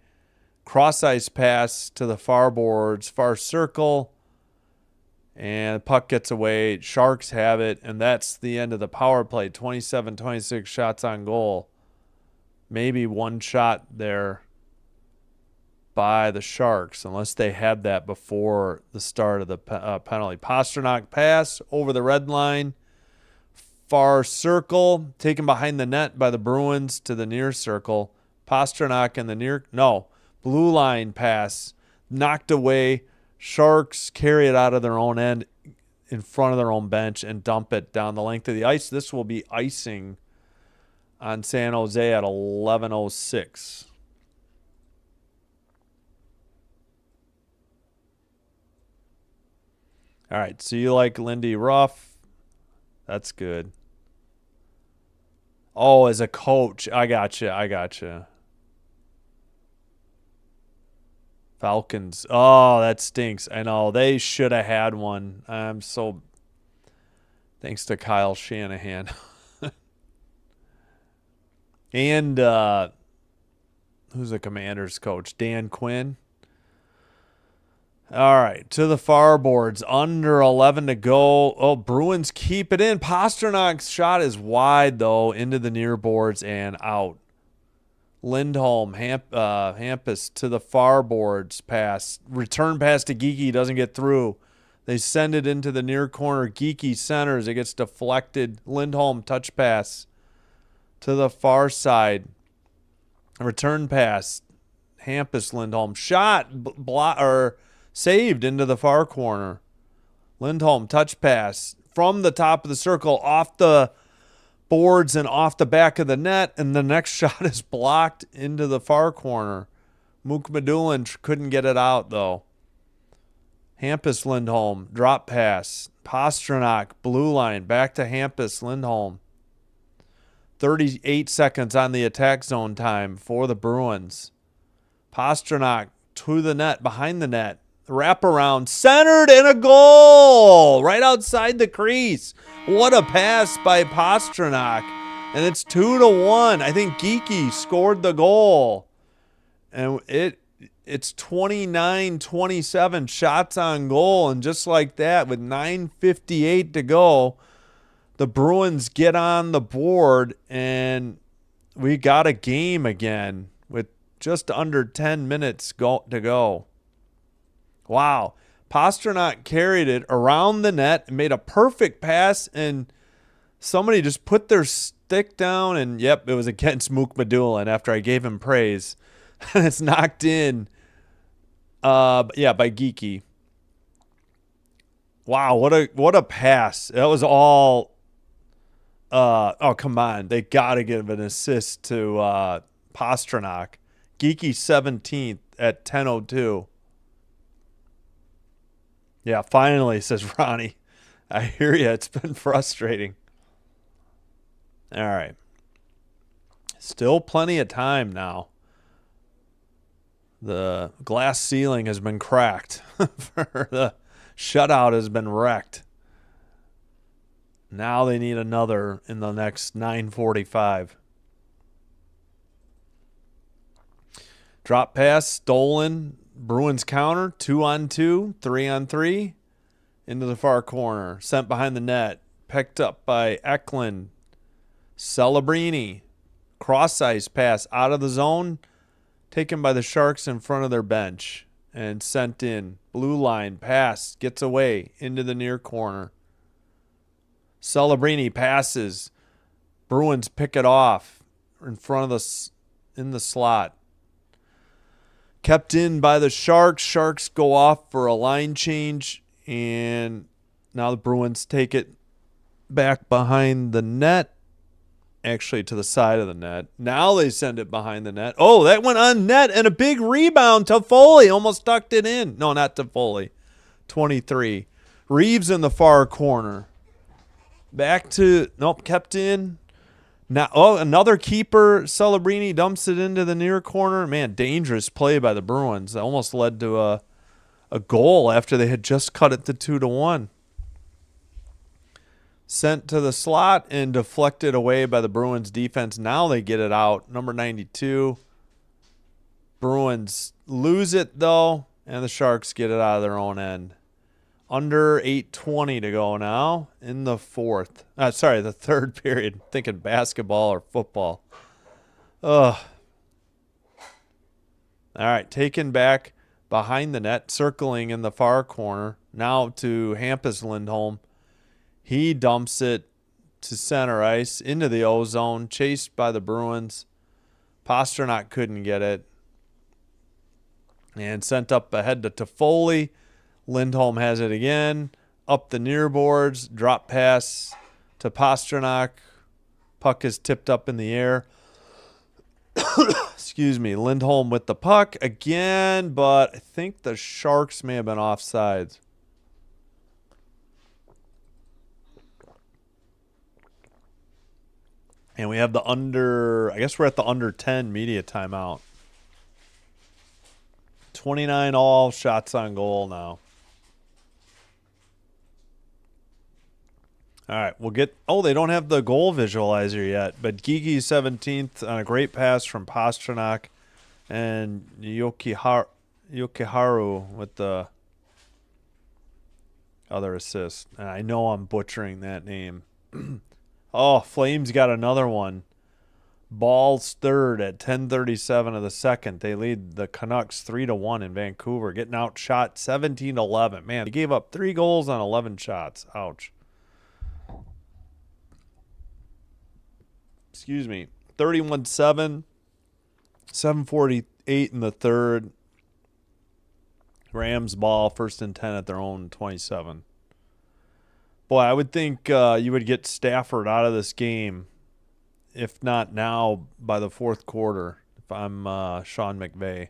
Speaker 1: Cross-ice pass to the far boards, far circle. And the puck gets away. Sharks have it, and that's the end of the power play. 27-26 shots on goal. Maybe one shot there by the Sharks, unless they had that before the start of the penalty. Pastrnak pass over the red line. Far circle, taken behind the net by the Bruins to the near circle. Pastrnak in the blue line pass, knocked away. Sharks carry it out of their own end in front of their own bench and dump it down the length of the ice. This will be icing on San Jose at 11:06. All right, so you like Lindy Ruff. That's good. Oh, as a coach. I gotcha. Falcons. Oh, that stinks. I know. They should have had one. Thanks to Kyle Shanahan. And who's the Commanders coach? Dan Quinn. All right, to the far boards. Under 11 to go. Oh, Bruins keep it in. Pasternak's shot is wide, though, into the near boards and out. Lindholm, Hampus to the far boards pass. Return pass to Geekie, doesn't get through. They send it into the near corner. Geekie centers. It gets deflected. Lindholm touch pass to the far side. Return pass. Hampus, Lindholm. Shot, saved into the far corner. Lindholm, touch pass from the top of the circle, off the boards and off the back of the net, and the next shot is blocked into the far corner. Mukhamadullin couldn't get it out, though. Hampus, Lindholm, drop pass. Pastrnak, blue line, back to Hampus, Lindholm. 38 seconds on the attack zone time for the Bruins. Pastrnak to the net, behind the net. Wraparound, centered, and a goal right outside the crease. What a pass by Pastrnak. And it's 2-1. I think Geekie scored the goal. And it's 29-27 shots on goal. And just like that, with 9:58 to go, the Bruins get on the board, and we got a game again with just under 10 minutes to go. Wow. Pastrnak carried it around the net and made a perfect pass, and somebody just put their stick down, and yep, it was against Mukhamadullin after I gave him praise. And it's knocked in by Geekie. Wow, what a pass. That was all come on. They got to give an assist to Pastrnak. Geekie 17th at 10:02. Yeah, finally, says Ronnie. I hear you. It's been frustrating. All right. Still plenty of time now. The glass ceiling has been cracked. The shutout has been wrecked. Now they need another in the next 9:45. Drop pass, stolen. Bruins counter, 2-on-2, 3-on-3, into the far corner. Sent behind the net. Picked up by Eklund. Celebrini. Cross-ice pass out of the zone. Taken by the Sharks in front of their bench. And sent in. Blue line pass. Gets away into the near corner. Celebrini passes. Bruins pick it off in front of in the slot. Kept in by the Sharks. Sharks go off for a line change, and now the Bruins take it back behind the net, actually to the side of the net. Now they send it behind the net. Oh, that went on net, and a big rebound. Toffoli almost tucked it in. No, not Toffoli. 23. Reeves in the far corner. Kept in. Now, another keeper. Celebrini dumps it into the near corner. Man, dangerous play by the Bruins. That almost led to a goal after they had just cut it to 2-1. Sent to the slot and deflected away by the Bruins defense. Now they get it out. Number 92. Bruins lose it, though, and the Sharks get it out of their own end. Under 8:20 to go now in the the third period. Thinking basketball or football. Ugh. All right, taken back behind the net, circling in the far corner. Now to Hampus Lindholm. He dumps it to center ice into the O-zone, chased by the Bruins. Pastrnak couldn't get it. And sent up ahead to Toffoli. Lindholm has it again. Up the near boards. Drop pass to Pastrnak. Puck is tipped up in the air. Excuse me. Lindholm with the puck again, but I think the Sharks may have been offsides. And we have I guess we're at the under 10 media timeout. 29 all, shots on goal now. All right, they don't have the goal visualizer yet, but Geeky's 17th on a great pass from Pastrnak, and Yokiharu with the other assist. And I know I'm butchering that name. Oh, Flames got another one. Ball's third at 10:37 of the second. They lead the Canucks 3-1 in Vancouver, getting outshot 17-11. Man, they gave up 3 goals on 11 shots. Ouch. Excuse me. 31-7. 7:48 in the third. Rams ball, 1st and 10 at their own 27. Boy, I would think you would get Stafford out of this game, if not now, by the fourth quarter, if I'm Sean McVay.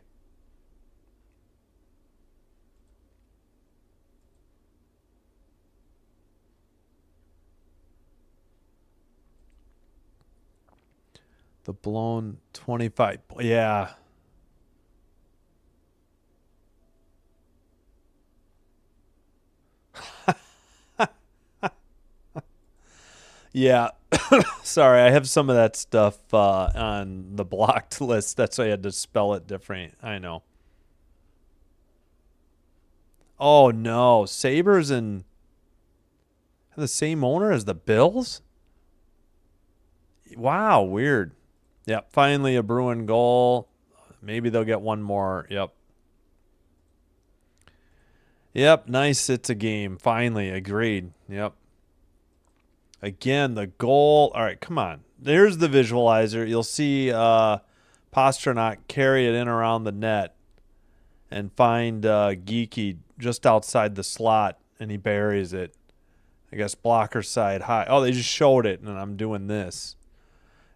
Speaker 1: The blown 25. Yeah. Yeah. Sorry, I have some of that stuff on the blocked list. That's why I had to spell it different. I know. Oh, no. Sabres and the same owner as the Bills? Wow, weird. Yep, finally a Bruin goal. Maybe they'll get one more. Yep, nice. It's a game. Finally, agreed. Yep. Again, the goal. All right, come on. There's the visualizer. You'll see Pastrnak carry it in around the net and find Geeky just outside the slot, and he buries it. I guess blocker side high. Oh, they just showed it, and I'm doing this.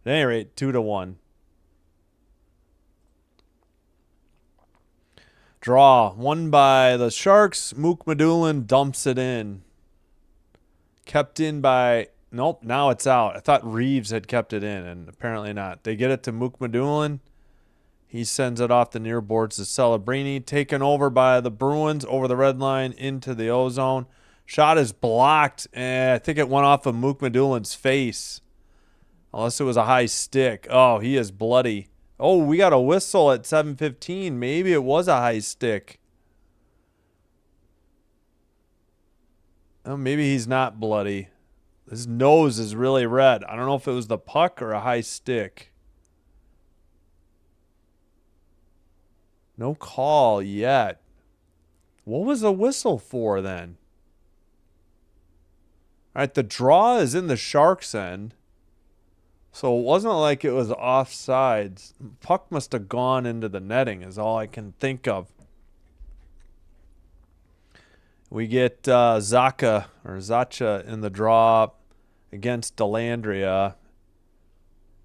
Speaker 1: At any rate, 2-1. Draw. Won by the Sharks. Mook Madulin dumps it in. Kept in by... Nope, now it's out. I thought Reeves had kept it in, and apparently not. They get it to Mook Madulin. He sends it off the near boards to Celebrini. Taken over by the Bruins over the red line into the O-zone. Shot is blocked, and I think it went off of Mook Madulin's face. Unless it was a high stick. Oh, he is bloody. Oh, we got a whistle at 7:15. Maybe it was a high stick. Oh, maybe he's not bloody. His nose is really red. I don't know if it was the puck or a high stick. No call yet. What was the whistle for then? All right, the draw is in the Sharks' end. So it wasn't like it was offsides. Puck must have gone into the netting is all I can think of. We get Zacha in the draw against Dellandrea.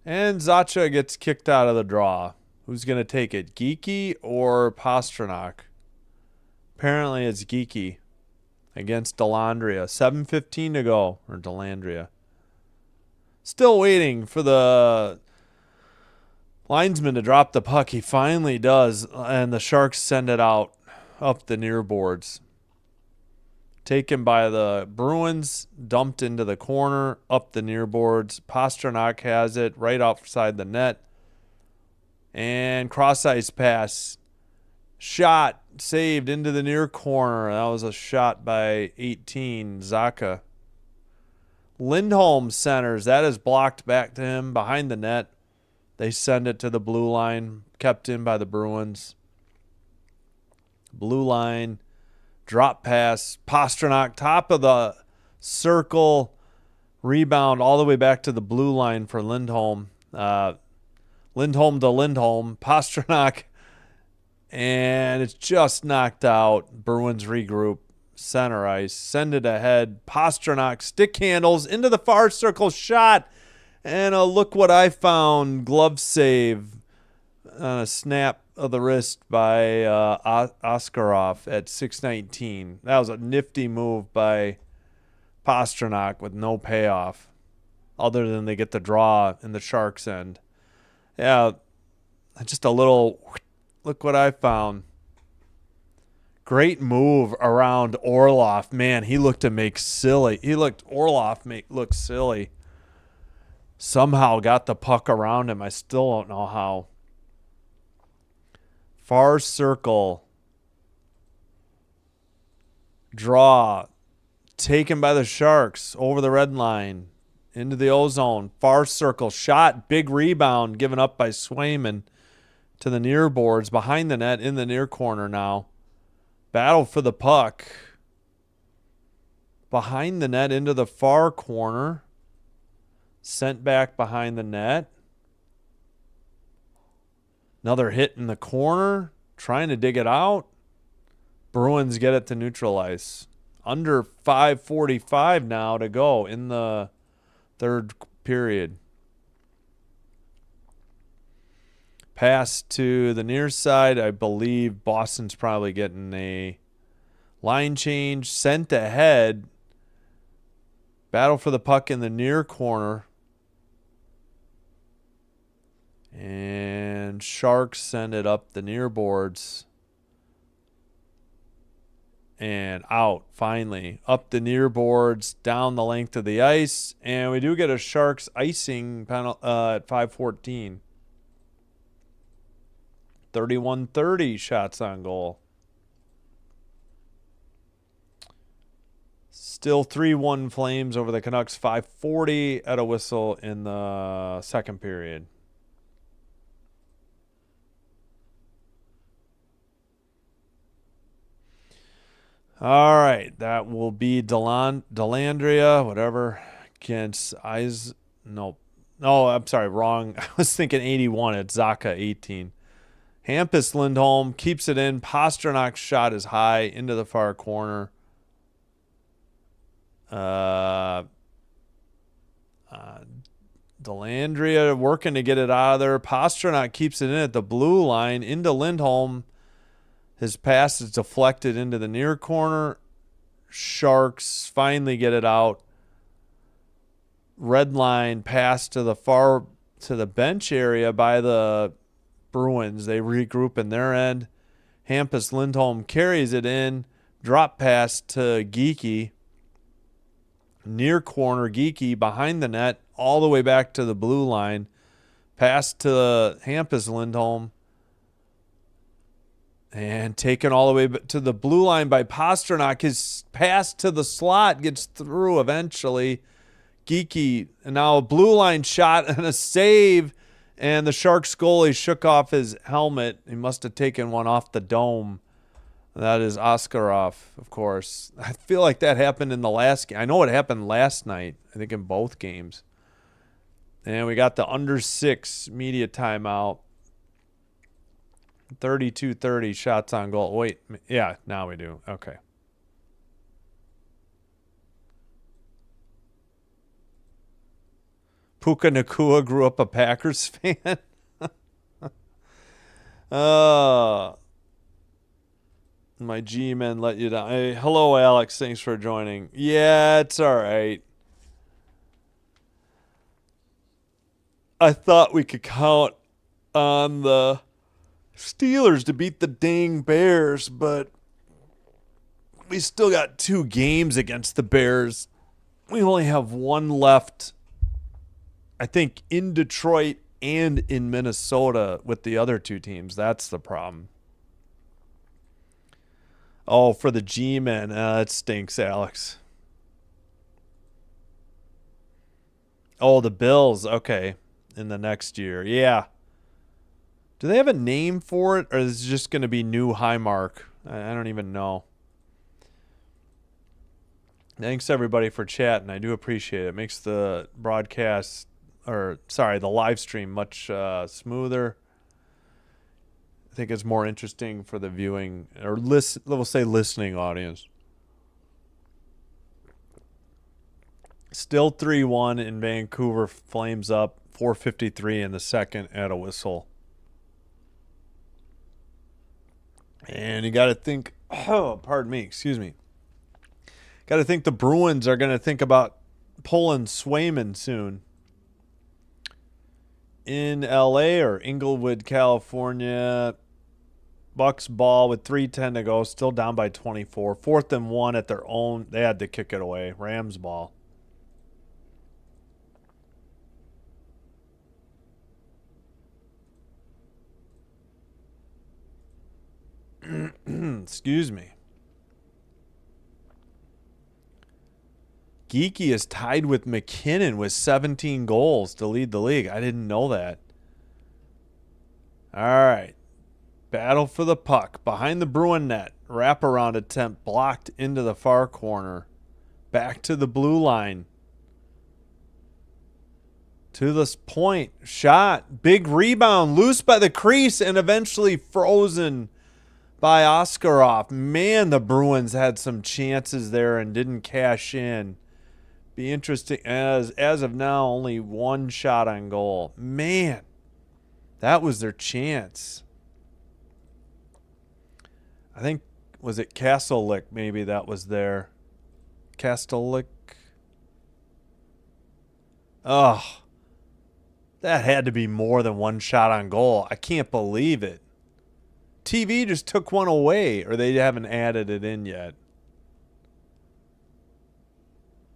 Speaker 1: And Zacha gets kicked out of the draw. Who's going to take it, Geeky or Pastrnak? Apparently it's Geeky against Dellandrea. 7:15 to go, or Dellandrea. Still waiting for the linesman to drop the puck. He finally does, and the Sharks send it out up the near boards. taken by the Bruins, dumped into the corner, up the near boards. Pastrnak has it right outside the net. And cross-ice pass. Shot, saved into the near corner. That was a shot by 18, Zacha. Lindholm centers. That is blocked back to him behind the net. They send it to the blue line, kept in by the Bruins. Blue line, drop pass. Pastrnak, top of the circle. Rebound all the way back to the blue line for Lindholm. Lindholm to Lindholm. Pastrnak. And it's just knocked out. Bruins regroup. Center ice. Send it ahead. Pastrnak stick handles into the far circle shot. And look what I found. Glove save on a snap of the wrist by Askarov at 6:19. That was a nifty move by Pastrnak with no payoff other than they get the draw in the Sharks' end. Yeah, just a little, look what I found. Great move around Orlov. Man, he looked to make silly. Orlov look silly. Somehow got the puck around him. I still don't know how. Far circle. Draw. Taken by the Sharks over the red line. Into the ozone. Far circle. Shot. Big rebound given up by Swayman to the near boards. Behind the net in the near corner now. Battle for the puck. Behind the net into the far corner. Sent back behind the net. Another hit in the corner. Trying to dig it out. Bruins get it to neutralize. Under 5:45 now to go in the third period. Pass to the near side. I believe Boston's probably getting a line change. Sent ahead. Battle for the puck in the near corner. And Sharks send it up the near boards. And out, finally. Up the near boards, down the length of the ice. And we do get a Sharks icing penalty at 5:14. 31-30 shots on goal. Still 3-1 Flames over the Canucks. 5:40 at a whistle in the second period. All right, that will be Delandria, whatever, against No, I'm sorry, wrong. I was thinking 81. It's Zacha, 18. Hampus Lindholm keeps it in. Pasternak's shot is high into the far corner. Delandria working to get it out of there. Pastrnak keeps it in at the blue line into Lindholm. His pass is deflected into the near corner. Sharks finally get it out. Red line pass to the bench area by the Bruins. They regroup in their end. Hampus Lindholm carries it in. Drop pass to Geekie. Near corner, Geekie behind the net, all the way back to the blue line. Pass to Hampus Lindholm. And taken all the way to the blue line by Pastrnak. His pass to the slot gets through eventually. Geekie, and now a blue line shot and a save. And the Sharks goalie shook off his helmet. He must have taken one off the dome. That is Askarov, of course. I feel like that happened in the last game. I know it happened last night, I think in both games. And we got the under 6 media timeout. 32-30 shots on goal. Wait, yeah, now we do. Okay. Puka Nacua grew up a Packers fan. My G-men let you down. Hey, hello, Alex. Thanks for joining. Yeah, it's all right. I thought we could count on the Steelers to beat the dang Bears, but We still got 2 games against the Bears. We only have 1 left, I think, in Detroit and in Minnesota with the other 2 teams. That's the problem. Oh, for the G-men. It stinks, Alex. Oh, the Bills. Okay. In the next year. Yeah. Do they have a name for it? Or is it just going to be New Highmark? I don't even know. Thanks, everybody, for chatting. I do appreciate it. It makes the broadcast, the live stream much smoother. I think it's more interesting for the viewing, or we'll say listening audience. Still 3-1 in Vancouver. Flames up. 4:53 in the second at a whistle. And you got to think, excuse me. Got to think the Bruins are going to think about pulling Swayman soon. In LA or Inglewood, California, Bucks ball with 3:10 to go, still down by 24. 4th and 1 at their own. They had to kick it away. Rams ball. Excuse me. Geeky is tied with McKinnon with 17 goals to lead the league. I didn't know that. All right. Battle for the puck. Behind the Bruin net. Wraparound attempt blocked into the far corner. Back to the blue line. To this point. Shot. Big rebound. Loose by the crease and eventually frozen by Oskarov. Man, the Bruins had some chances there and didn't cash in. Be interesting. As of now, only 1 shot on goal. Man, that was their chance. I think, was it Castlewick maybe that was there? Castlewick. Oh, that had to be more than 1 shot on goal. I can't believe it. TV just took one away, or they haven't added it in yet.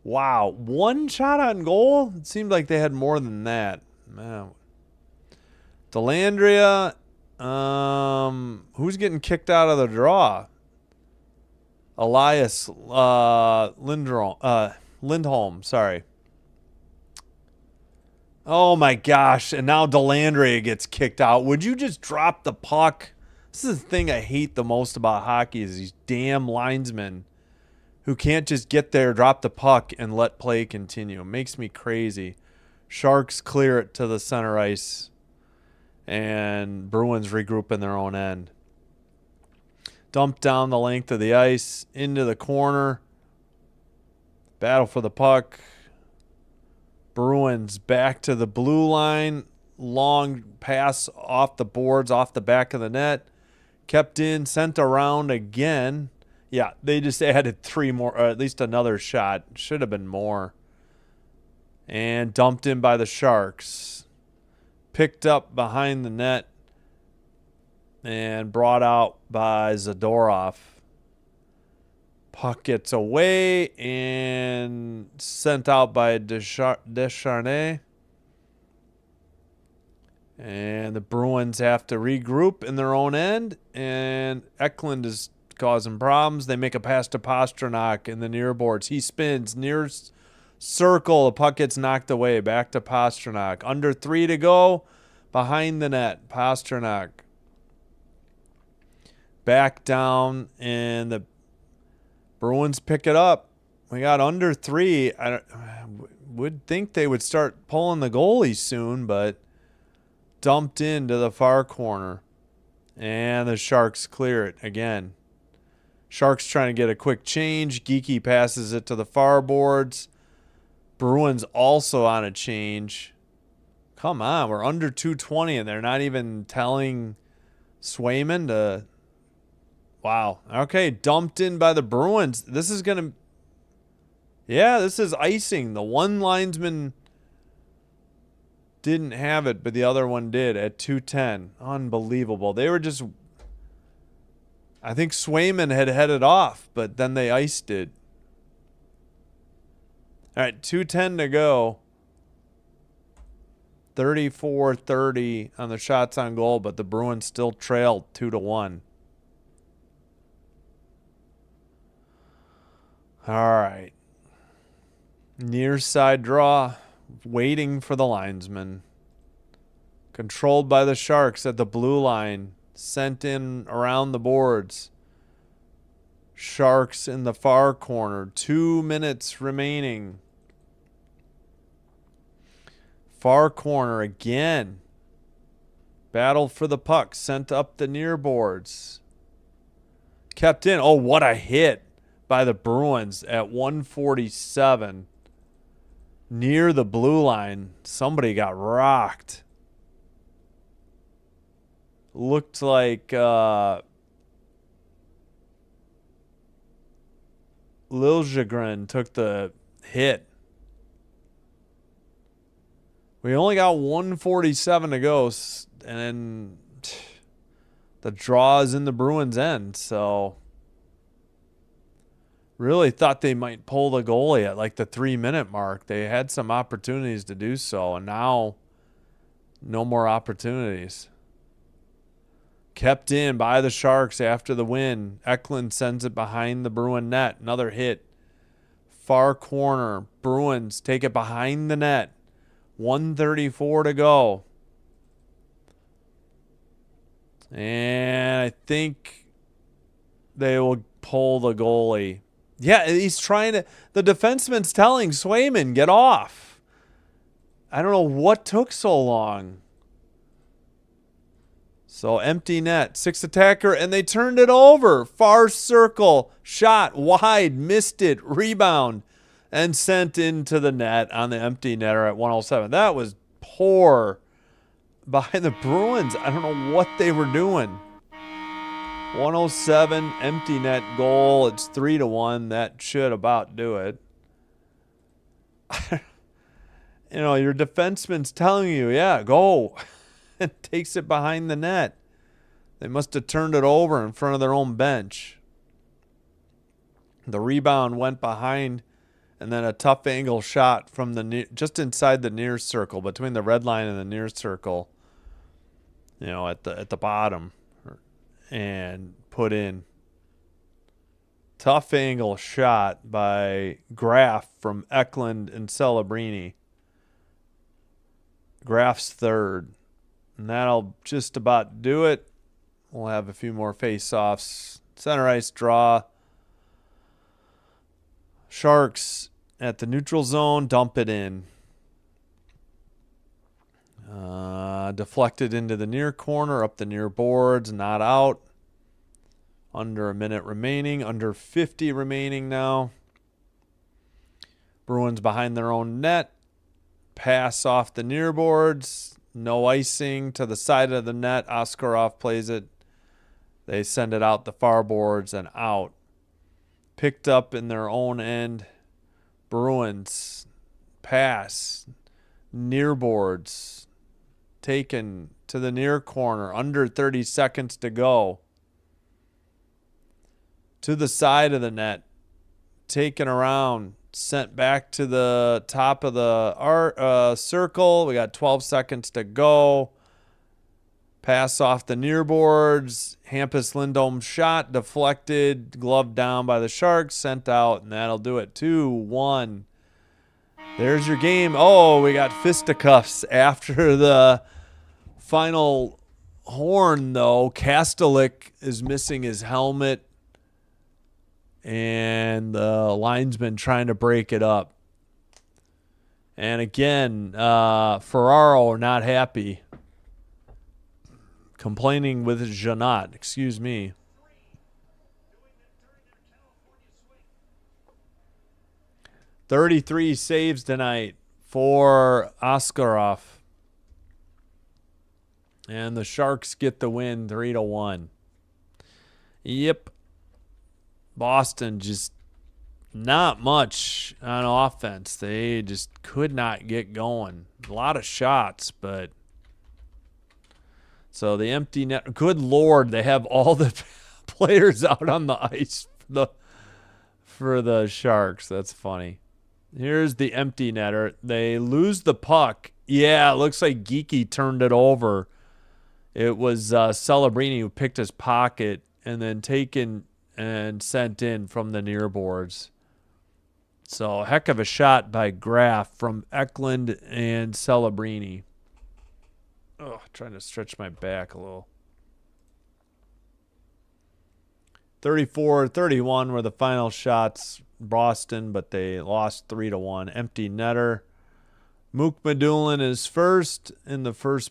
Speaker 1: Wow, 1 shot on goal? It seemed like they had more than that. Man. Delandria, who's getting kicked out of the draw? Elias Lindholm, sorry. Oh my gosh, and now Delandria gets kicked out. Would you just drop the puck? This is the thing I hate the most about hockey is these damn linesmen who can't just get there, drop the puck, and let play continue. It makes me crazy. Sharks clear it to the center ice, and Bruins regroup in their own end. Dump down the length of the ice, into the corner. Battle for the puck. Bruins back to the blue line. Long pass off the boards, off the back of the net. Kept in, sent around again. Yeah, they just added 3 more, or at least another shot. Should have been more. And dumped in by the Sharks. Picked up behind the net. And brought out by Zadorov. Puck gets away and sent out by Descharnais. And the Bruins have to regroup in their own end. And Eklund is causing problems. They make a pass to Pastrnak in the near boards. He spins near circle. The puck gets knocked away. Back to Pastrnak. Under 3 to go. Behind the net. Pastrnak. Back down. And the Bruins pick it up. We got under 3. I would think they would start pulling the goalie soon, but dumped into the far corner. And the Sharks clear it again. Sharks trying to get a quick change. Geeky passes it to the far boards. Bruins also on a change. Come on, we're under 2:20 and they're not even telling Swayman to... Wow. Okay, dumped in by the Bruins. This is going to... Yeah, this is icing. The one linesman didn't have it, but the other one did at 2:10. Unbelievable. They were just... I think Swayman had headed off, but then they iced it. All right, 2:10 to go. 34-30 on the shots on goal, but the Bruins still trailed 2-1. All right. Near side draw, waiting for the linesman. Controlled by the Sharks at the blue line. Sent in around the boards. Sharks in the far corner. 2 minutes remaining. Far corner again. Battle for the puck. Sent up the near boards. Kept in. Oh, what a hit by the Bruins at 147. Near the blue line. Somebody got rocked. Looked like Liljegren took the hit. We only got 147 to go, and then the draw is in the Bruins' end. So really thought they might pull the goalie at like the 3-minute mark. They had some opportunities to do so, and now no more opportunities. Kept in by the Sharks after the win. Eklund sends it behind the Bruin net. Another hit. Far corner. Bruins take it behind the net. 1:34 to go. And I think they will pull the goalie. Yeah, he's trying to. The defenseman's telling Swayman, get off. I don't know what took so long. So empty net, 6 attacker, and they turned it over. Far circle, shot wide, missed it, rebound, and sent into the net on the empty netter at 107. That was poor by the Bruins. I don't know what they were doing. 107, empty net goal. It's 3-1. That should about do it. You know, your defenseman's telling you, yeah, go. And takes it behind the net. They must have turned it over in front of their own bench. The rebound went behind, and then a tough angle shot from the just inside the near circle, between the red line and the near circle. You know, at the bottom, and put in. Tough angle shot by Graf from Eklund and Celebrini. Graf's third. And that'll just about do it. We'll have a few more face-offs. Center ice draw. Sharks at the neutral zone. Dump it in. Deflected into the near corner. Up the near boards. Not out. Under a minute remaining. Under 50 remaining now. Bruins behind their own net. Pass off the near boards. No icing to the side of the net. Oskarov plays it. They send it out the far boards and out. Picked up in their own end. Bruins pass. Near boards. Taken to the near corner. Under 30 seconds to go. To the side of the net. Taken around. Sent back to the top of the circle. We got 12 seconds to go. Pass off the near boards. Hampus Lindholm shot. Deflected. Gloved down by the Sharks. Sent out. And that'll do it. 2-1. There's your game. Oh, we got fisticuffs after the final horn, though. Kastelik is missing his helmet. And the linesman trying to break it up. And again, Ferraro not happy. Complaining with Janot. Excuse me. $33 saves tonight for Oskarov. And the Sharks get the win 3-1. Yep. Boston just not much on offense. They just could not get going. A lot of shots, but so the empty net. Good Lord, they have all the players out on the ice for the Sharks. That's funny. Here's the empty netter. They lose the puck. Yeah, it looks like Geeky turned it over. It was Celebrini who picked his pocket and then taken and sent in from the near boards. So, heck of a shot by Graf from Eklund and Celebrini. Oh, trying to stretch my back a little. 34-31 were the final shots. Boston, but they lost 3-1. Empty netter. Mook Medulin is first in the first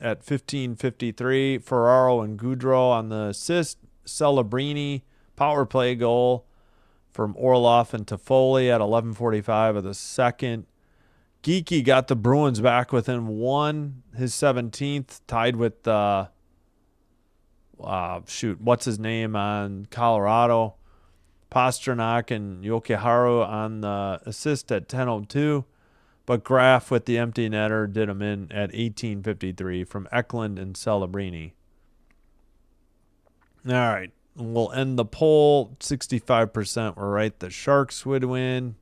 Speaker 1: at 15:53. Ferraro and Goudreau on the assist. Celebrini, power play goal from Orloff and Toffoli at 11:45 of the second. Geeky got the Bruins back within one, his 17th, tied with what's his name on Colorado. Pasternak and Yokiharu on the assist at 10:02. But Graf with the empty netter did him in at 18:53 from Eklund and Celebrini. All right. We'll end the poll. 65% were right. The Sharks would win.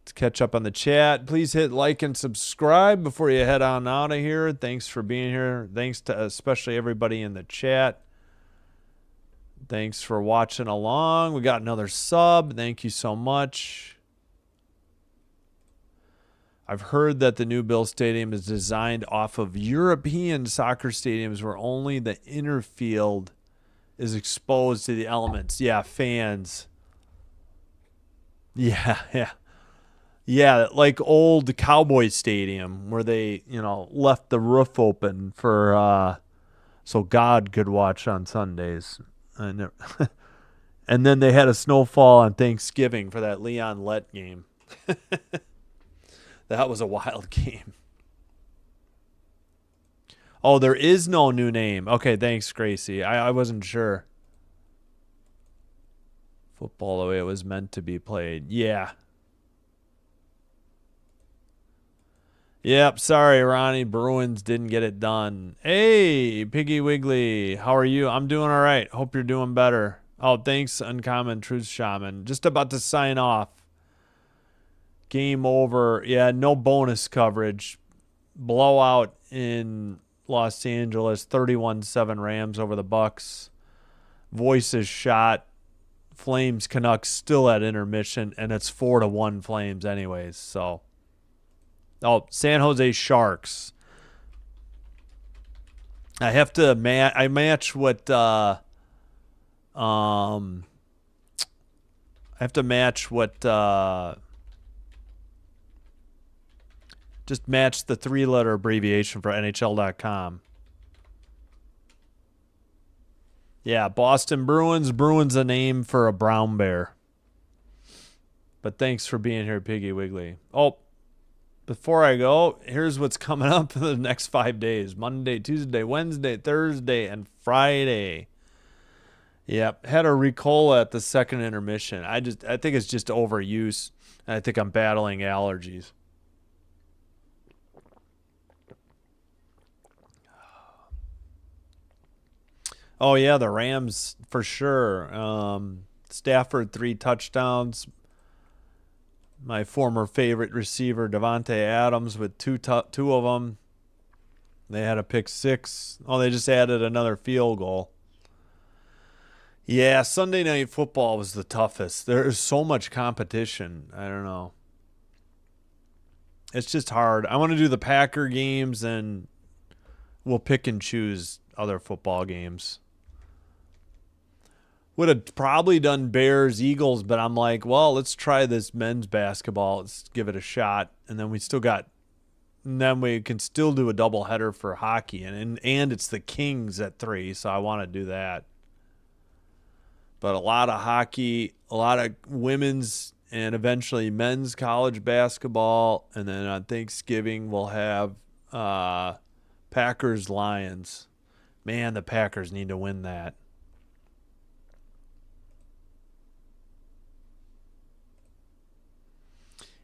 Speaker 1: Let's catch up on the chat. Please hit like and subscribe before you head on out of here. Thanks for being here. Thanks to especially everybody in the chat. Thanks for watching along. We got another sub. Thank you so much. I've heard that the new Bill Stadium is designed off of European soccer stadiums where only the inner field is exposed to the elements. Yeah, fans. Yeah. Yeah, like old Cowboy Stadium where they, left the roof open for so God could watch on Sundays. And then they had a snowfall on Thanksgiving for that Leon Lett game. That was a wild game. Oh, there is no new name. Okay, thanks, Gracie. I wasn't sure. Football the way it was meant to be played. Yeah. Yep, sorry, Ronnie. Bruins didn't get it done. Hey, Piggy Wiggly. How are you? I'm doing all right. Hope you're doing better. Oh, thanks, Uncommon Truth Shaman. Just about to sign off. Game over. Yeah, no bonus coverage. Blowout in Los Angeles. 31-7 Rams over the Bucks. Voices shot. Flames Canucks still at intermission, and it's 4-1 Flames anyways. So, San Jose Sharks. I have to match what just match the 3-letter abbreviation for NHL.com. Yeah, Boston Bruins. Bruins a name for a brown bear. But thanks for being here, Piggy Wiggly. Oh, before I go, here's what's coming up in the next 5 days. Monday, Tuesday, Wednesday, Thursday, and Friday. Yep, had a Ricola at the second intermission. I think it's just overuse. And I think I'm battling allergies. Oh, yeah, the Rams for sure. Stafford, 3 touchdowns. My former favorite receiver, Devontae Adams, with two of them. They had a pick 6. Oh, they just added another field goal. Yeah, Sunday Night Football was the toughest. There's so much competition. I don't know. It's just hard. I want to do the Packer games, and we'll pick and choose other football games. Would have probably done Bears, Eagles, but I'm like, well, let's try this men's basketball. Let's give it a shot. And then we can still do a doubleheader for hockey. And it's the Kings at 3, so I want to do that. But a lot of hockey, a lot of women's and eventually men's college basketball. And then on Thanksgiving, we'll have Packers, Lions. Man, the Packers need to win that.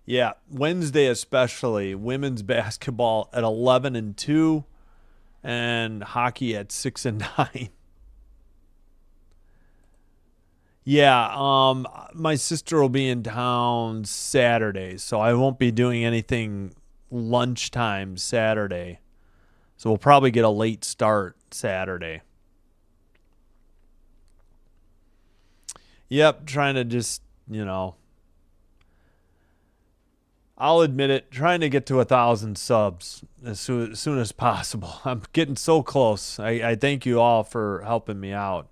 Speaker 1: Yeah, Wednesday especially, women's basketball at 11-2 and hockey at 6-9. Yeah, my sister will be in town Saturday, so I won't be doing anything lunchtime Saturday. So we'll probably get a late start Saturday. Yep, trying to just, I'll admit it, trying to get to 1,000 subs as soon as possible. I'm getting so close. I thank you all for helping me out.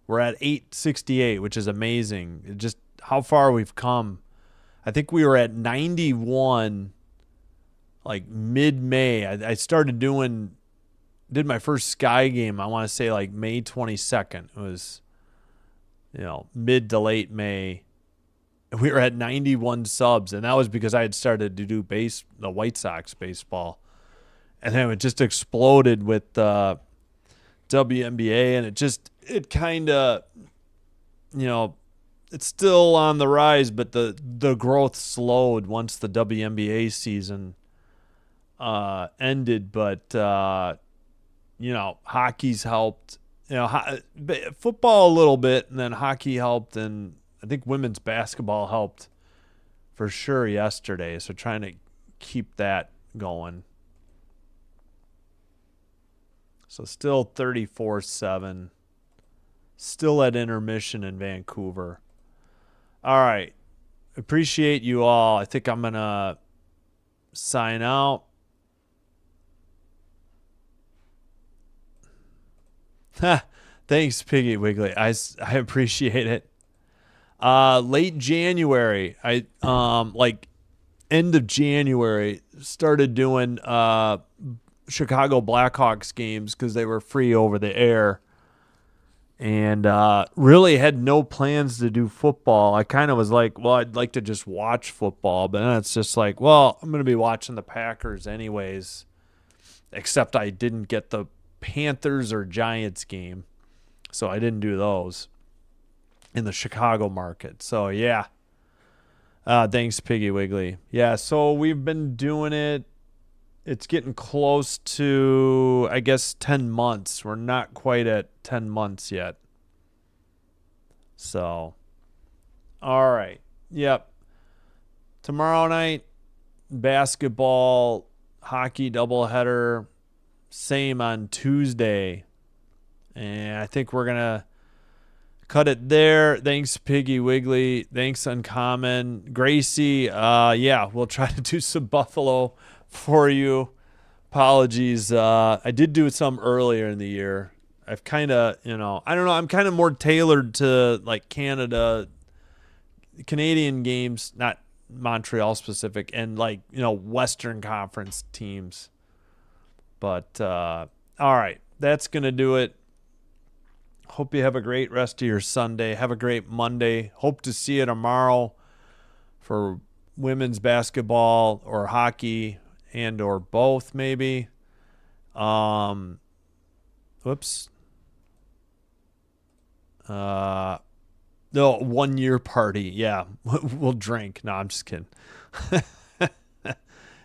Speaker 1: We're at 868, which is amazing. Just how far we've come. I think we were at 91 like mid-May. I did my first Sky game, I want to say like May 22nd. It was, mid to late May. We were at 91 subs, and that was because I had started to do the White Sox baseball. And then it just exploded with WNBA, and it kind of, it's still on the rise, but the growth slowed once the WNBA season ended. But hockey's helped. Football a little bit, and then hockey helped, and I think women's basketball helped for sure yesterday. So trying to keep that going. So still 34-7. Still at intermission in Vancouver. All right. Appreciate you all. I think I'm going to sign out. Thanks, Piggy Wiggly. I appreciate it. Late January, I like end of January, started doing Chicago Blackhawks games because they were free over the air, and really had no plans to do football. I kind of was like, well, I'd like to just watch football, but then it's just like, well, I'm going to be watching the Packers anyways, except I didn't get the Panthers or Giants game, so I didn't do those in the Chicago market. So yeah, thanks, Piggy Wiggly. Yeah, so we've been doing it. It's getting close to, I guess, 10 months. We're not quite at 10 months yet. So, all right. Yep. Tomorrow night, basketball, hockey doubleheader. Same on Tuesday. And I think we're going to cut it there. Thanks, Piggy Wiggly. Thanks, Uncommon. Gracie, yeah, we'll try to do some Buffalo for you. Apologies. I did do some earlier in the year. I've kind of, I don't know. I'm kind of more tailored to like Canadian games, not Montreal specific, and like, Western Conference teams. But, all right, that's going to do it. Hope you have a great rest of your Sunday. Have a great Monday. Hope to see you tomorrow for women's basketball or hockey and or both maybe. Whoops. No, 1 year party. Yeah, we'll drink. No, I'm just kidding.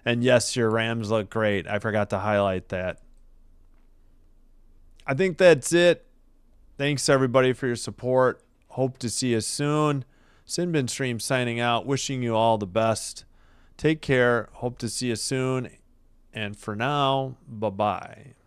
Speaker 1: And yes, your Rams look great. I forgot to highlight that. I think that's it. Thanks, everybody, for your support. Hope to see you soon. Sinbin Stream signing out. Wishing you all the best. Take care. Hope to see you soon. And for now, bye-bye.